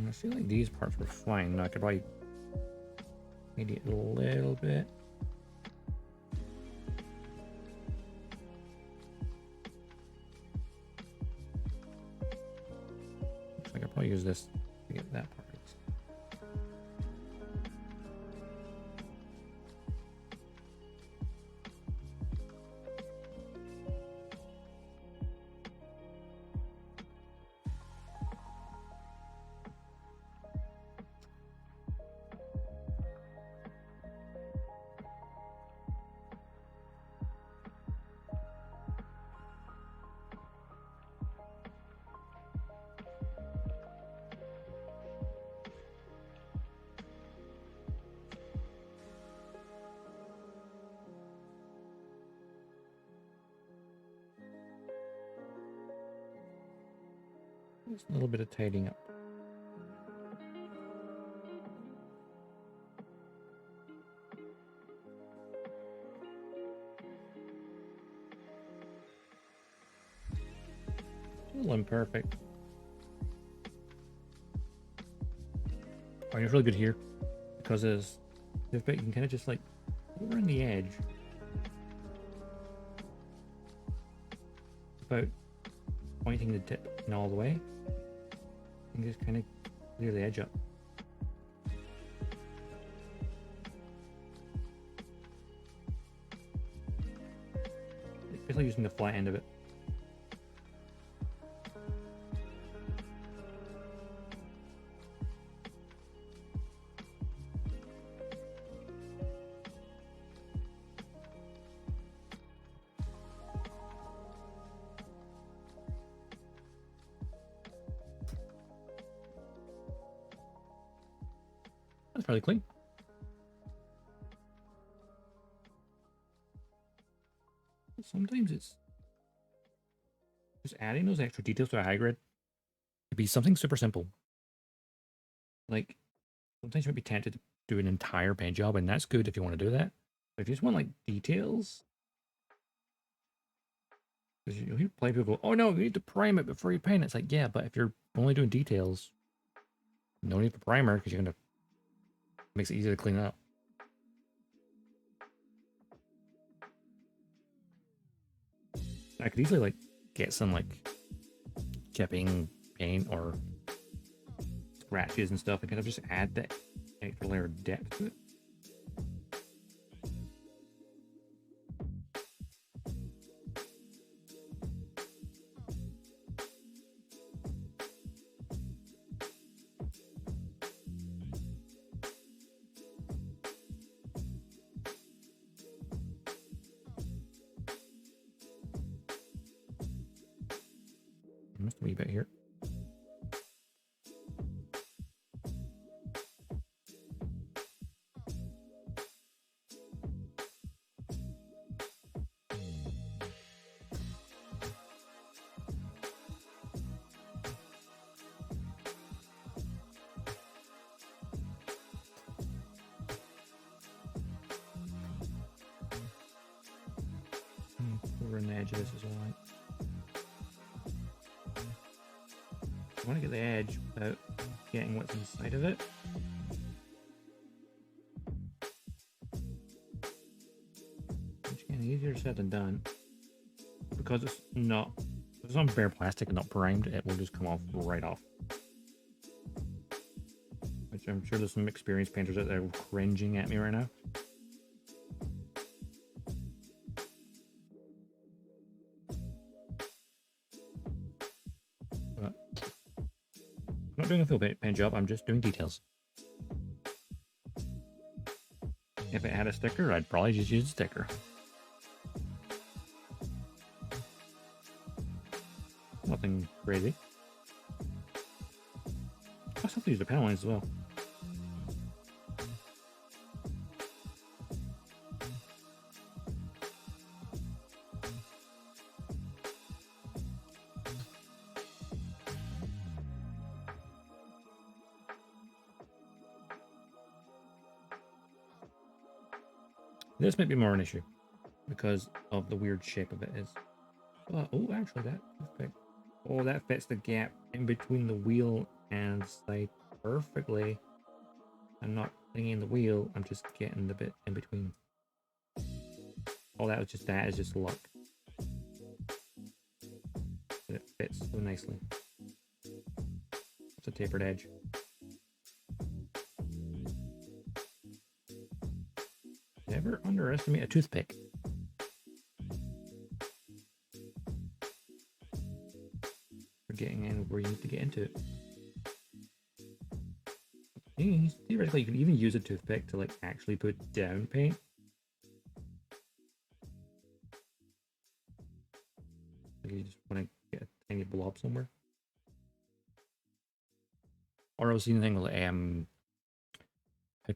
Speaker 1: I feel like these parts were fine. I could probably maybe a little bit. Looks like I could probably use this to get that part. Just a little bit of tidying up. A little imperfect. Oh, it's really good here because as you can kind of just like go around the edge without pointing the tip all the way. You can just kind of clear the edge up. Basically using the flat end of it. That's fairly clean. Sometimes it's just adding those extra details to a high grid. It'd be something super simple. Like, sometimes you might be tempted to do an entire paint job, and that's good if you want to do that. But if you just want, like, details, because you'll hear play people go, oh no, you need to prime it before you paint it. It's like, yeah, but if you're only doing details, no need for primer, because you're going to, makes it easier to clean up. I could easily, like, get some, like, chipping paint or scratches and stuff and kind of just add that extra layer of depth to it. Just a wee bit here. Over in the edge of this is alright. I want to get the edge without getting what's inside of it. Which again, easier said than done. Because it's not, if it's on bare plastic and not primed, it will just come off right off. Which I'm sure there's some experienced painters out there cringing at me right now. But I'm not doing a full paint job, I'm just doing details. If it had a sticker, I'd probably just use a sticker. Nothing crazy. I still have to use the panel lines as well. This might be more an issue because of the weird shape of it is. Oh, actually, that perfect. Oh, that fits the gap in between the wheel and side perfectly. I'm not thinking the wheel. I'm just getting the bit in between. Oh, that is just luck. But it fits so nicely. It's a tapered edge. Never underestimate a toothpick. For getting in where you need to get into it. Theoretically, you can even use a toothpick to like actually put down paint. Like you just want to get a tiny blob somewhere. Or I was seeing the thing with I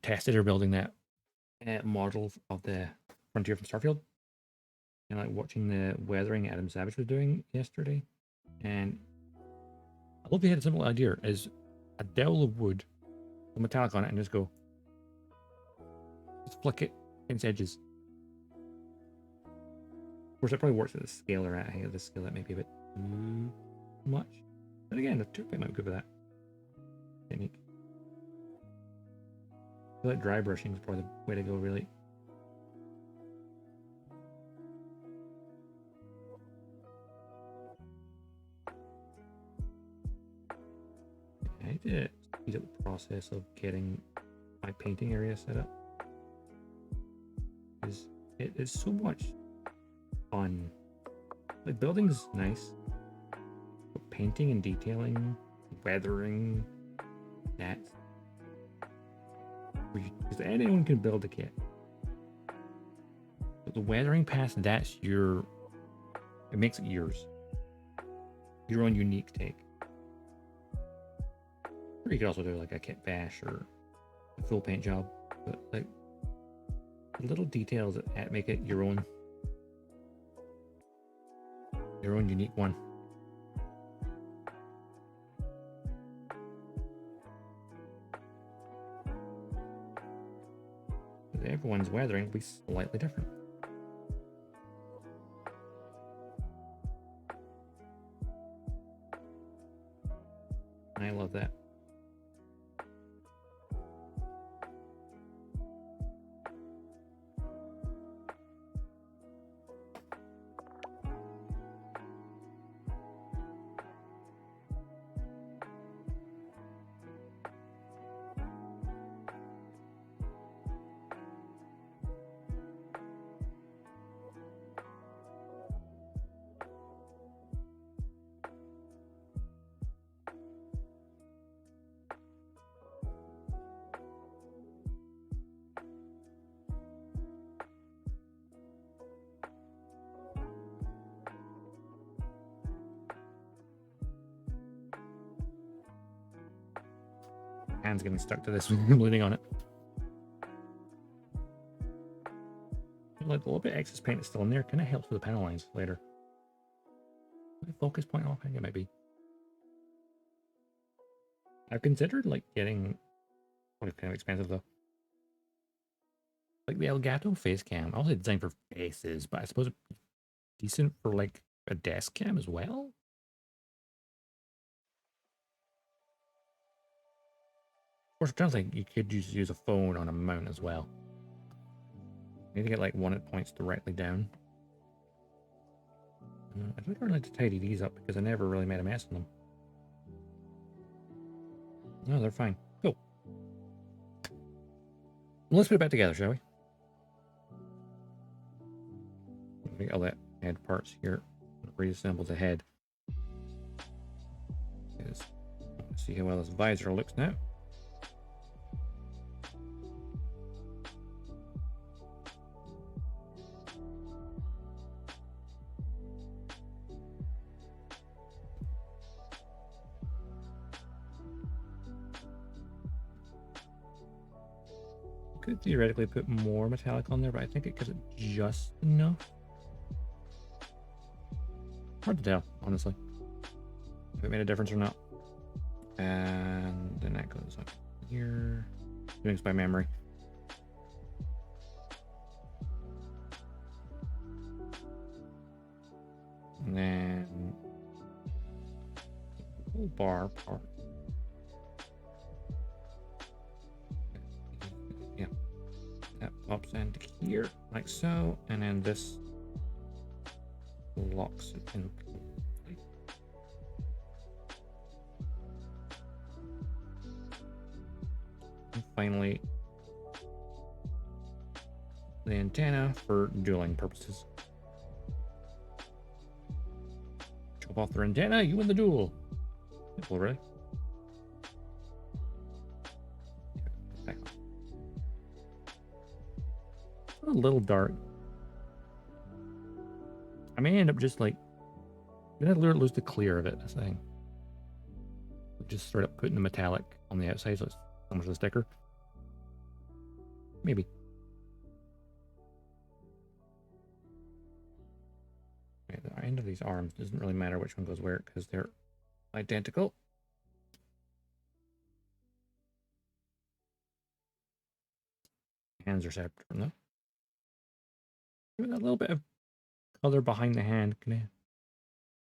Speaker 1: tested or building that model of the Frontier from Starfield, and like watching the weathering Adam Savage was doing yesterday, and I love they had a simple idea is a dowel of wood, a metallic on it, and just go. Just flick it in its edges. Of course, it probably works at the scale they're at. I think at the scale that might be a bit too much. But again, the toothpick might be good for that technique. I feel like dry brushing is probably the way to go, really. I need to speed up the process of getting my painting area set up. Because it is so much fun. Like, building's nice. But painting and detailing, weathering, that's... Because anyone can build a kit. But the weathering past that's your... It makes it yours. Your own unique take. Or you could also do like a kit bash or a full paint job. But like little details that make it your own unique one. Because everyone's weathering will be slightly different. I love that. Hand's getting stuck to this with bleeding on it. Like a little bit of excess paint is still in there. Kind of helps with the panel lines later. Focus point off, I think it might be. I've considered like getting, well, it's kind of expensive though. Like the Elgato face cam. I also designed for faces, but I suppose it's decent for like a desk cam as well. Of course, it sounds like you could just use a phone on a mount as well. I need to get like one that points directly down. I don't really like to tidy these up because I never really made a mess of them. No, they're fine. Cool. Well, let's put it back together, shall we? Get all that head parts here. Reassemble the head. Let's see how well this visor looks now. Could theoretically put more metallic on there, but I think it gives it just enough. Hard to tell, honestly, if it made a difference or not. And then that goes up here. Doing this by memory. And then whole bar part. Yeah, that pops into here like so, and then this locks it in place. And finally, the antenna for dueling purposes. Chop off their antenna, you win the duel. Simple, really. A little dark. I may end up just like, I'm gonna lose the clear of it, that's the thing. Just straight up putting the metallic on the outside so it's so much of the sticker. Maybe. Okay, the end of these arms doesn't really matter which one goes where because they're identical. Hands are separate from them. Give it that little bit of color behind the hand. Can I?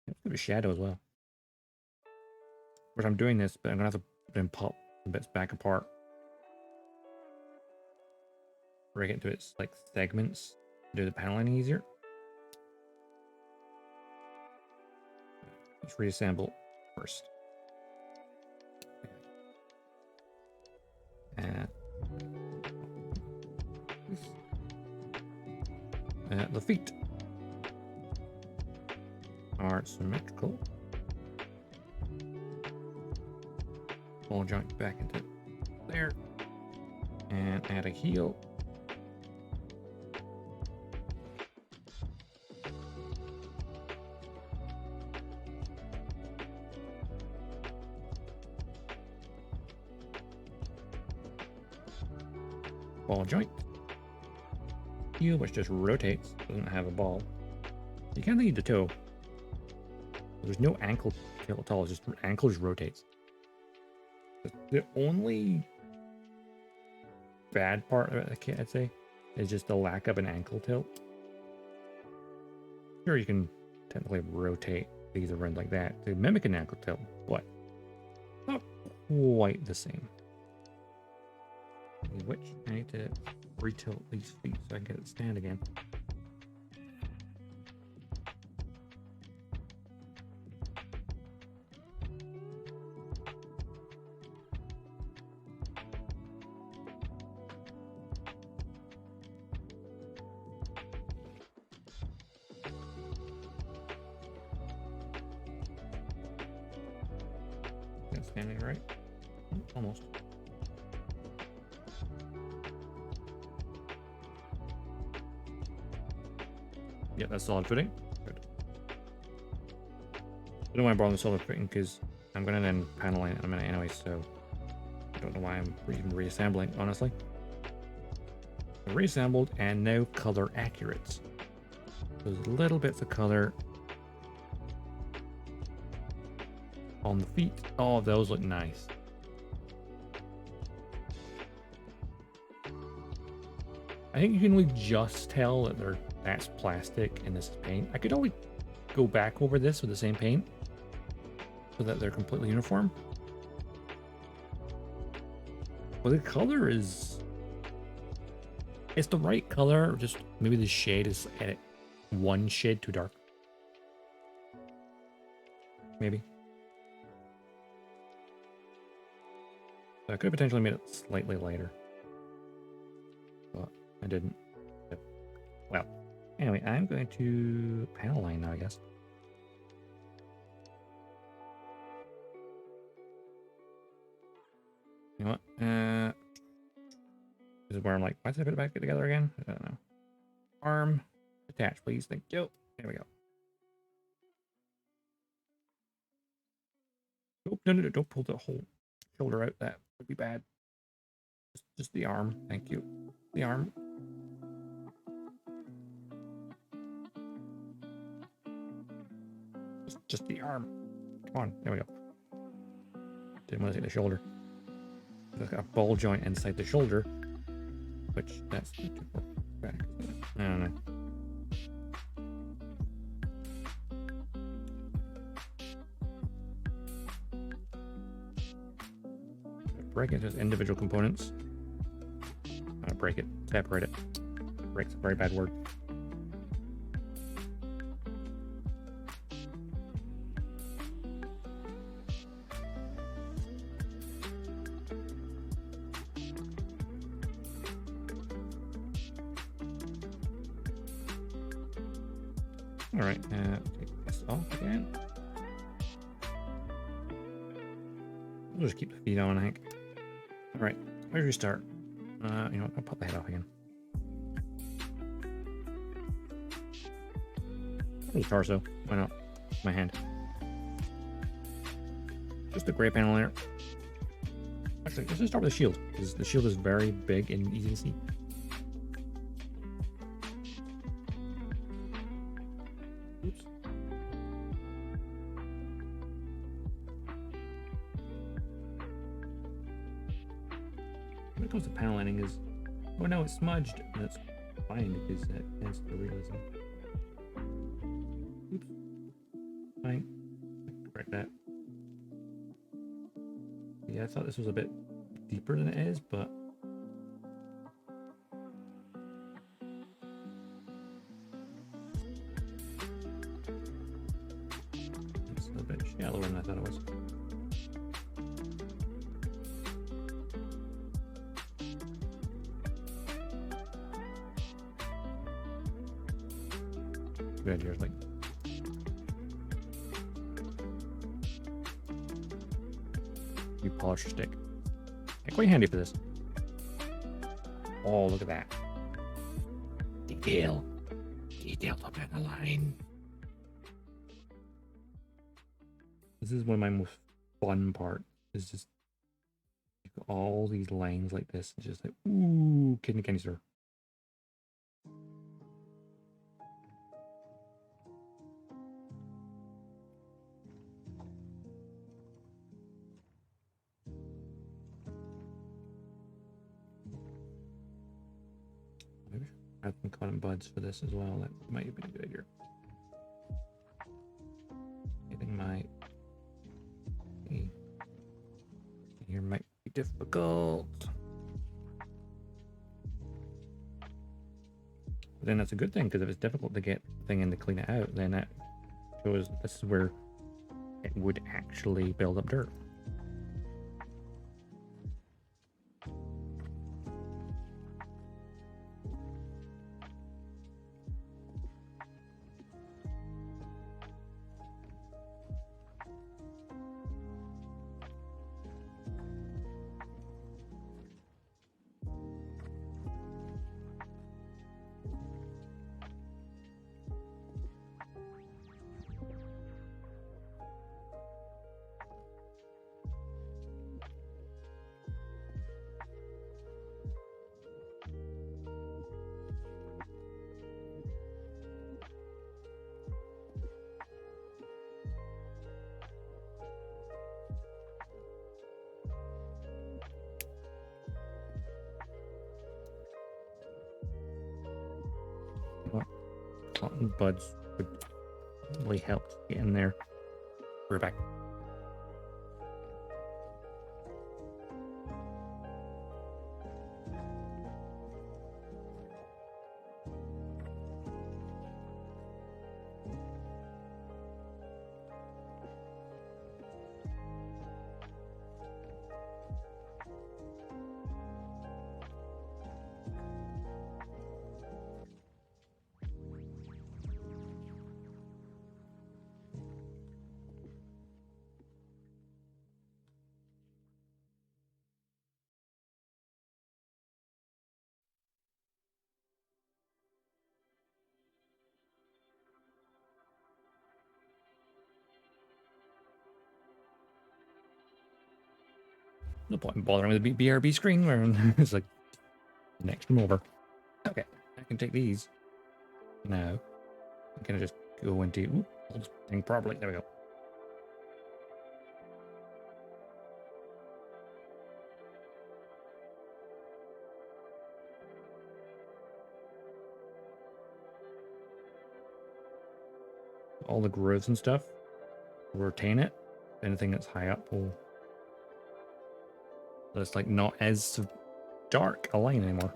Speaker 1: It's a bit of shadow as well. Of course, I'm doing this, but I'm gonna have to then pop the bits back apart. Break it into its like segments. Do the paneling easier. Let's reassemble first. The feet are symmetrical. Ball joint back into there. And add a heel. Ball joint. Heel, which just rotates, doesn't have a ball. You can't need the toe. There's no ankle tail at all, it's just ankle just rotates. The only bad part of it, I'd say, is just the lack of an ankle tilt. Sure, you can technically rotate these around like that to mimic an ankle tilt, but not quite the same. Which I need to retilt these feet so I can get it stand again. That's standing right? Almost. Yeah, that's solid footing. Good. I don't want to borrow the solid footing because I'm going to then panel it in a minute anyway, so I don't know why I'm even reassembling, honestly. Reassembled and now color accurate. Those little bits of color on the feet. Oh, those look nice. I think you can only just tell that that's plastic and this is paint. I could only go back over this with the same paint so that they're completely uniform. But the color is... it's the right color, just maybe the shade is at one shade too dark. Maybe. So I could have potentially made it slightly lighter. But I didn't. Well, anyway, I'm going to panel line now, I guess. You know what? This is where I'm like, why did I put it back together again? I don't know. Arm attach, please. Thank you. There we go. Oh, no, don't pull the whole shoulder out. That would be bad. Just the arm. Thank you. The arm. Just the arm. Come on. There we go. Didn't want to take the shoulder. It's got a ball joint inside the shoulder, which that's too far back. I don't know. Break it into individual components. Break it, separate it. Break's a very bad word. All right, take this off again. We'll just keep the feet on, I think. All right, where do we start? You know what, I'll pop the head off again. The torso, why not? My hand. Just a gray panel there. Actually, let's just start with the shield, because the shield is very big and easy to see. Oops. When it comes to panel lining, is Oh no, it's smudged. That's fine because it adds to the realism. Oops. Fine. Correct that. Yeah, I thought this was a bit deeper than it is, but it's a bit shallower than I thought it was. Good idea, like you polish your stick. Yeah, quite handy for this. Oh, look at that. Detail. Detail up in the line. This is one of my most fun parts. Is just all these lines like this. It's just like, ooh, kidney candy store. Maybe I have some cotton buds for this as well. That might have been a good idea. Getting my here might be difficult. But then that's a good thing, because if it's difficult to get the thing in to clean it out, then that shows this is where it would actually build up dirt. Cotton buds would really help get in there. We're back. No point in bothering with the BRB screen where it's like next from over. Okay, I can take these now. I'm gonna just go into hold this thing properly. There we go. All the growths and stuff will retain it. Anything that's high up will. So it's like not as dark a line anymore.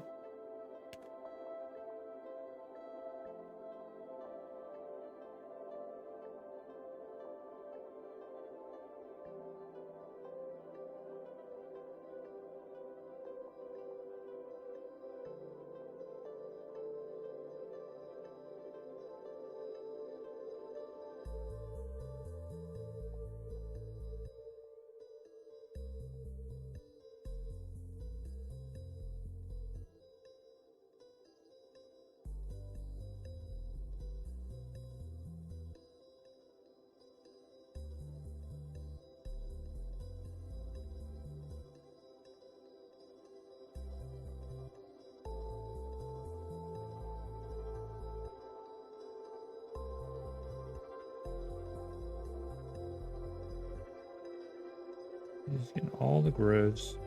Speaker 1: Just getting all the grooves,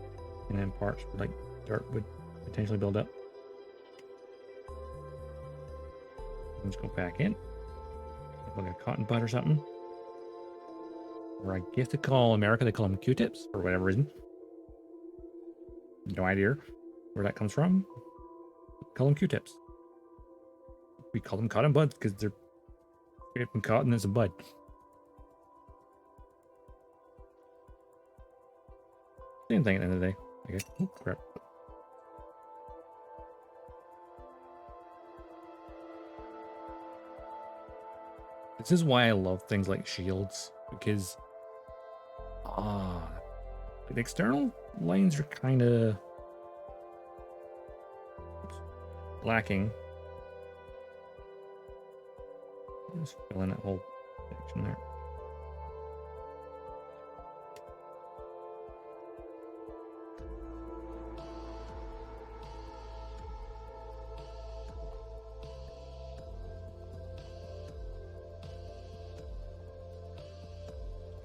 Speaker 1: and then parts like dirt would potentially build up. Let's go back in. Like a cotton bud or something. Or I guess they call America, they call them Q-tips for whatever reason. No idea where that comes from. Call them Q-tips. We call them cotton buds because they're made from cotton as a bud. Same thing at the end of the day. Okay. Oh, crap. This is why I love things like shields, because the external lines are kind of lacking. Just fill in that whole section there.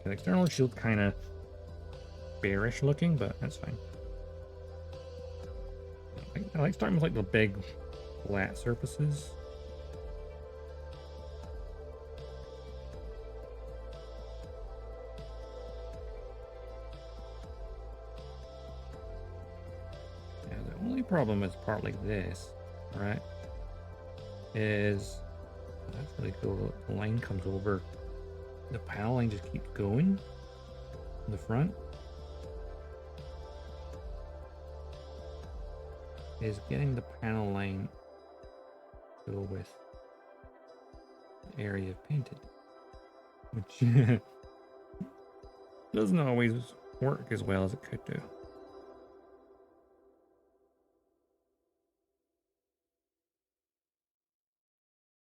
Speaker 1: The external shield kind of bearish looking, but that's fine. I like starting with like the big flat surfaces. Yeah, the only problem with part like this, right, is that's really cool. The line comes over. The paneling just keeps going in the front. Is getting the panel line to go with the area painted, which doesn't always work as well as it could do.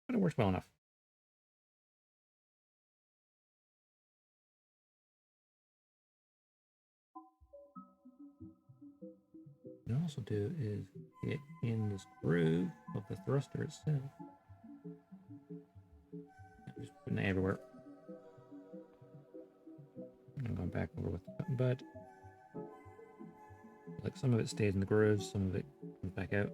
Speaker 1: But it works well enough. What I also do is get in this groove of the thruster itself. I'm just putting it everywhere. I'm going back over with the button bud. Like some of it stays in the grooves, some of it comes back out.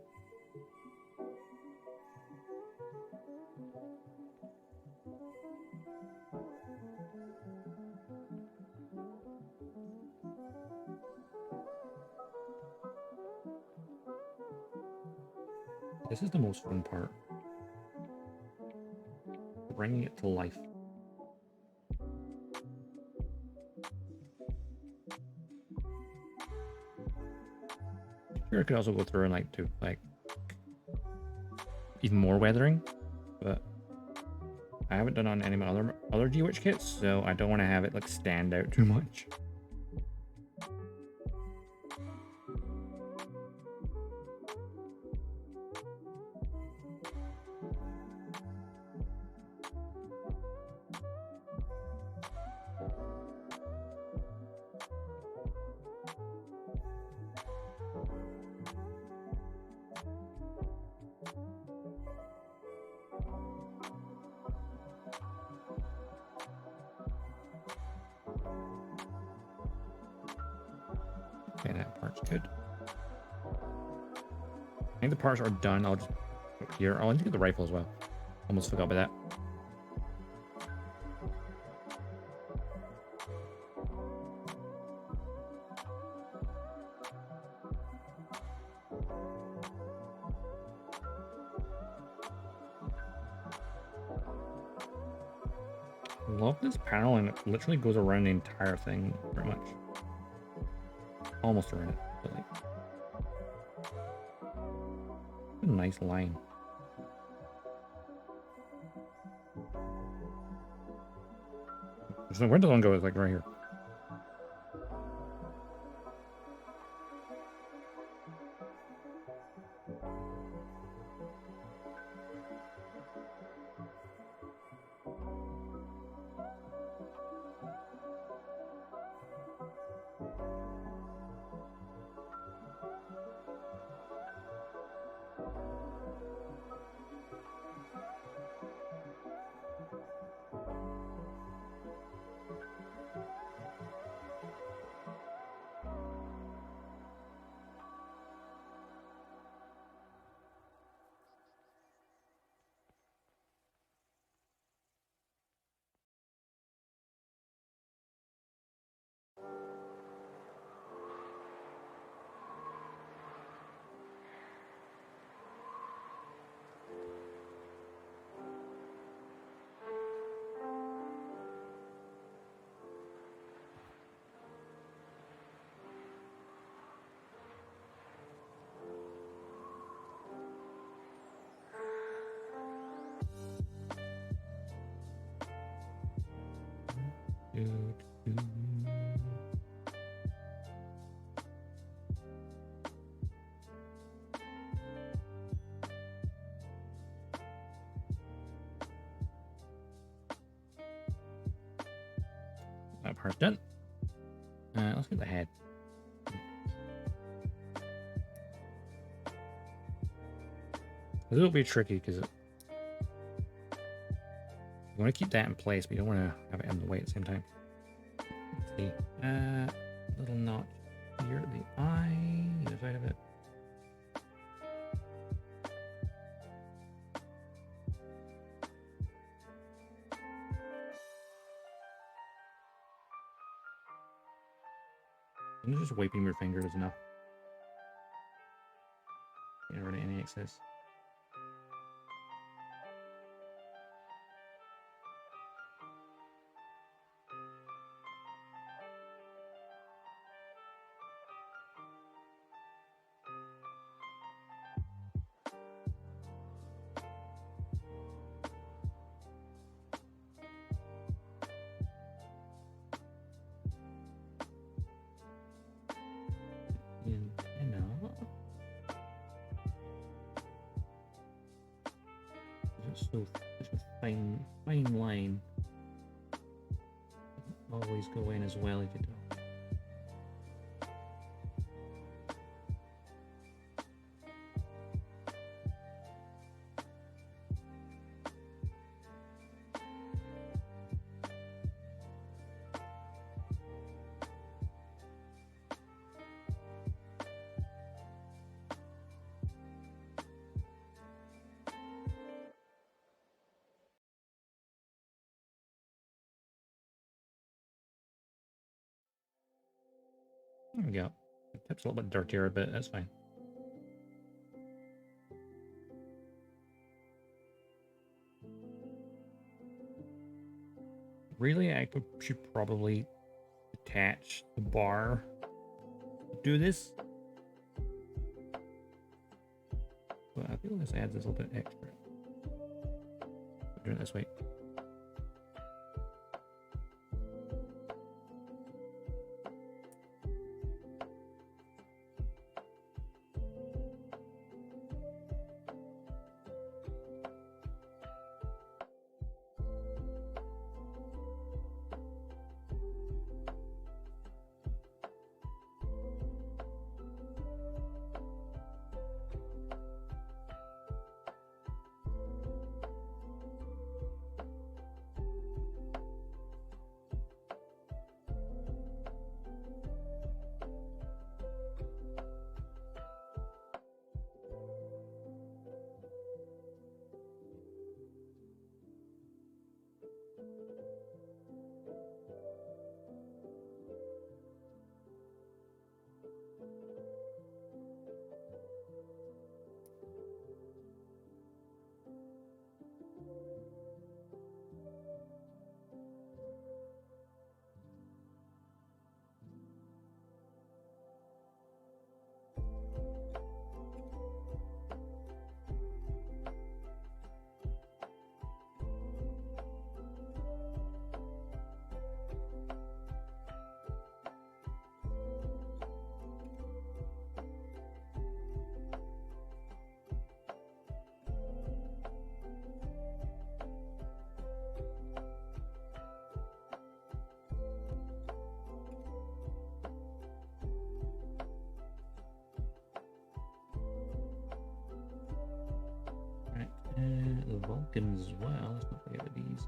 Speaker 1: This is the most fun part. Bringing it to life. Sure, I could also go through and like do like even more weathering, but I haven't done on any of my other G-Witch kits, so I don't want to have it like stand out too much. Okay, that part's good. I think the parts are done. I'll just put here. Oh, I need to get the rifle as well. Almost forgot about that. Love this panel, and it literally goes around the entire thing pretty much. Almost around it, but like a nice line. So where does one go? Is like right here. part's done. Let's get the head. This will be tricky because you want to keep that in place, but you don't want to have it in the way at the same time. Let's see. Little notch here at the eye, either side of it. And just wiping your finger is enough. Get rid of any excess. So such a fine line. Always go in as well if you don't. There we go. The tip's a little bit dirtier, but that's fine. Really, I should probably attach the bar to do this. But I feel this adds a little bit extra. Do it this way. The Vulcans as well. Let's not forget these.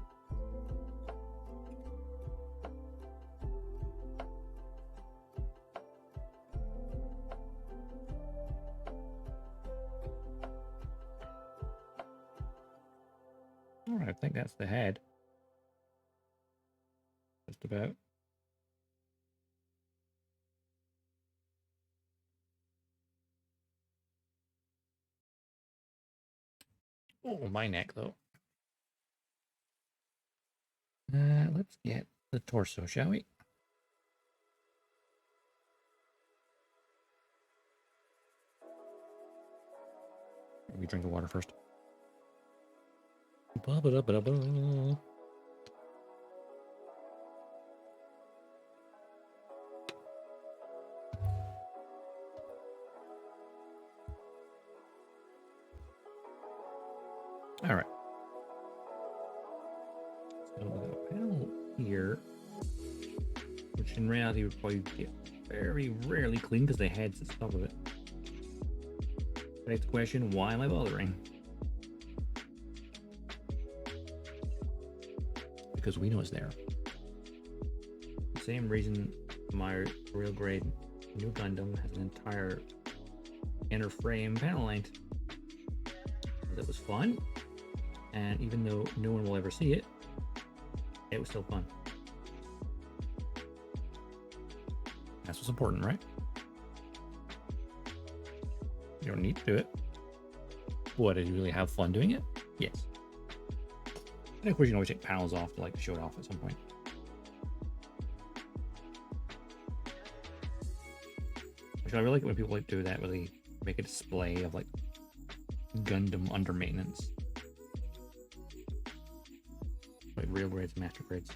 Speaker 1: Alright, I think that's the head. Just about. Oh, my neck though. Let's get the torso, shall we? We drink the water first. Ba-ba-da-ba-da-ba. All right. So the panel here which in reality would probably get very rarely clean because the head's at the top of it. Next question, why am I bothering? Because we know it's there. Same reason my real grade new Gundam has an entire inner frame panel length. That was fun, and even though no one will ever see it, it was still fun. That's what's important, right? You don't need to do it. What, did you really have fun doing it? Yes. And of course, you can always take panels off to like show it off at some point. Actually, I really like it when people like do that, where they make a display of like Gundam under maintenance. Like real grades, master grades.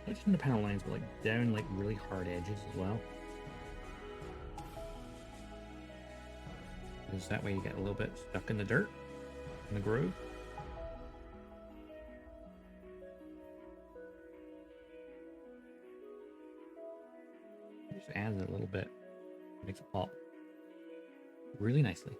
Speaker 1: Not just in the panel lines, but like down like really hard edges as well. Because that way you get a little bit stuck in the dirt, in the groove. Just adds it a little bit, makes it pop really nicely.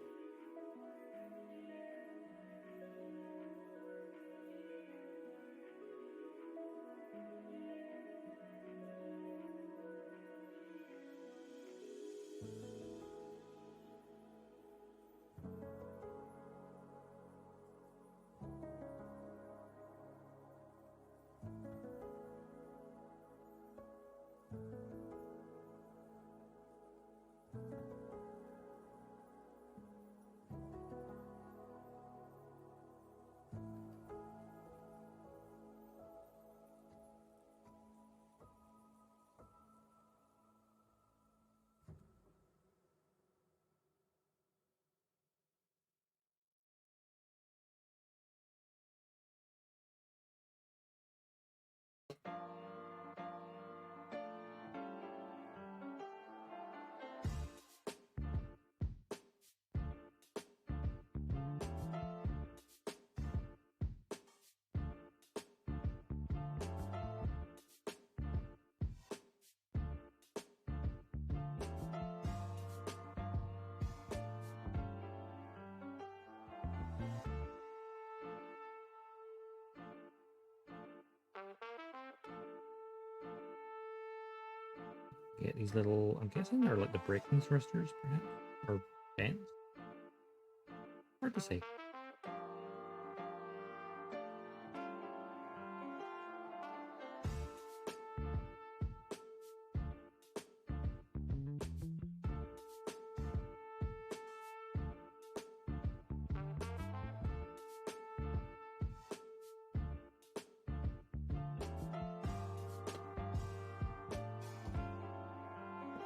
Speaker 1: Get these little, I'm guessing they're like the braking thrusters, perhaps? Or vents? Hard to say.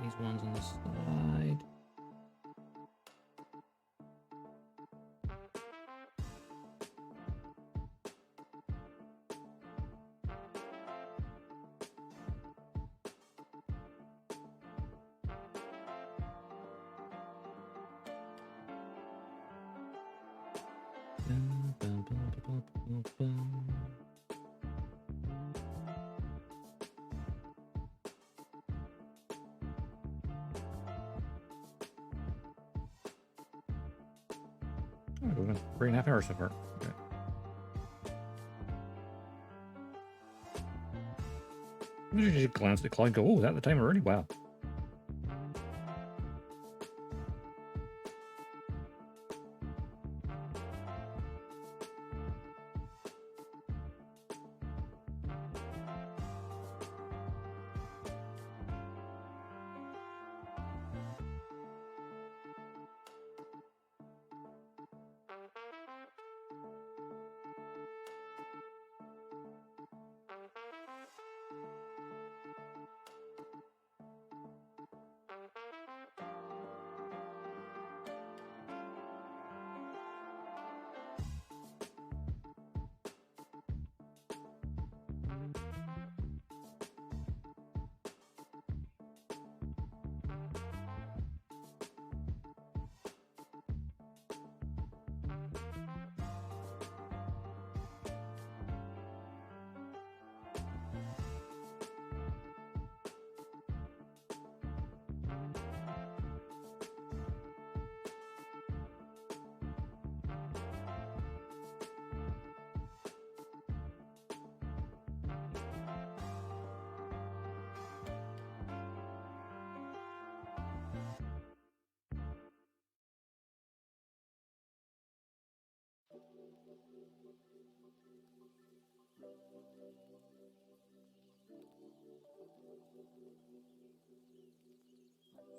Speaker 1: These ones on the side. Oh, we've been 3.5 hours so far. Okay. You just glance at the clock and go, oh, is that the time already? Wow.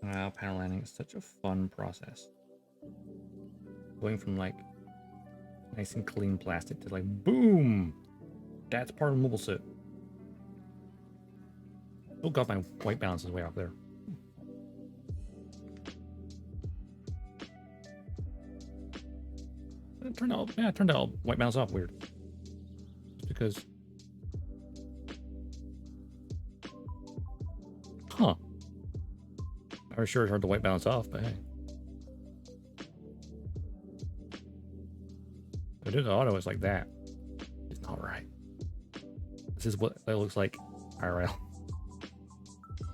Speaker 1: Wow, panel landing is such a fun process. Going from like nice and clean plastic to like boom! That's part of the mobile suit. Oh god, my white balance is way off there. It turned out white balance off weird. Just because. Huh. I was sure it's hard to white balance off, but hey. If I do the auto, it's like that. It's not right. This is what it looks like IRL.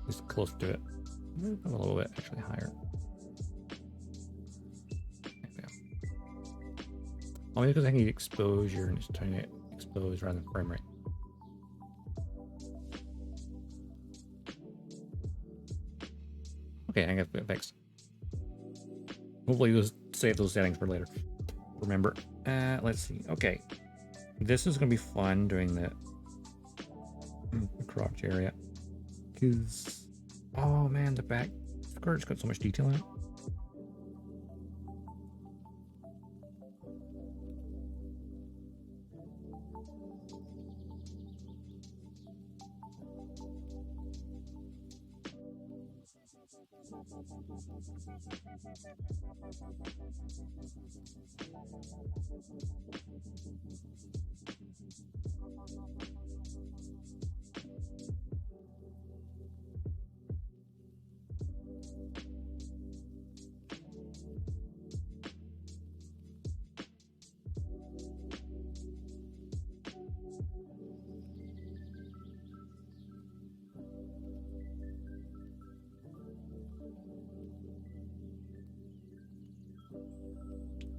Speaker 1: Just close to it. A little bit actually higher. There we go. Oh, maybe because I need exposure and it's trying to expose rather than frame rate. Okay, I got it fixed. Hopefully you'll save those settings for later. Remember. Let's see. Okay. This is going to be fun doing the crotch area. Because, oh man, the back skirt's got so much detail in it.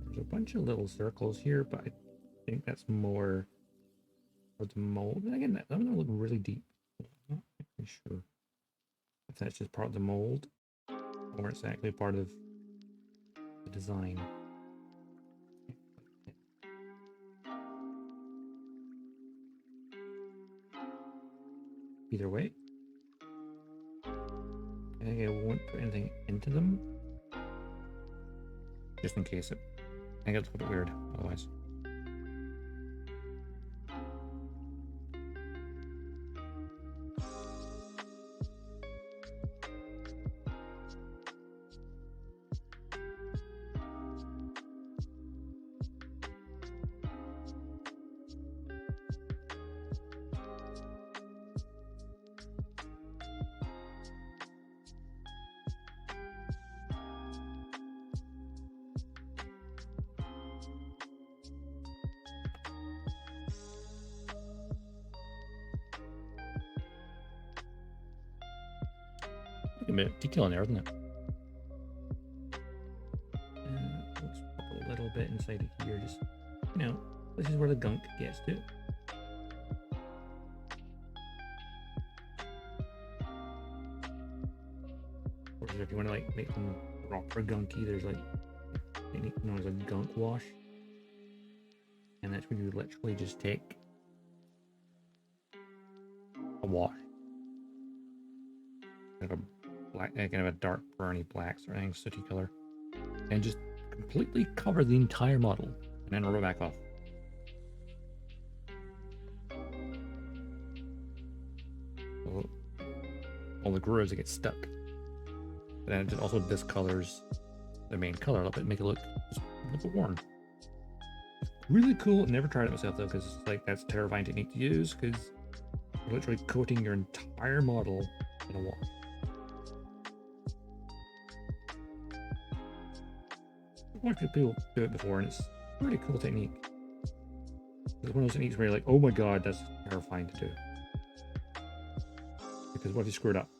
Speaker 1: There's a bunch of little circles here, but I think that's more for the mold. And again, some of them look really deep. I'm not really sure if that's just part of the mold or it's actually part of the design. Either way, I think I won't put anything into them just in case it. I think it's a bit weird otherwise. A bit of detail in there, isn't it? Let's put a little bit inside of here, just, you know, this is where the gunk gets to. Or if you want to like make them proper gunky, there's like a technique known as a gunk wash. And that's when you literally just take a wash. Kind of a black, kind of a dark browny black sort of thing, sooty color, and just completely cover the entire model and then rub it back off. So all the grooves that get stuck. But then it just also discolors the main color a little bit, make it look just a little bit worn. Really cool. Never tried it myself though, because like that's a terrifying technique to use because you're literally coating your entire model in a wash. I've watched people do it before, and it's a pretty cool technique. It's one of those techniques where you're like, oh my god, that's terrifying to do. Because what if you screwed up?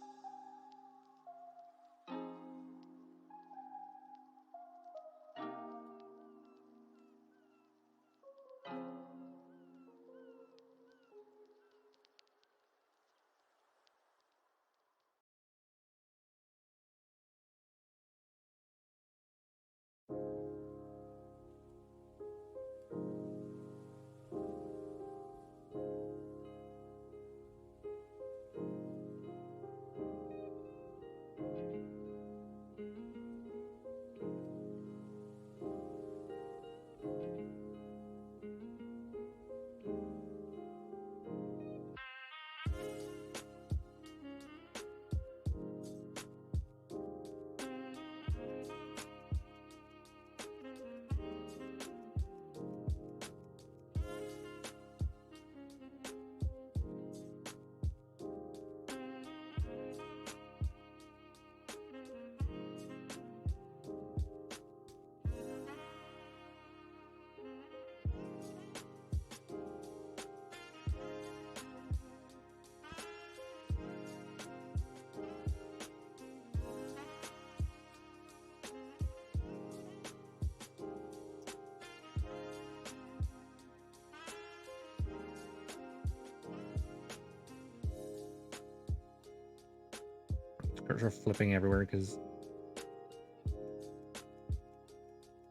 Speaker 1: skirts are flipping everywhere because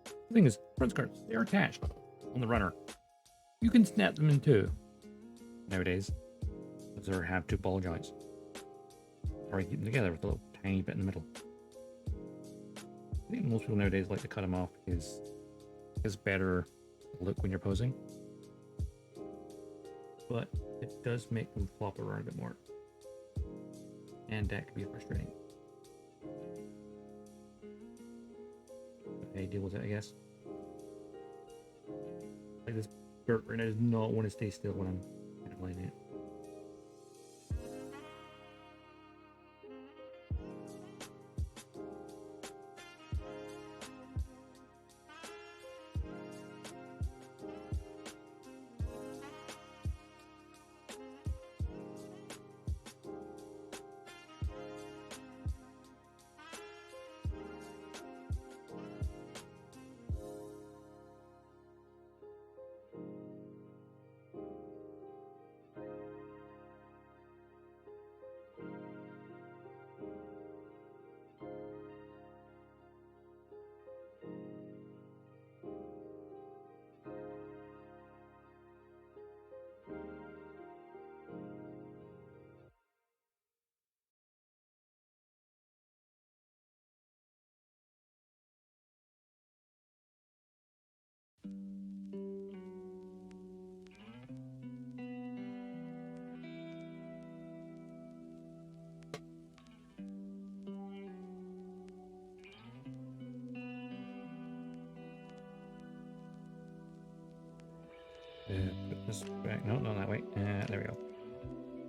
Speaker 1: the thing is, front skirts, they're attached on the runner. You can snap them in two nowadays, because they have two ball joints. Or you keep them together with a little tiny bit in the middle. I think most people nowadays like to cut them off because it's better look when you're posing. But it does make them flop around a bit more. And that can be frustrating. Okay, deal with it, I guess. Like this skirt right now does not want to stay still when I'm kind of lining it. Put this back. No, not that way. There we go.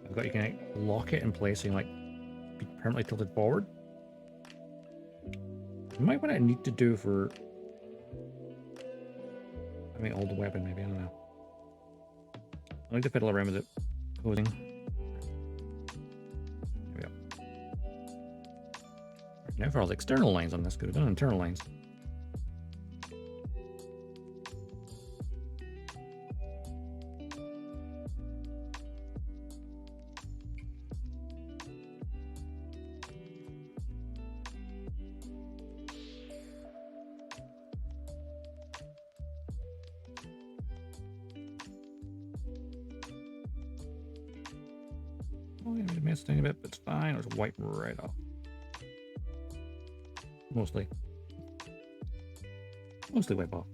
Speaker 1: I've got you can lock it in place so you might be permanently tilted forward. You might what I need to do for. I mean, hold the weapon, maybe. I don't know. I like to fiddle around with it. Posing. There we go. Now for all the external lines on this, could have done internal lines. Oh, yeah, we missed a tiny bit, but it's fine. It was wiped right off. Mostly wipe off.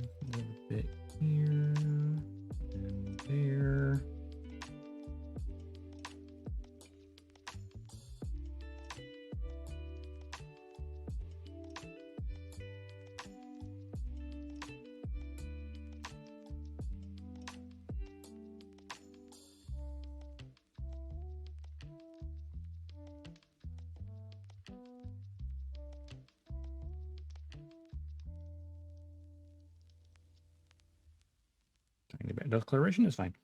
Speaker 1: A little bit here and there. Tiny bit of discoloration is fine.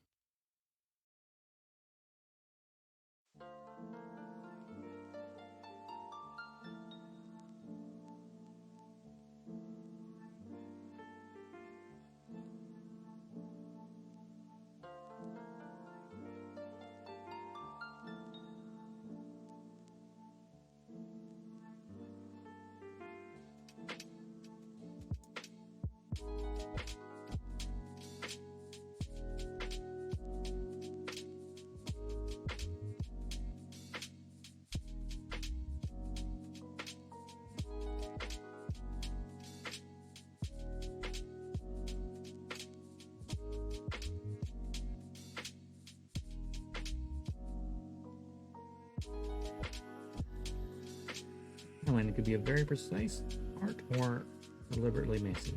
Speaker 1: And it could be a very precise art or deliberately messy.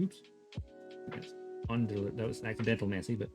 Speaker 1: Oops. That was accidental messy, but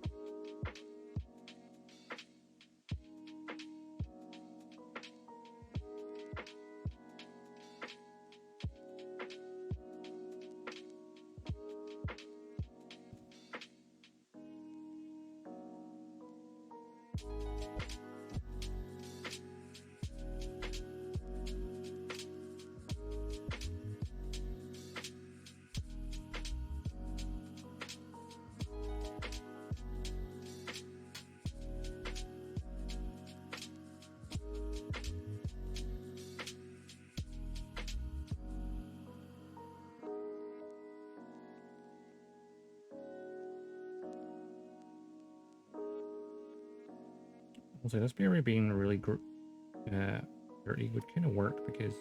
Speaker 1: I'll say this area being really dirty would kind of work because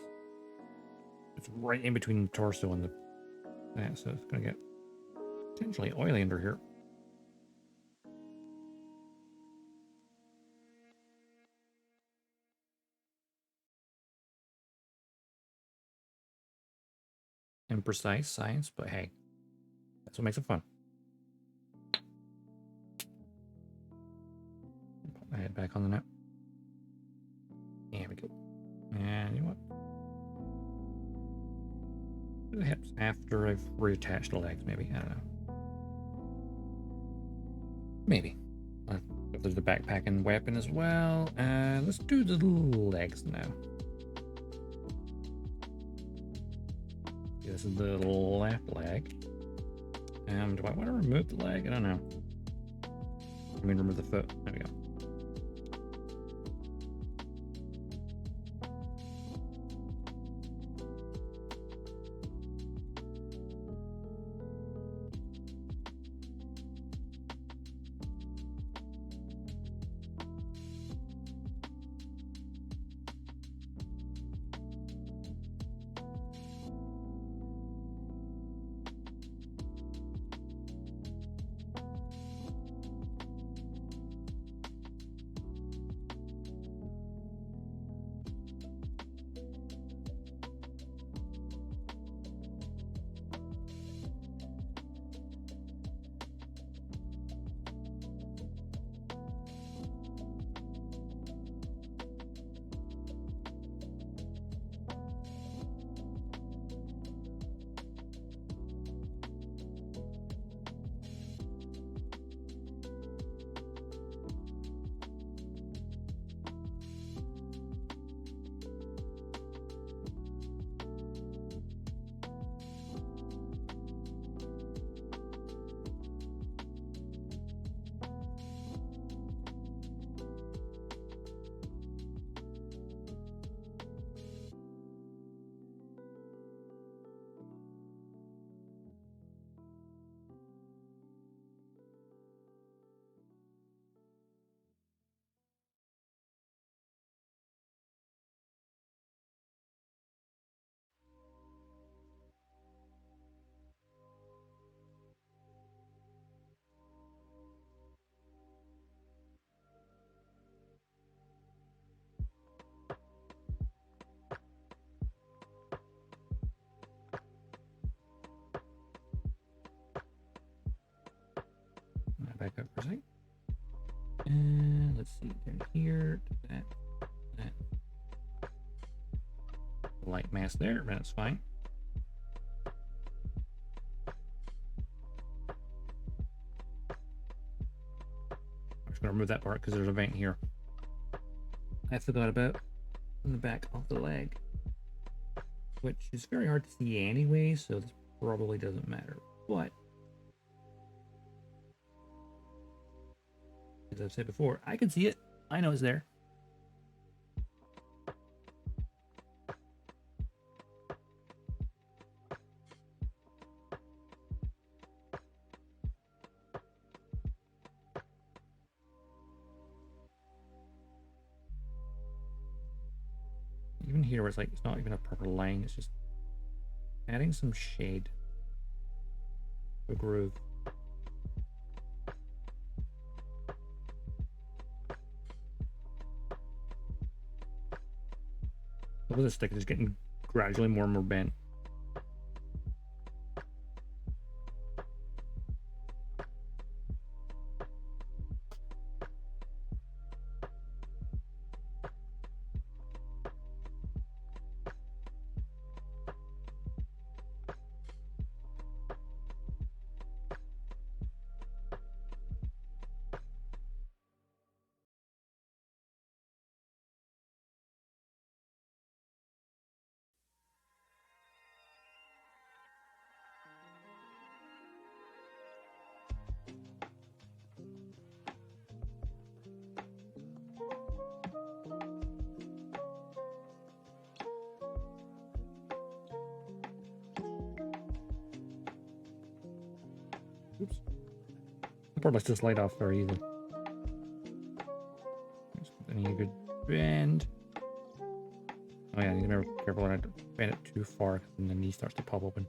Speaker 1: it's right in between the torso and the that, so it's gonna get potentially oily under here. Imprecise science, but hey, that's what makes it fun. Put my head back on the net. There we go. And you know what? The hips after I've reattached the legs, maybe. I don't know. Maybe. There's the backpack and weapon as well. Let's do the legs now. This is the left leg. Do I want to remove the leg? I don't know. I mean, remove the foot. There we go. Back up for a second. And let's see, down here, that. Light mask there, that's fine. I'm just gonna remove that part because there's a vent here I forgot about in the back of the leg, which is very hard to see anyway, so this probably doesn't matter. But as I've said before, I can see it. I know it's there. even here where it's like it's not even a proper line, it's just adding some shade to a groove. With the stick is getting gradually more and more bent. Oops. I'll probably just slide off very easily. I need a good bend. Oh yeah, I need to be careful when I don't bend it too far, and the knee starts to pop open.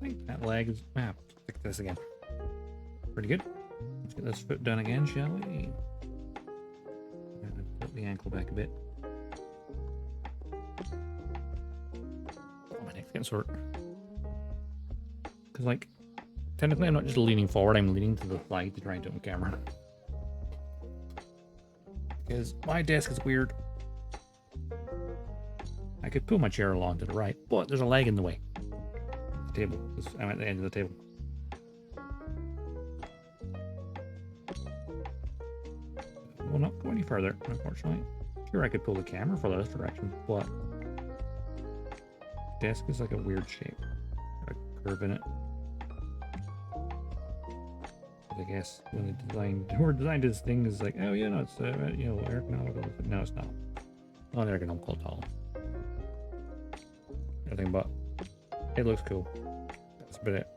Speaker 1: I think that leg is... Ah, pick this again. Pretty good. Let's get this foot done again, shall we? Tilt the ankle back a bit. Oh, my neck's getting sore. Because, like, technically I'm not just leaning forward, I'm leaning to the side to try and do it on camera. Because my desk is weird. I could pull my chair along to the right, but there's a leg in the way. The table. I'm at the end of the table. Will not go any further, unfortunately. Sure, I could pull the camera for this direction, but desk is like a weird shape. Got a curve in it. I guess when they designed this thing is like, oh yeah, no, it's you know, ergonomical. No, it's not. Not ergonomical at all. Nothing but it looks cool. That's about it.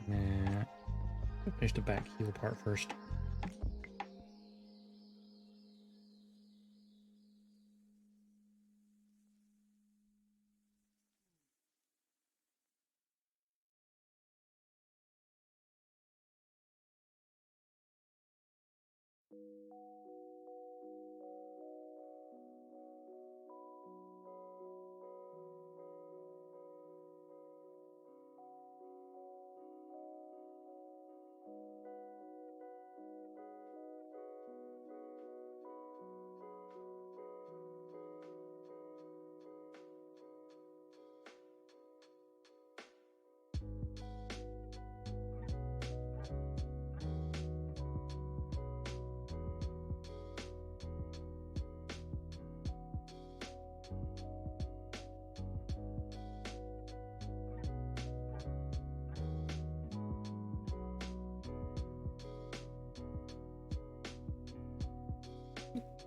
Speaker 1: Nah. Finish the back heel part first.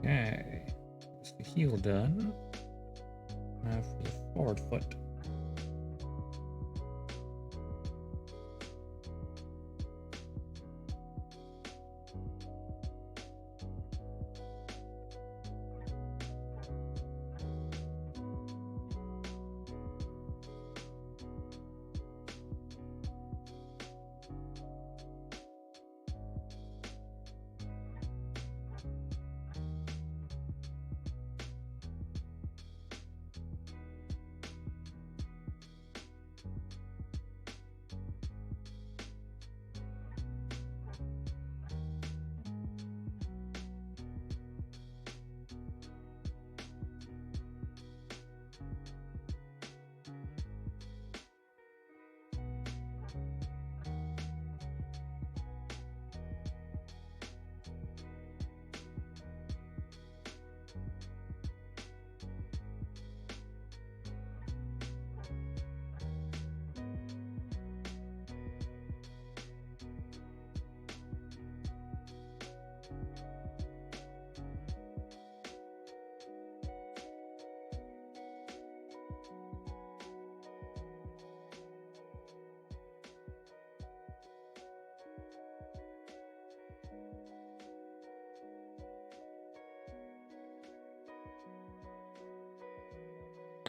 Speaker 1: Okay, that's the heel done. Now for the forward foot.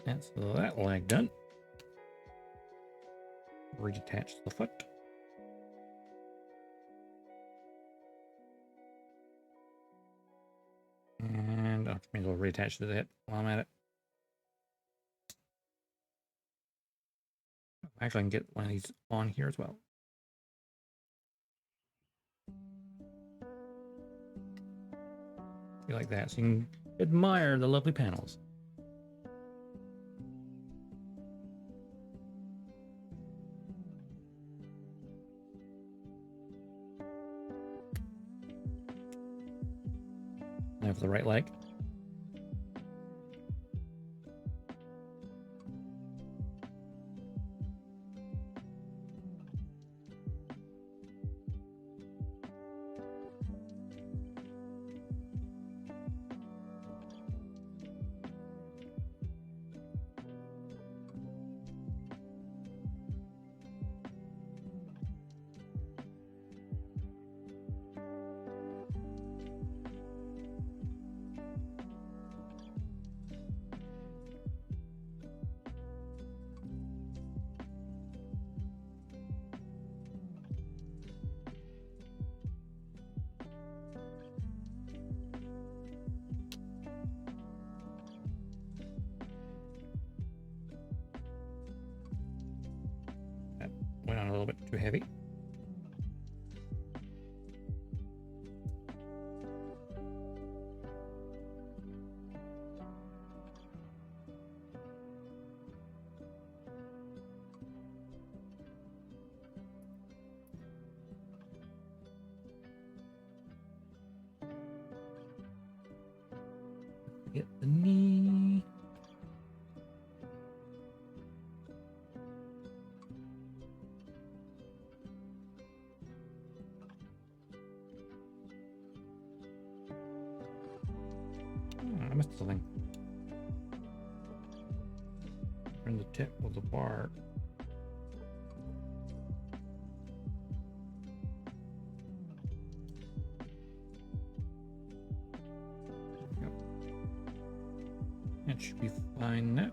Speaker 1: That's that leg done. Reattach the foot. And I may as well reattach to the hip while I'm at it. Actually, I can get one of these on here as well. Like that, so you can admire the lovely panels. Now for the right leg. Went on a little bit too heavy. Get the knee. I missed something. Turn the tip of the bar. There we go. That should be fine now.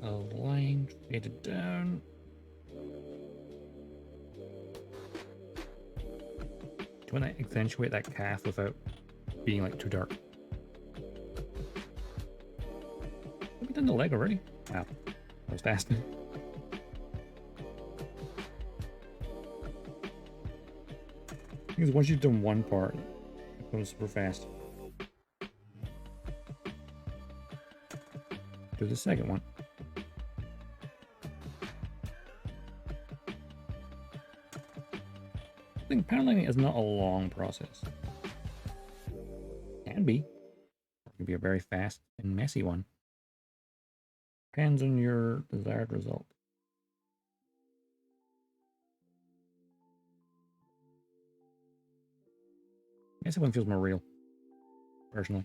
Speaker 1: aligned, faded down. Do you want to accentuate that calf without being like too dark? Have we done the leg already? Ah, that was fast. Because once you've done one part, it goes super fast. Do the second one. I think paneling is not a long process. Can be. It can be a very fast and messy one. Depends on your desired result. I guess that one feels more real, personally.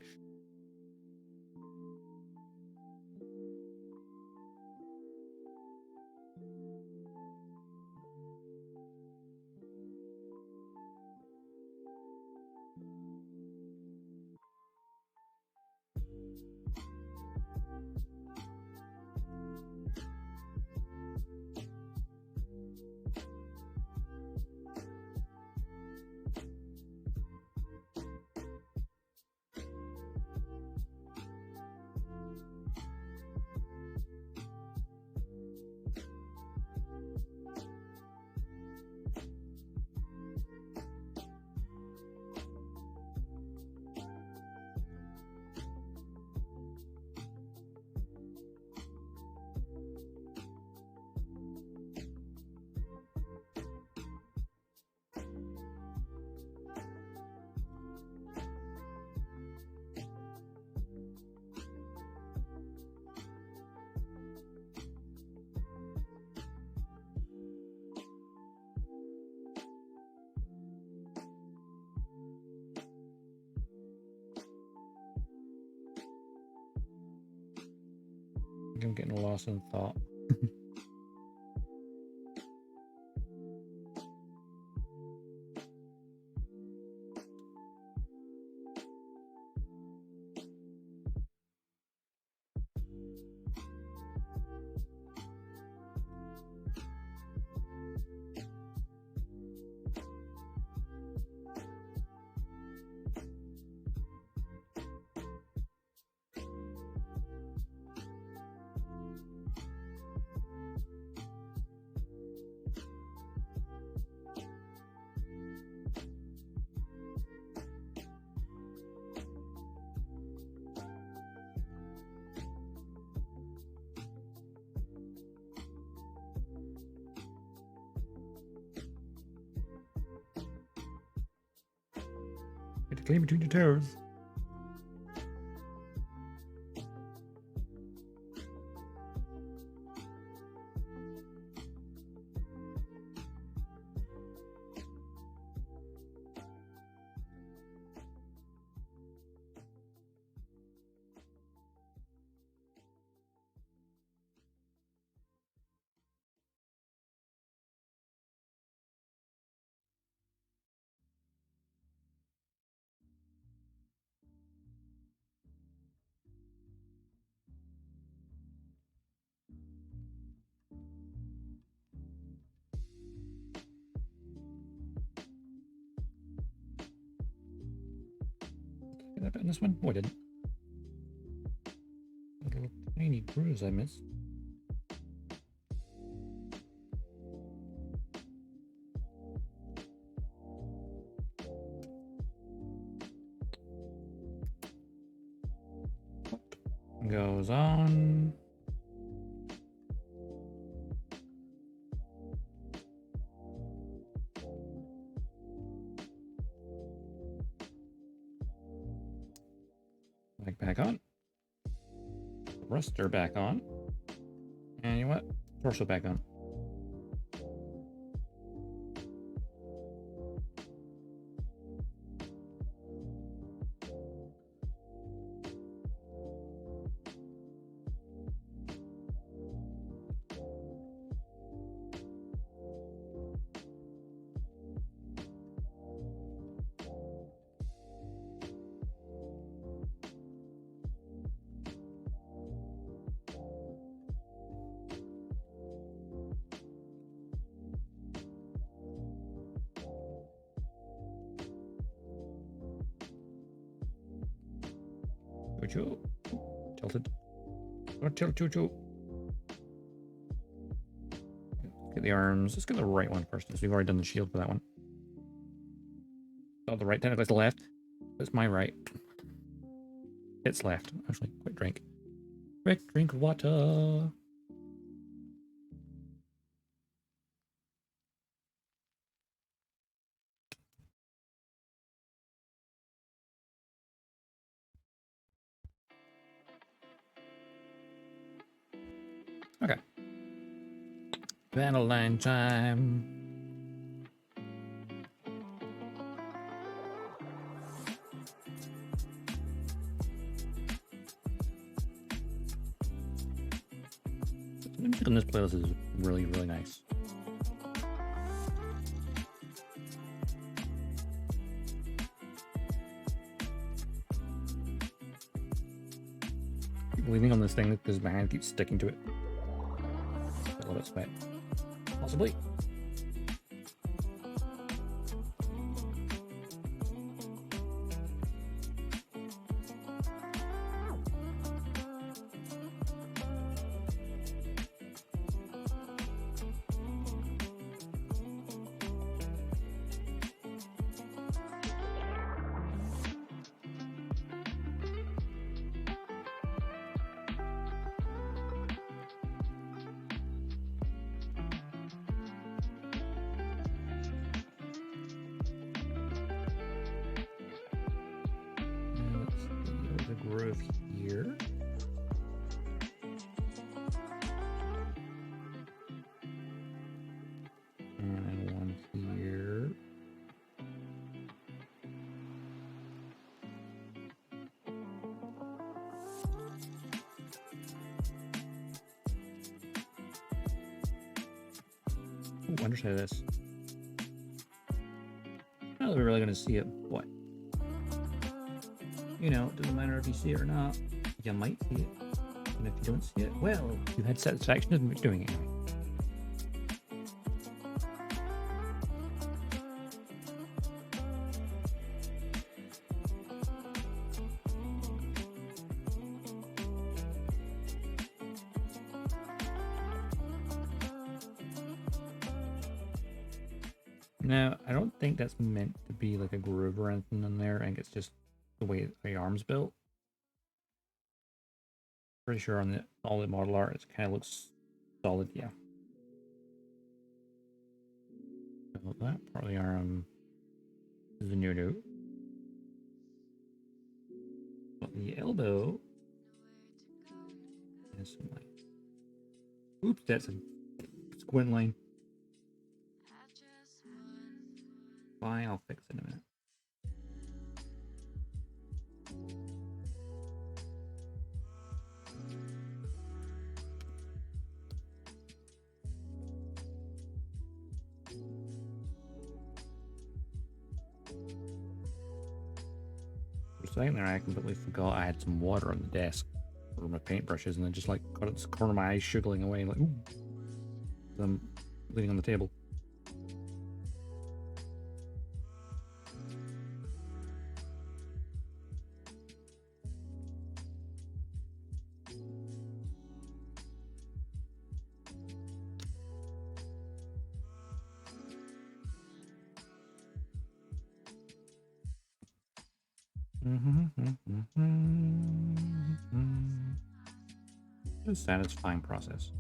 Speaker 1: I'm getting lost in thought. Get to clean between your toes. Get that bit in this one? Oh, I didn't. A little tiny bruise I missed. Goes on. Back on. Thruster back on. And you know what? Torso back on. Chuchu. Tilted. Don't tilt, Chuchu. Get the arms. Let's get the right one first, because we've already done the shield for that one. Oh, the right, technically it's the left. That's my right. It's left. Actually, quick drink. Quick drink of water. Okay. Battle line time. The music on this playlist is really, really nice. Keep leaning on this thing because my hand keeps sticking to it. A little bit sweat. Possibly. Groove here. And one here. Ooh, underside of this. Now that we're really going to see it, what? You know, it doesn't matter if you see it or not. You might see it. And if you don't see it, well, you had satisfaction in doing it anyway. Now, I don't think that's meant to be like a groove or anything in there. I think it's just the way the arm's built. Pretty sure on the all the model art, it kind of looks solid. Yeah. So that part of the arm is the new. But the elbow is some like. Oops, that's a squint line. Fine, I'll fix it in a minute. For a second there, I completely forgot I had some water on the desk for my paintbrushes, and then just like got its corner of my eyes shuggling away, like, ooh. I'm leaning on the table. It's a satisfying process.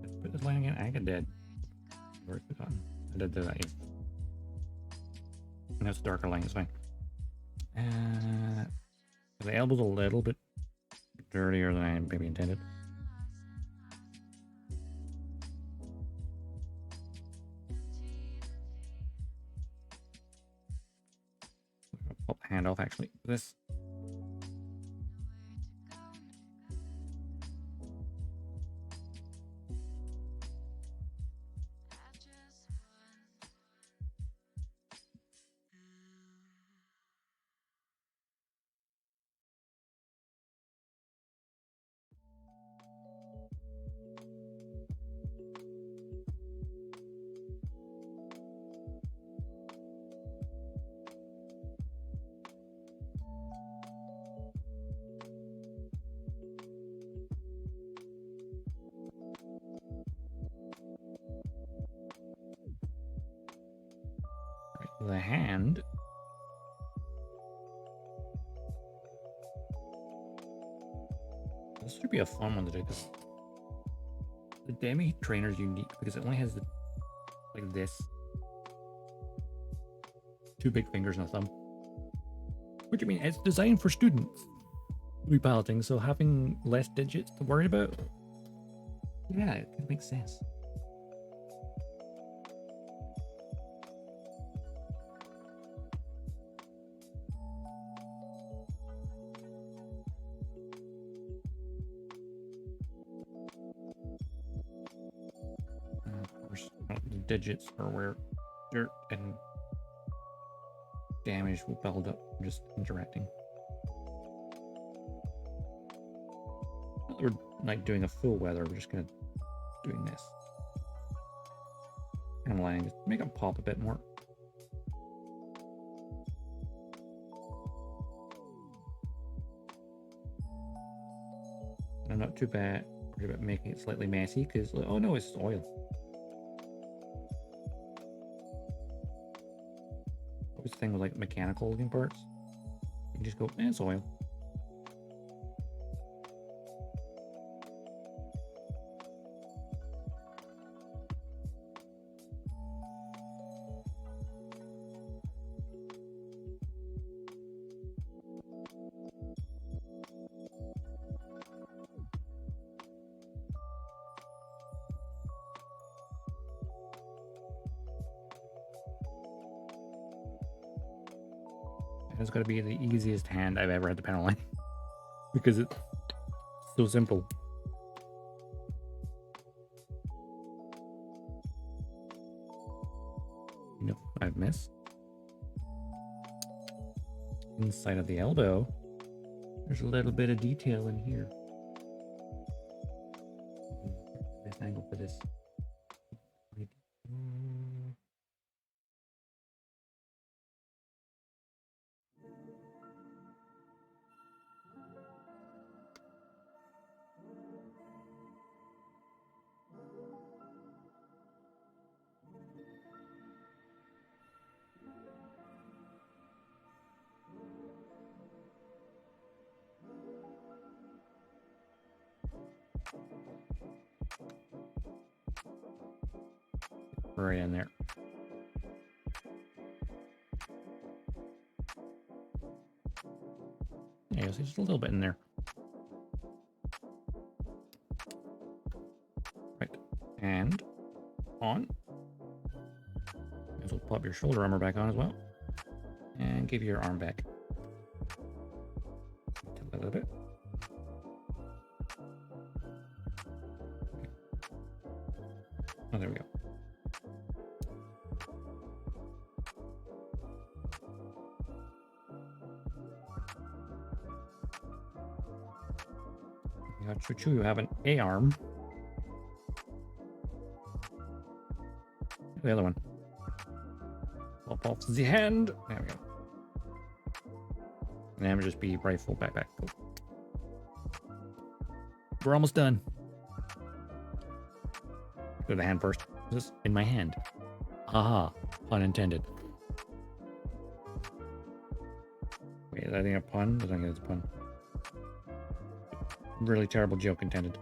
Speaker 1: Let's put this line again. I got dead. Where's the button? I did do that, yeah. That's a darker line, it's fine. The elbow's a little bit dirtier than I maybe intended. Pop the hand off actually. This. the hand. This should be a fun one to do because the Demi trainer is unique because it only has the, like this, 2 big fingers and a thumb. Which I mean, it's designed for students who piloting, so having less digits to worry about, yeah, it makes sense. Of course, the digits are where dirt and damage will build up from just interacting. We're like doing a full weather, we're just gonna doing this. Kind of letting just make them pop a bit more. I'm not too bad worried about making it slightly messy because, oh no, it's oil. What was the thing with like mechanical looking parts? You can just go, it's oil. It's got to be the easiest hand I've ever had to penalize because it's so simple. No, I've missed. Inside of the elbow, there's a little bit of detail in here. Best angle for this. Right in there. Yeah, so just a little bit in there. Right. And on. This will pop your shoulder armor back on as well. And give you your arm back. A little bit. Oh, there we go. You got Chuchu, you have an A arm. The other one. Pop off the hand. There we go. And then just be rifle backpack. Cool. We're almost done. Go to the hand first. This is in my hand. Aha, pun intended. Wait, is that thing a pun? I don't think it's a pun. Really terrible joke intended.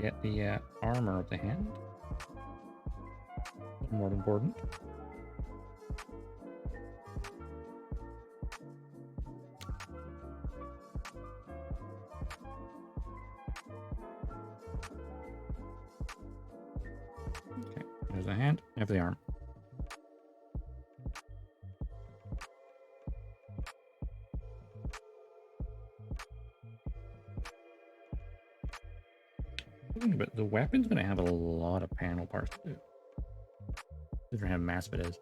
Speaker 1: get the armor of the hand. More important. Okay, there's the hand. Have the arm. But the weapon's going to have a lot of panel parts to do. Doesn't have mass, but it is.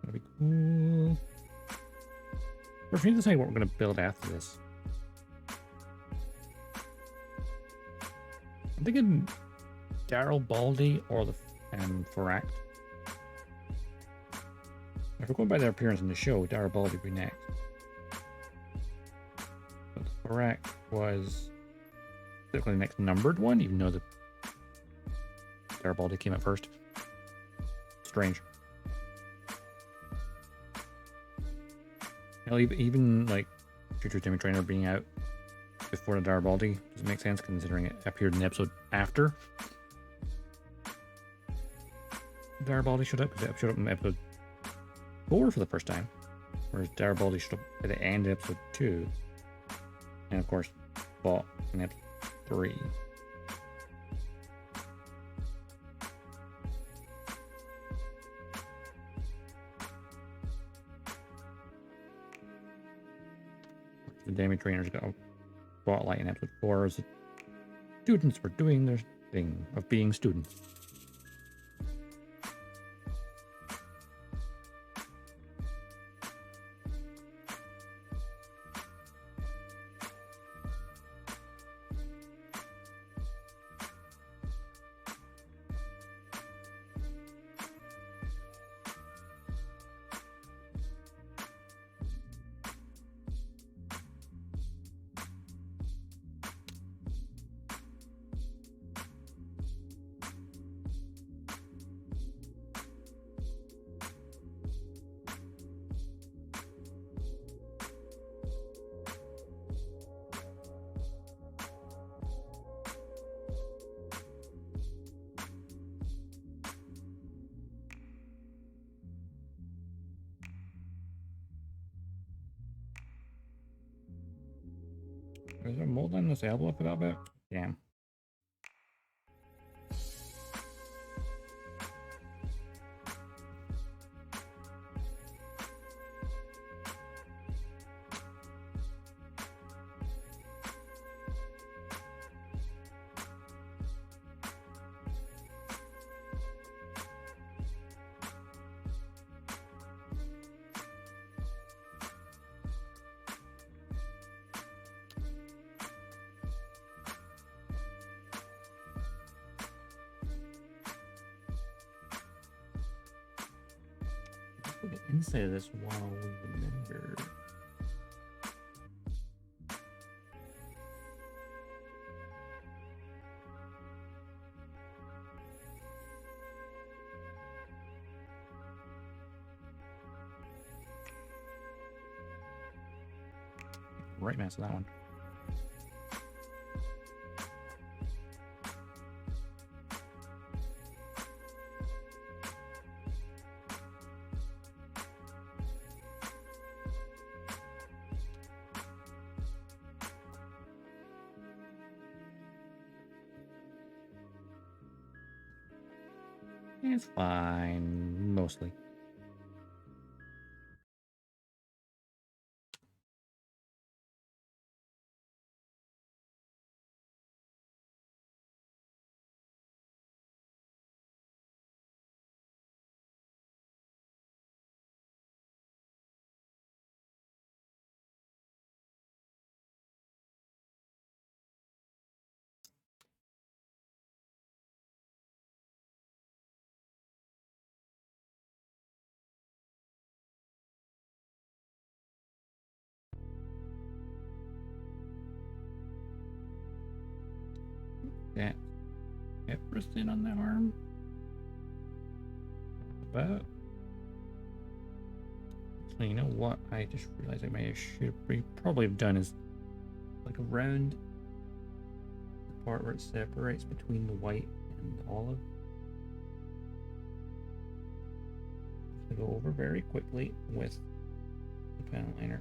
Speaker 1: That'd be cool. We're trying to decide what we're going to build after this. I'm thinking Daryl Baldy or the Thoract. If we're going by their appearance in the show, Daryl Baldy would be next. But the Thoract was typically the next numbered one, even though the Daryl Baldy came out first. Strange. Hell, even like Chuchu Demi Trainer being out before the Garibaldi doesn't make sense considering it appeared in the episode after Garibaldi showed up, because it showed up in episode 4 for the first time, whereas Garibaldi showed up at the end of episode 2, and of course fought in episode 3. The Demi Trainers got a spotlight in episode 4 as the students were doing their thing of being students. Is there mold on this elbow I forgot about? Damn. Put the inside of this while we remember. Right mass of that one. It's fine, mostly. That's everything on the arm. But so you know what? I just realized I should probably have done is like around the part where it separates between the white and the olive. Just go over very quickly with the panel liner.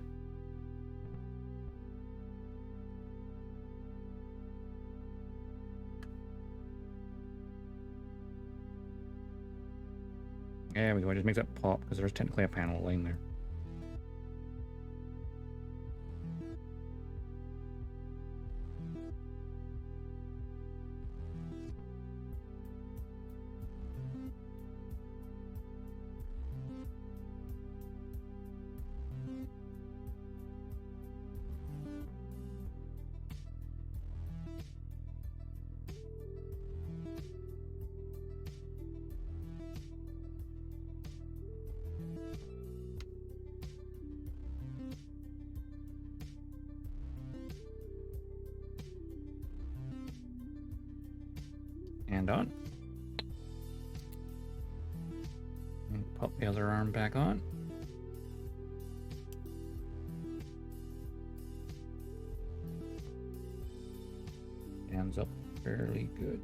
Speaker 1: There we go. It just makes that pop because there's technically a panel line there. And on. And pop the other arm back on. Hands up fairly good.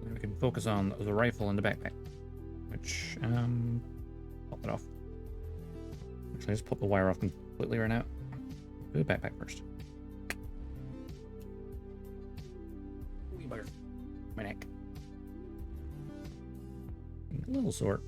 Speaker 1: Then we can focus on the rifle and the backpack, which pop it off. Actually, just pop the wire off completely right now. Do the backpack first. Wee bugger. My neck. A little sore.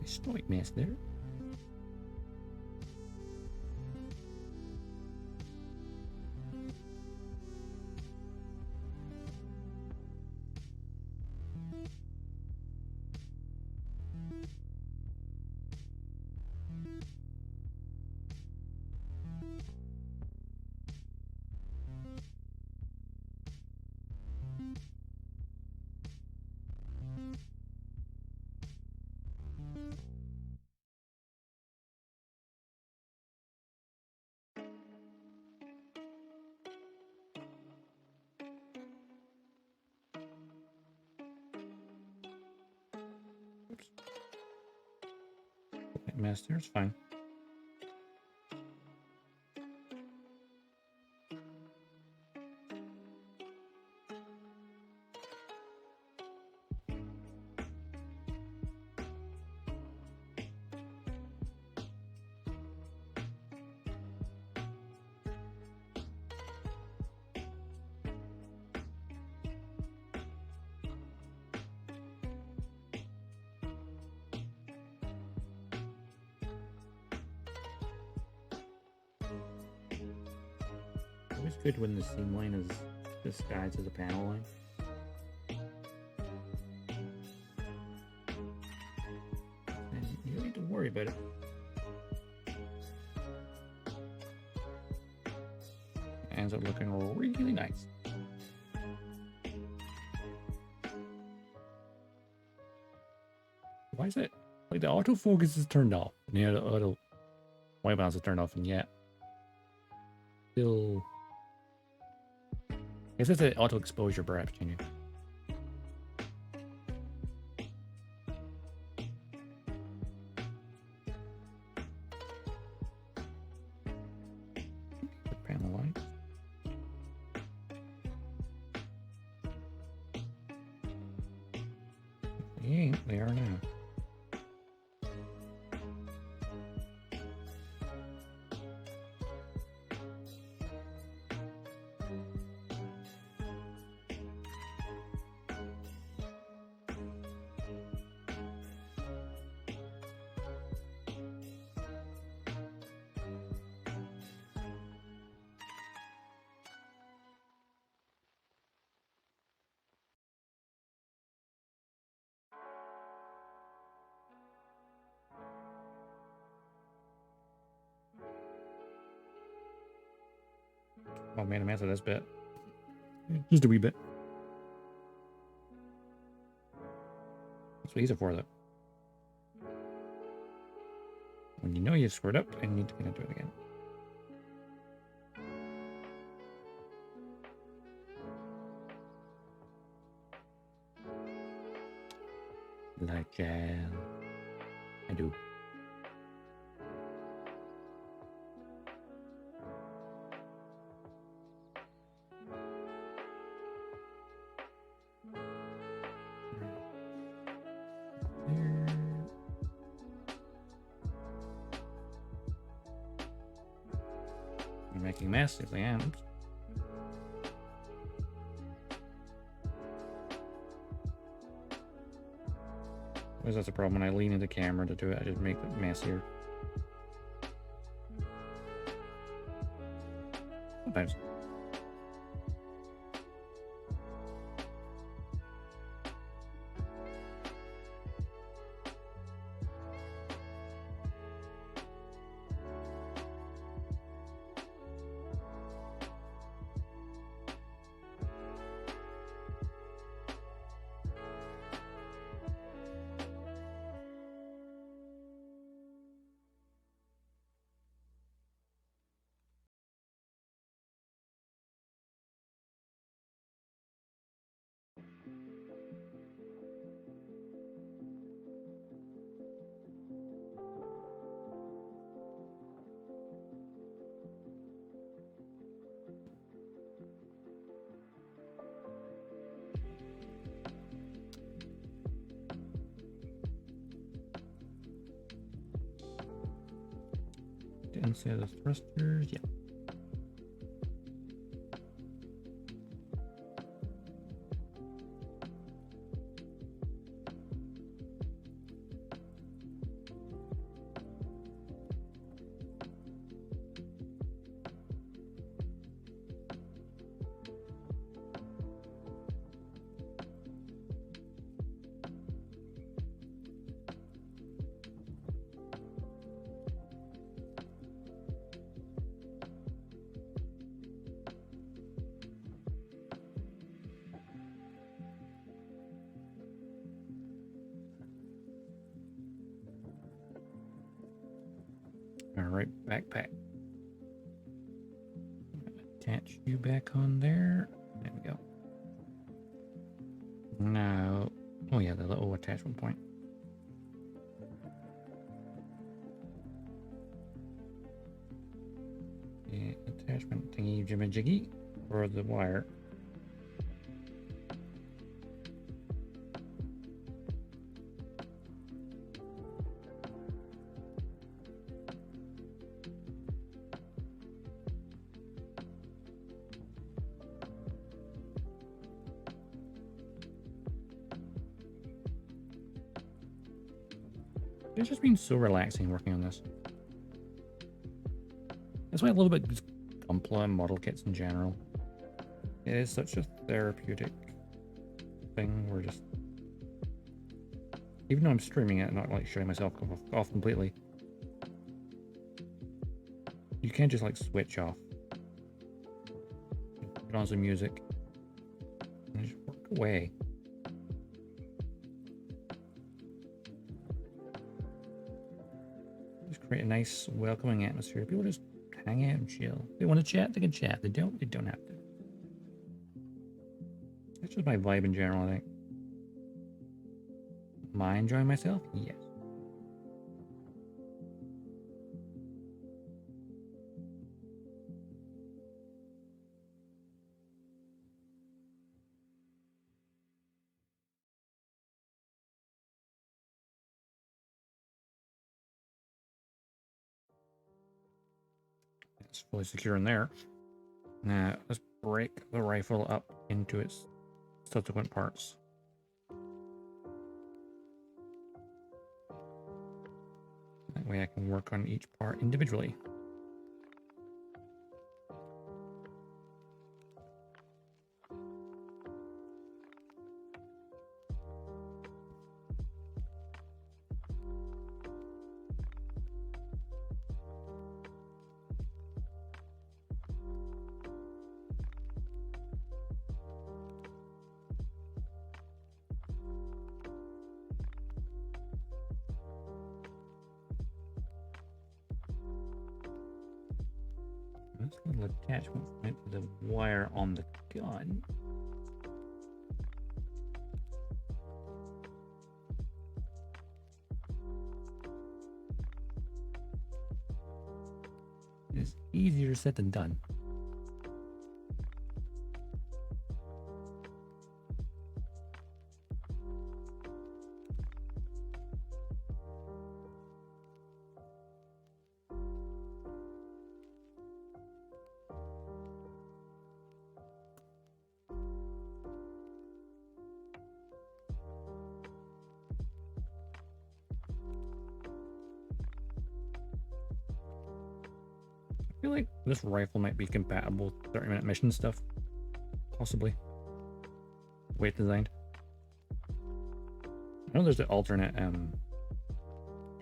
Speaker 1: Slight mess there. Mess there, it's fine. Always good when the seam line is disguised as a panel line. And you don't need to worry about it. It ends up looking really nice. Why is it like the autofocus is turned off? Yeah, the auto white balance is turned off, and yet still. I guess it's an auto exposure, perhaps, changing. Panel light. They ain't, they are now. Oh, made a mess of this bit. Just a wee bit. That's what these are for, though. When you know you screwed up and you need to get into it again. Like jam. I do. I'm making massive amps. Always that's a problem when I lean into the camera to do it. I just make it messier. Sometimes. Inside the thrusters, yeah. All right, backpack. Attach you back on there. There we go. Now, oh yeah, the little attachment point. The attachment thingy jimmy jiggy for the wire. It's just been so relaxing working on this. That's why I love about these Gunpla and model kits in general. It is such a therapeutic thing. We're just, even though I'm streaming it, not like showing myself off completely. You can't just like switch off. Put on some music and just work away. Create a nice welcoming atmosphere. People just hang out and chill. They want to chat, they can chat. They don't have to. That's just my vibe in general, I think. Am I enjoying myself? Yes. It's fully secure in there. Now, let's break the rifle up into its subsequent parts. That way I can work on each part individually. This little attachment point to the wire on the gun. It's easier said than done. I feel like this rifle might be compatible with 30-minute mission stuff. Possibly. The way it's designed. I know there's an alternate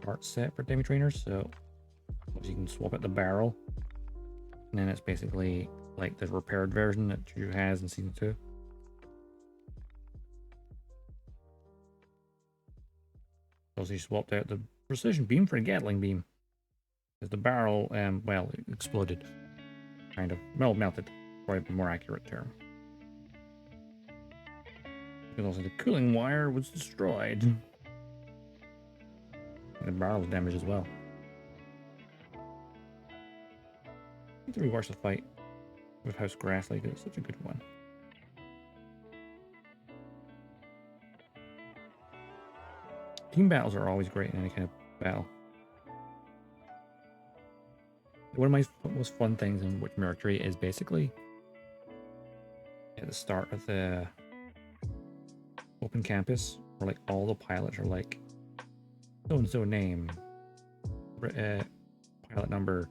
Speaker 1: part set for Demi trainers, so you can swap out the barrel. And then it's basically like the repaired version that Chuchu has in season 2. Also, he swapped out the precision beam for a Gatling beam. Because the barrel, well, it exploded. Kind of. Well, melted. Probably a more accurate term. Because also the cooling wire was destroyed. And the barrel was damaged as well. I need to rewatch the fight with House Grassley because it's such a good one. Team battles are always great in any kind of battle. One of my most fun things in which Mercury is basically at the start of the open campus, where like all the pilots are like so and so name, pilot number,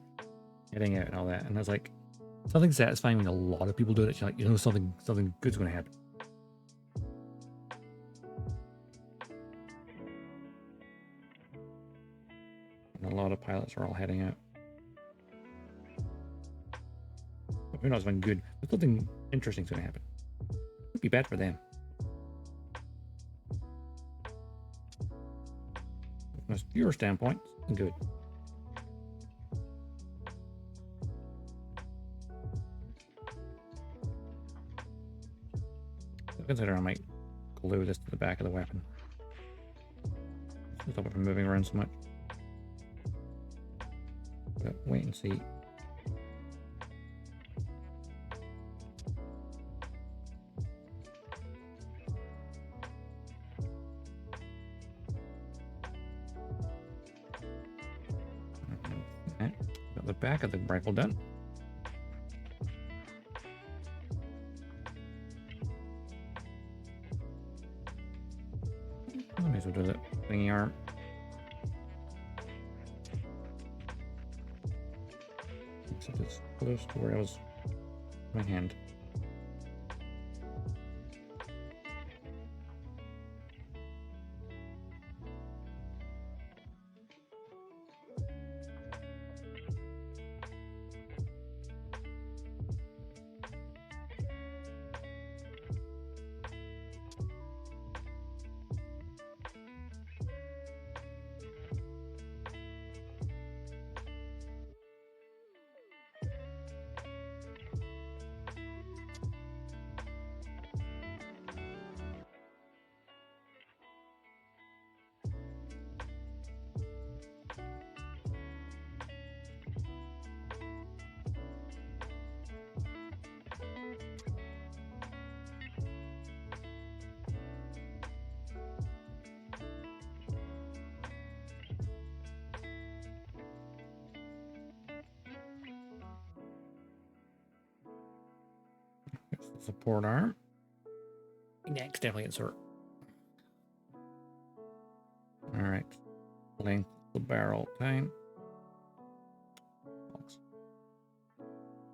Speaker 1: heading out, and all that. And it's like something satisfying when a lot of people do it. You're like, you know, something good's going to happen. And a lot of pilots are all heading out. Maybe not something good, but something interesting's going to happen. It'd be bad for them. From a viewer standpoint, it's good. I consider I might glue this to the back of the weapon. Stop it from moving around so much. But wait and see. Got the back of the rifle done. I may as well do that thingy arm. Except it's close to where I was my hand. Support arm. Next, definitely insert. Alright. Length of the barrel time.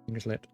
Speaker 1: Finger slit.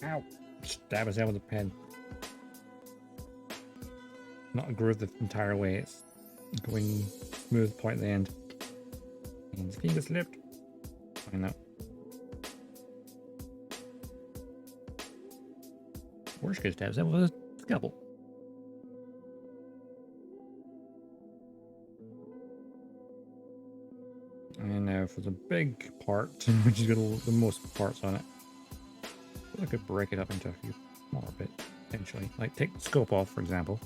Speaker 1: Ow! Stab his head with a pen. Not a groove the entire way, it's going smooth point at the end. And his finger slipped. I know. Worst case stabs him with a scalpel. And now for the big part, which has got the most parts on it. I could break it up into a few smaller bits, potentially. Like take the scope off, for example.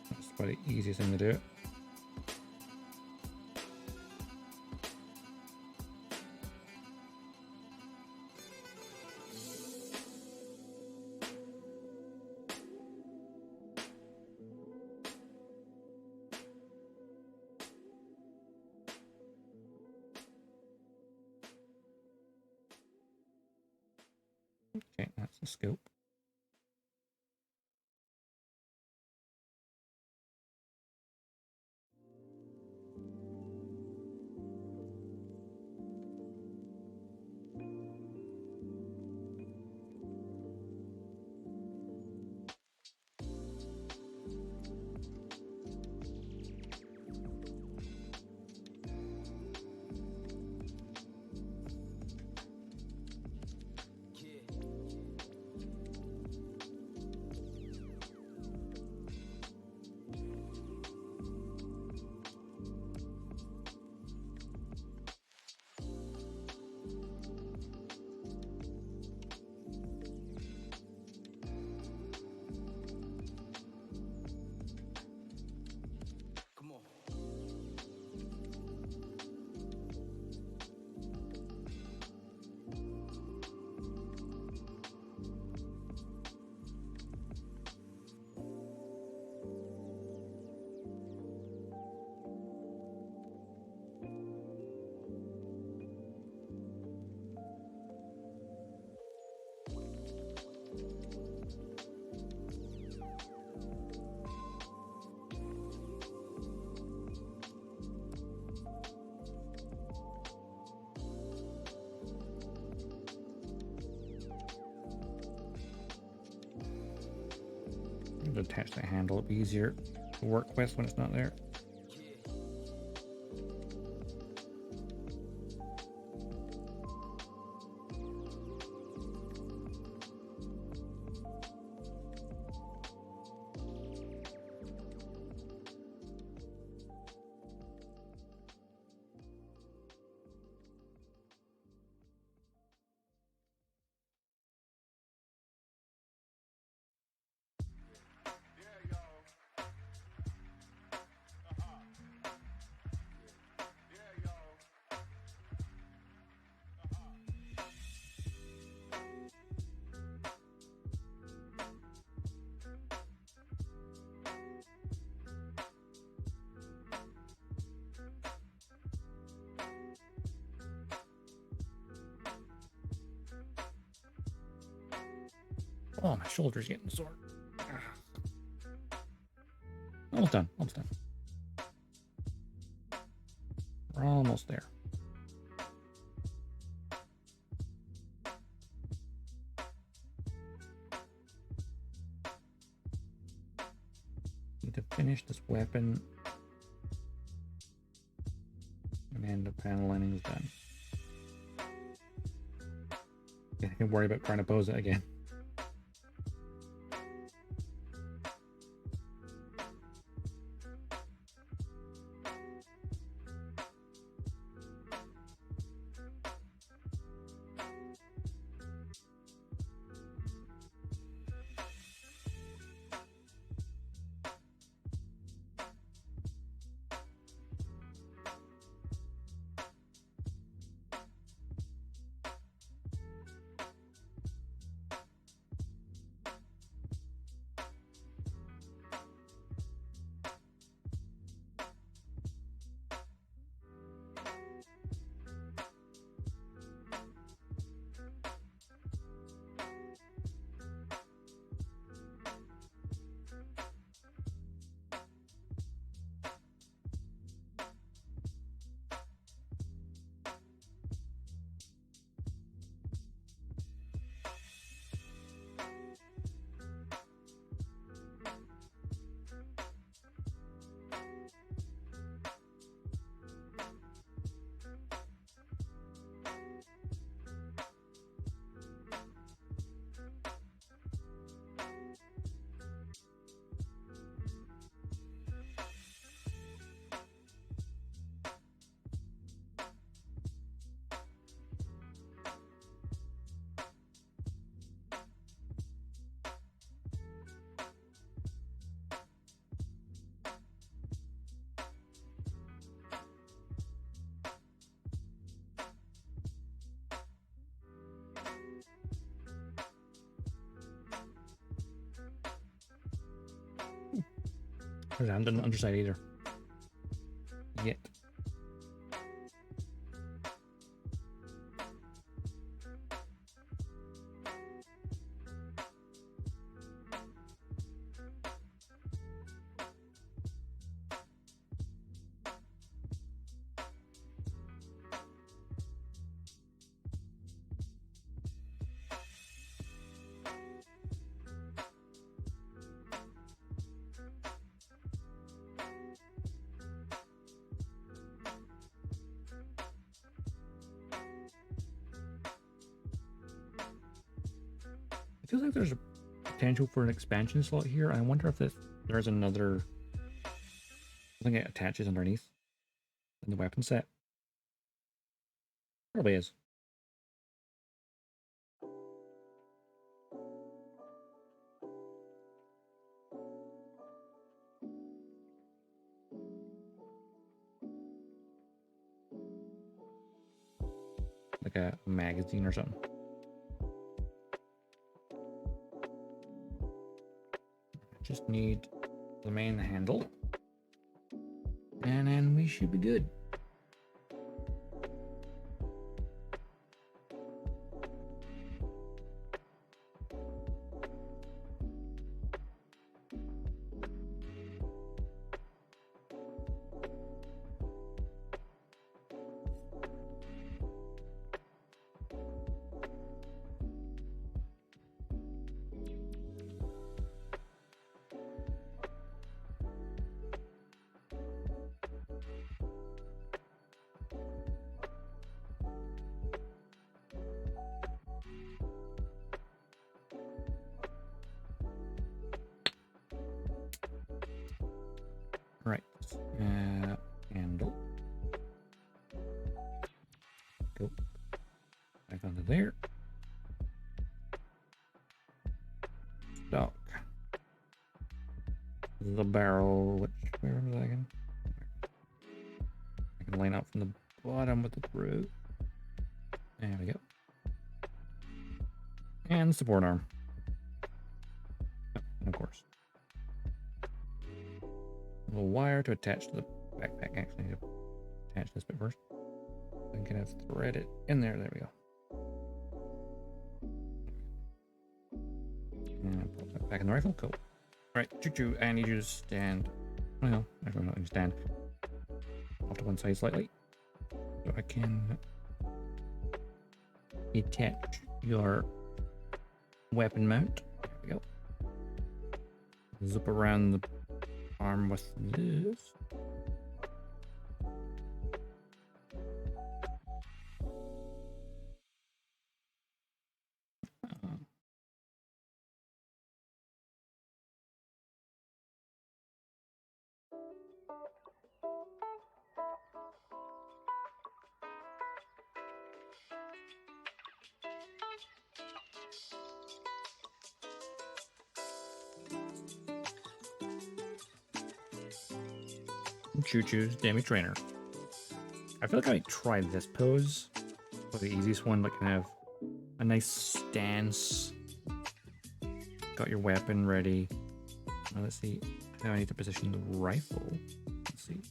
Speaker 1: That's probably the easiest thing to do. Okay, that's the scope. Attach that handle, it'll be easier to work with when it's not there. Oh, my shoulder's getting sore. Almost done. Almost done. We're almost there. Need to finish this weapon. And then the panel lining is done. I can worry about trying to pose it again. I haven't done the underside either. Yet. It feels like there's a potential for an expansion slot here. I wonder if there's another something it attaches underneath in the weapon set. Probably is. Like a magazine or something. Just need the main handle, and then we should be good. Right, handle. Go back onto there. Stock. The barrel, which, where was that again? I can line up from the bottom with the throat. There we go. And the support arm. Oh, of course. A little wire to attach to the backpack. Actually, need to attach this bit first. Then kind of thread it in there. There we go. And put that back in the rifle. Cool. Alright, Chuchu, I need you to stand. Well, actually, not going to stand off to one side slightly. So I can attach your weapon mount. There we go. Zip around the arm with this. Chuchu's Demi trainer. I feel like I might try this pose for the easiest one, like kind of a nice stance. Got your weapon ready. Now let's see how I need to position the rifle. Let's see.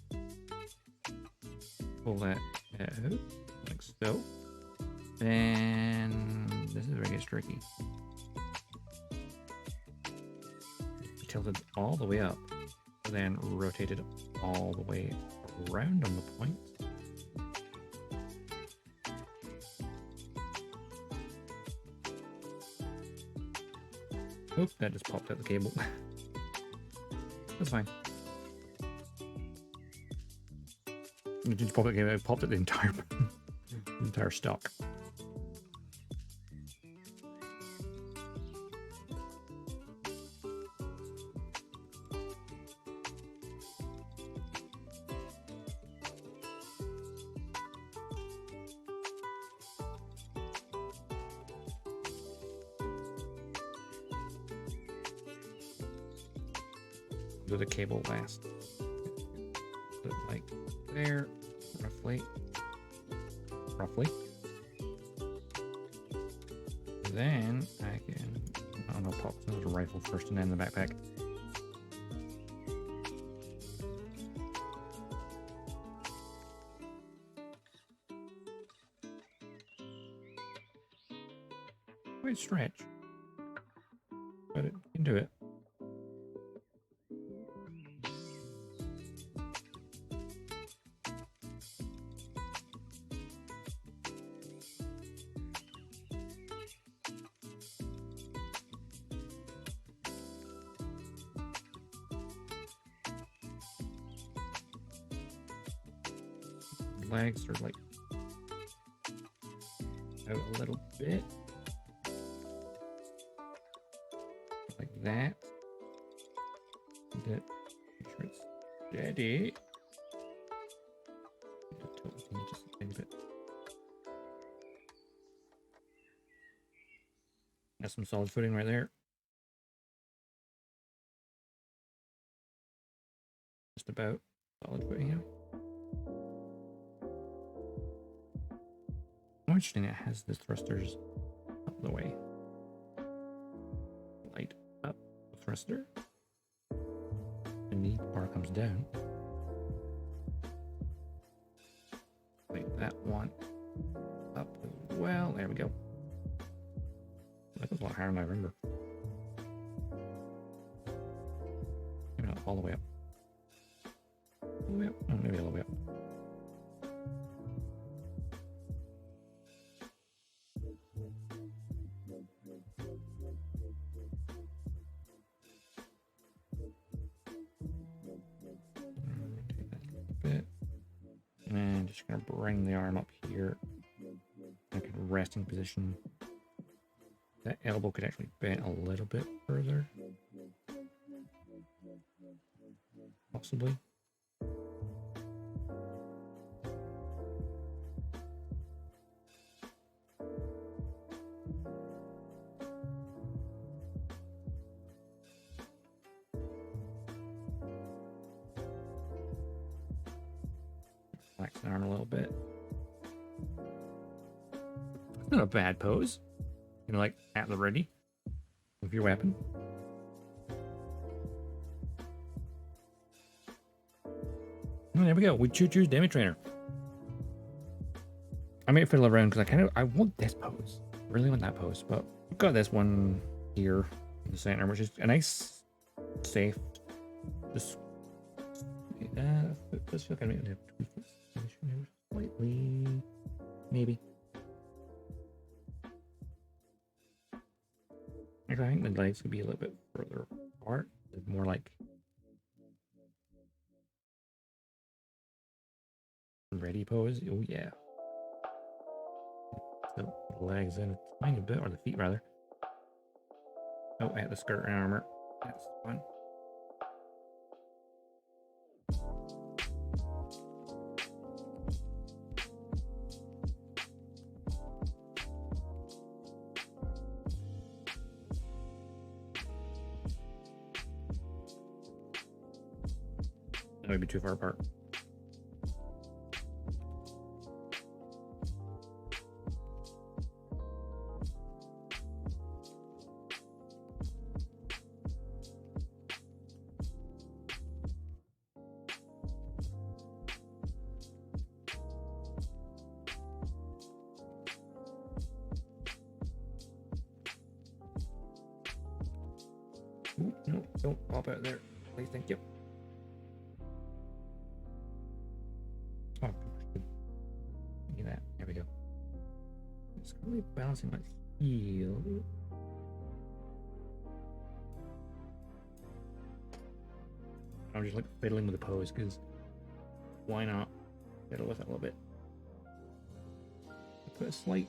Speaker 1: Pull that out like so. And this is where it gets tricky. Tilted all the way up, then rotated all the way around on the point. Oop, that just popped out the cable. That's fine. It just popped out the cable. It popped out the entire stock. Do the cable last. Put it like there, roughly. Then I can, I don't know, pop the rifle first and then the backpack. quite stretch. But it can do it. Legs are like out a little bit, like that. Make sure it's steady. Just a tiny bit. Got some solid footing right there. Just about solid footing, yeah. Interesting, it has the thrusters up the way. Light up the thruster. The knee bar comes down. Like that one up as well. There we go. That was a lot higher than I remember. Maybe not all the way up. All the way up? Oh, maybe all the way up. And just gonna bring the arm up here. Like a resting position. That elbow could actually bend a little bit further. Possibly. Flex the arm a little bit. Not a bad pose. You know, like at the ready with your weapon. Oh, there we go. We Chuchu's Demi trainer. I may fiddle around because I want this pose. I really want that pose, but we've got this one here in the center, which is a nice, safe. Just does feel kind of tweak it slightly, maybe. Actually, I think the legs could be a little bit further apart. More like ready pose. Oh yeah. The legs in a tiny bit, or the feet rather. Oh, I had the skirt and armor. That's fun. That would be too far apart. Ooh, no, don't pop out there. Please, thank you. Oh, look at that. There we go. It's really bouncing my heel. I'm just like fiddling with the pose because why not fiddle with it a little bit? Put a slight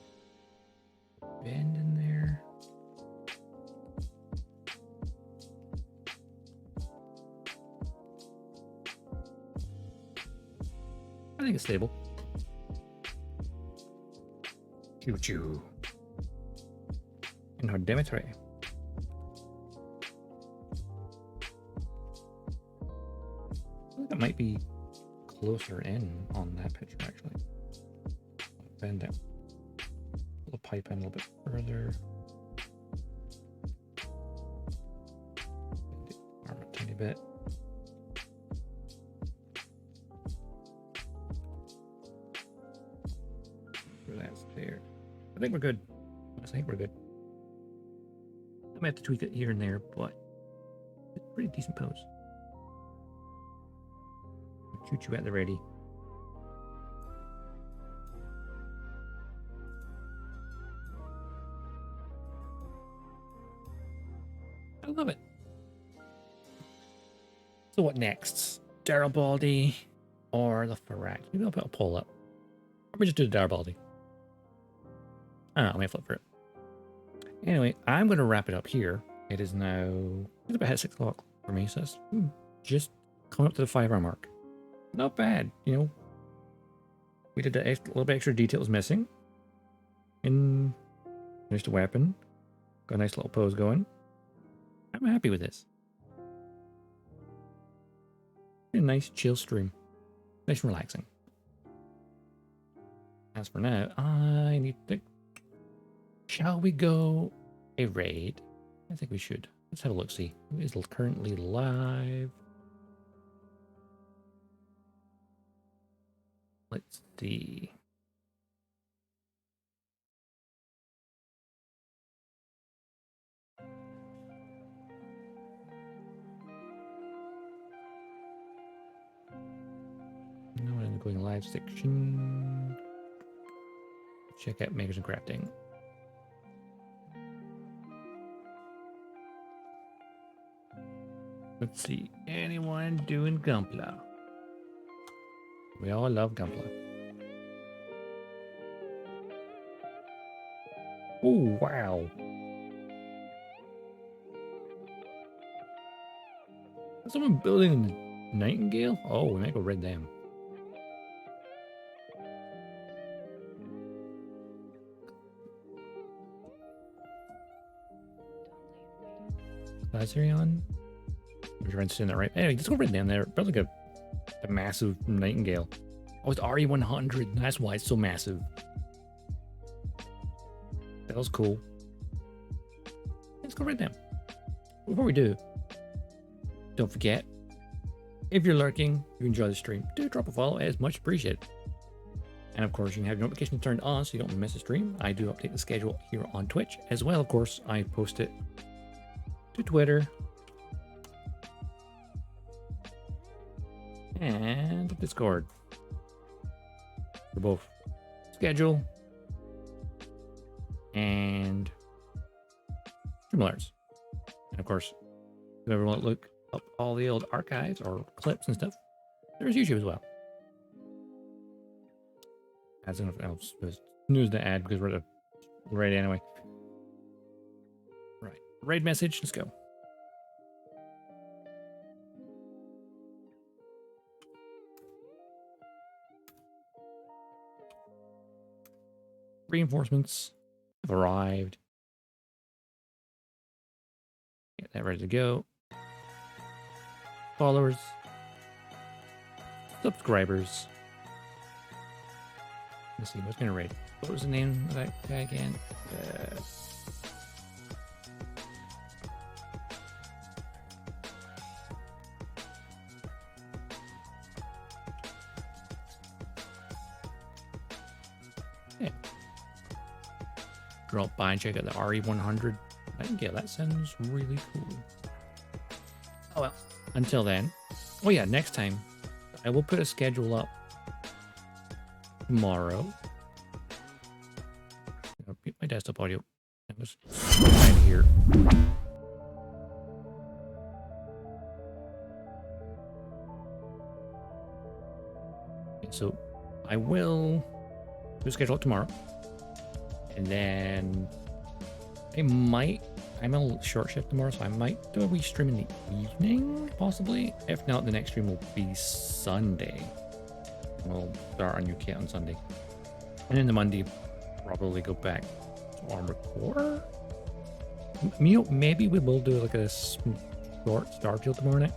Speaker 1: bend in there. I think it's stable. Chuchu. In her Demi tray. I think that might be closer in on that picture actually. Bend down. Pull the pipe in a little bit further. Bend the arm a tiny bit. That's there. I think we're good. I think we're good. I might have to tweak it here and there, but it's a pretty decent pose. Chuchu at the ready. I love it. So what next? Garibaldi or the Farrak? Maybe I'll put a poll up. Or we just do the Garibaldi. I don't know, I may flip for it. Anyway, I'm going to wrap it up here. It is now, it's about 6 o'clock for me, so that's just coming up to the 5 hour mark. Not bad, you know. We did a little bit extra details missing. And finished a weapon. Got a nice little pose going. I'm happy with this. A nice chill stream. Nice and relaxing. As for now, I need to... Shall we go a raid? I think we should. Let's have a look, see. It is currently live. Let's see. No, I'm going live section. Check out makers and crafting. Let's see. Anyone doing Gunpla? We all love Gunpla. Oh, wow. Is someone building a Nightingale? Oh, we might go raid them. Glacierion? We're trying to send that right. Anyway, let's go right down there. Build like a massive Nightingale. Oh, it's RE100. That's why it's so massive. That was cool. Let's go right down. Before we do, don't forget, if you're lurking, you enjoy the stream, do drop a follow. It's much appreciated. And of course, you can have your notifications turned on so you don't miss a stream. I do update the schedule here on Twitch as well. Of course, I post it to Twitter and Discord for both schedule and stream alerts. And of course, if you ever want to look up all the old archives or clips and stuff, there's YouTube as well. As enough else, news to add because we're at the raid anyway. Right, raid message. Let's go. Reinforcements have arrived. Get that ready to go. Followers, subscribers. Let's see, what's gonna raid? What was the name of that guy again? Yeah. Drop by and check out the RE100. Yeah, that sounds really cool. Oh well. Until then, oh yeah, next time I will put a schedule up tomorrow. I'll mute my desktop audio. I was right here. Okay, so I will do a schedule up tomorrow, and then I'm a short shift tomorrow, so I might do a wee stream in the evening, possibly. If not, the next stream will be Sunday. We'll start our new kit on Sunday. And then the Monday, probably go back to Armored Core. Maybe we will do like a short Starfield tomorrow night.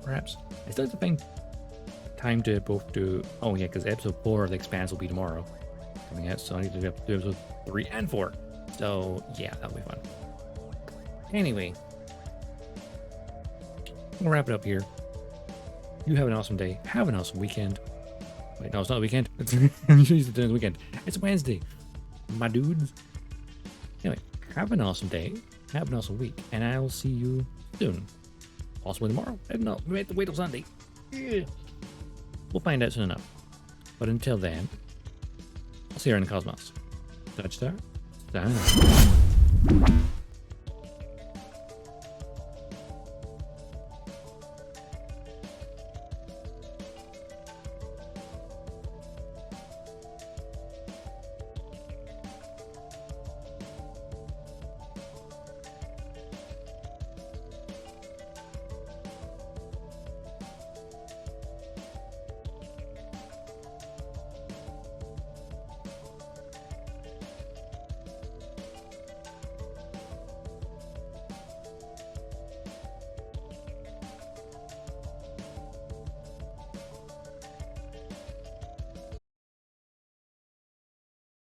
Speaker 1: Perhaps. I still have to find time to both do... Oh yeah, because episode 4 of The Expanse will be tomorrow coming out, so I need to do episode 3 and 4. So yeah, that'll be fun. Anyway, we'll wrap it up here. You have an awesome day. Have an awesome weekend. Wait, no, it's not a weekend. I'm used to doing the weekend. It's Wednesday, my dudes. Anyway, have an awesome day. Have an awesome week, and I will see you soon. Possibly tomorrow. I don't know. We have to wait till Sunday. Yeah. We'll find out soon enough. But until then, I'll see you in the cosmos. Dodgestar, sign out.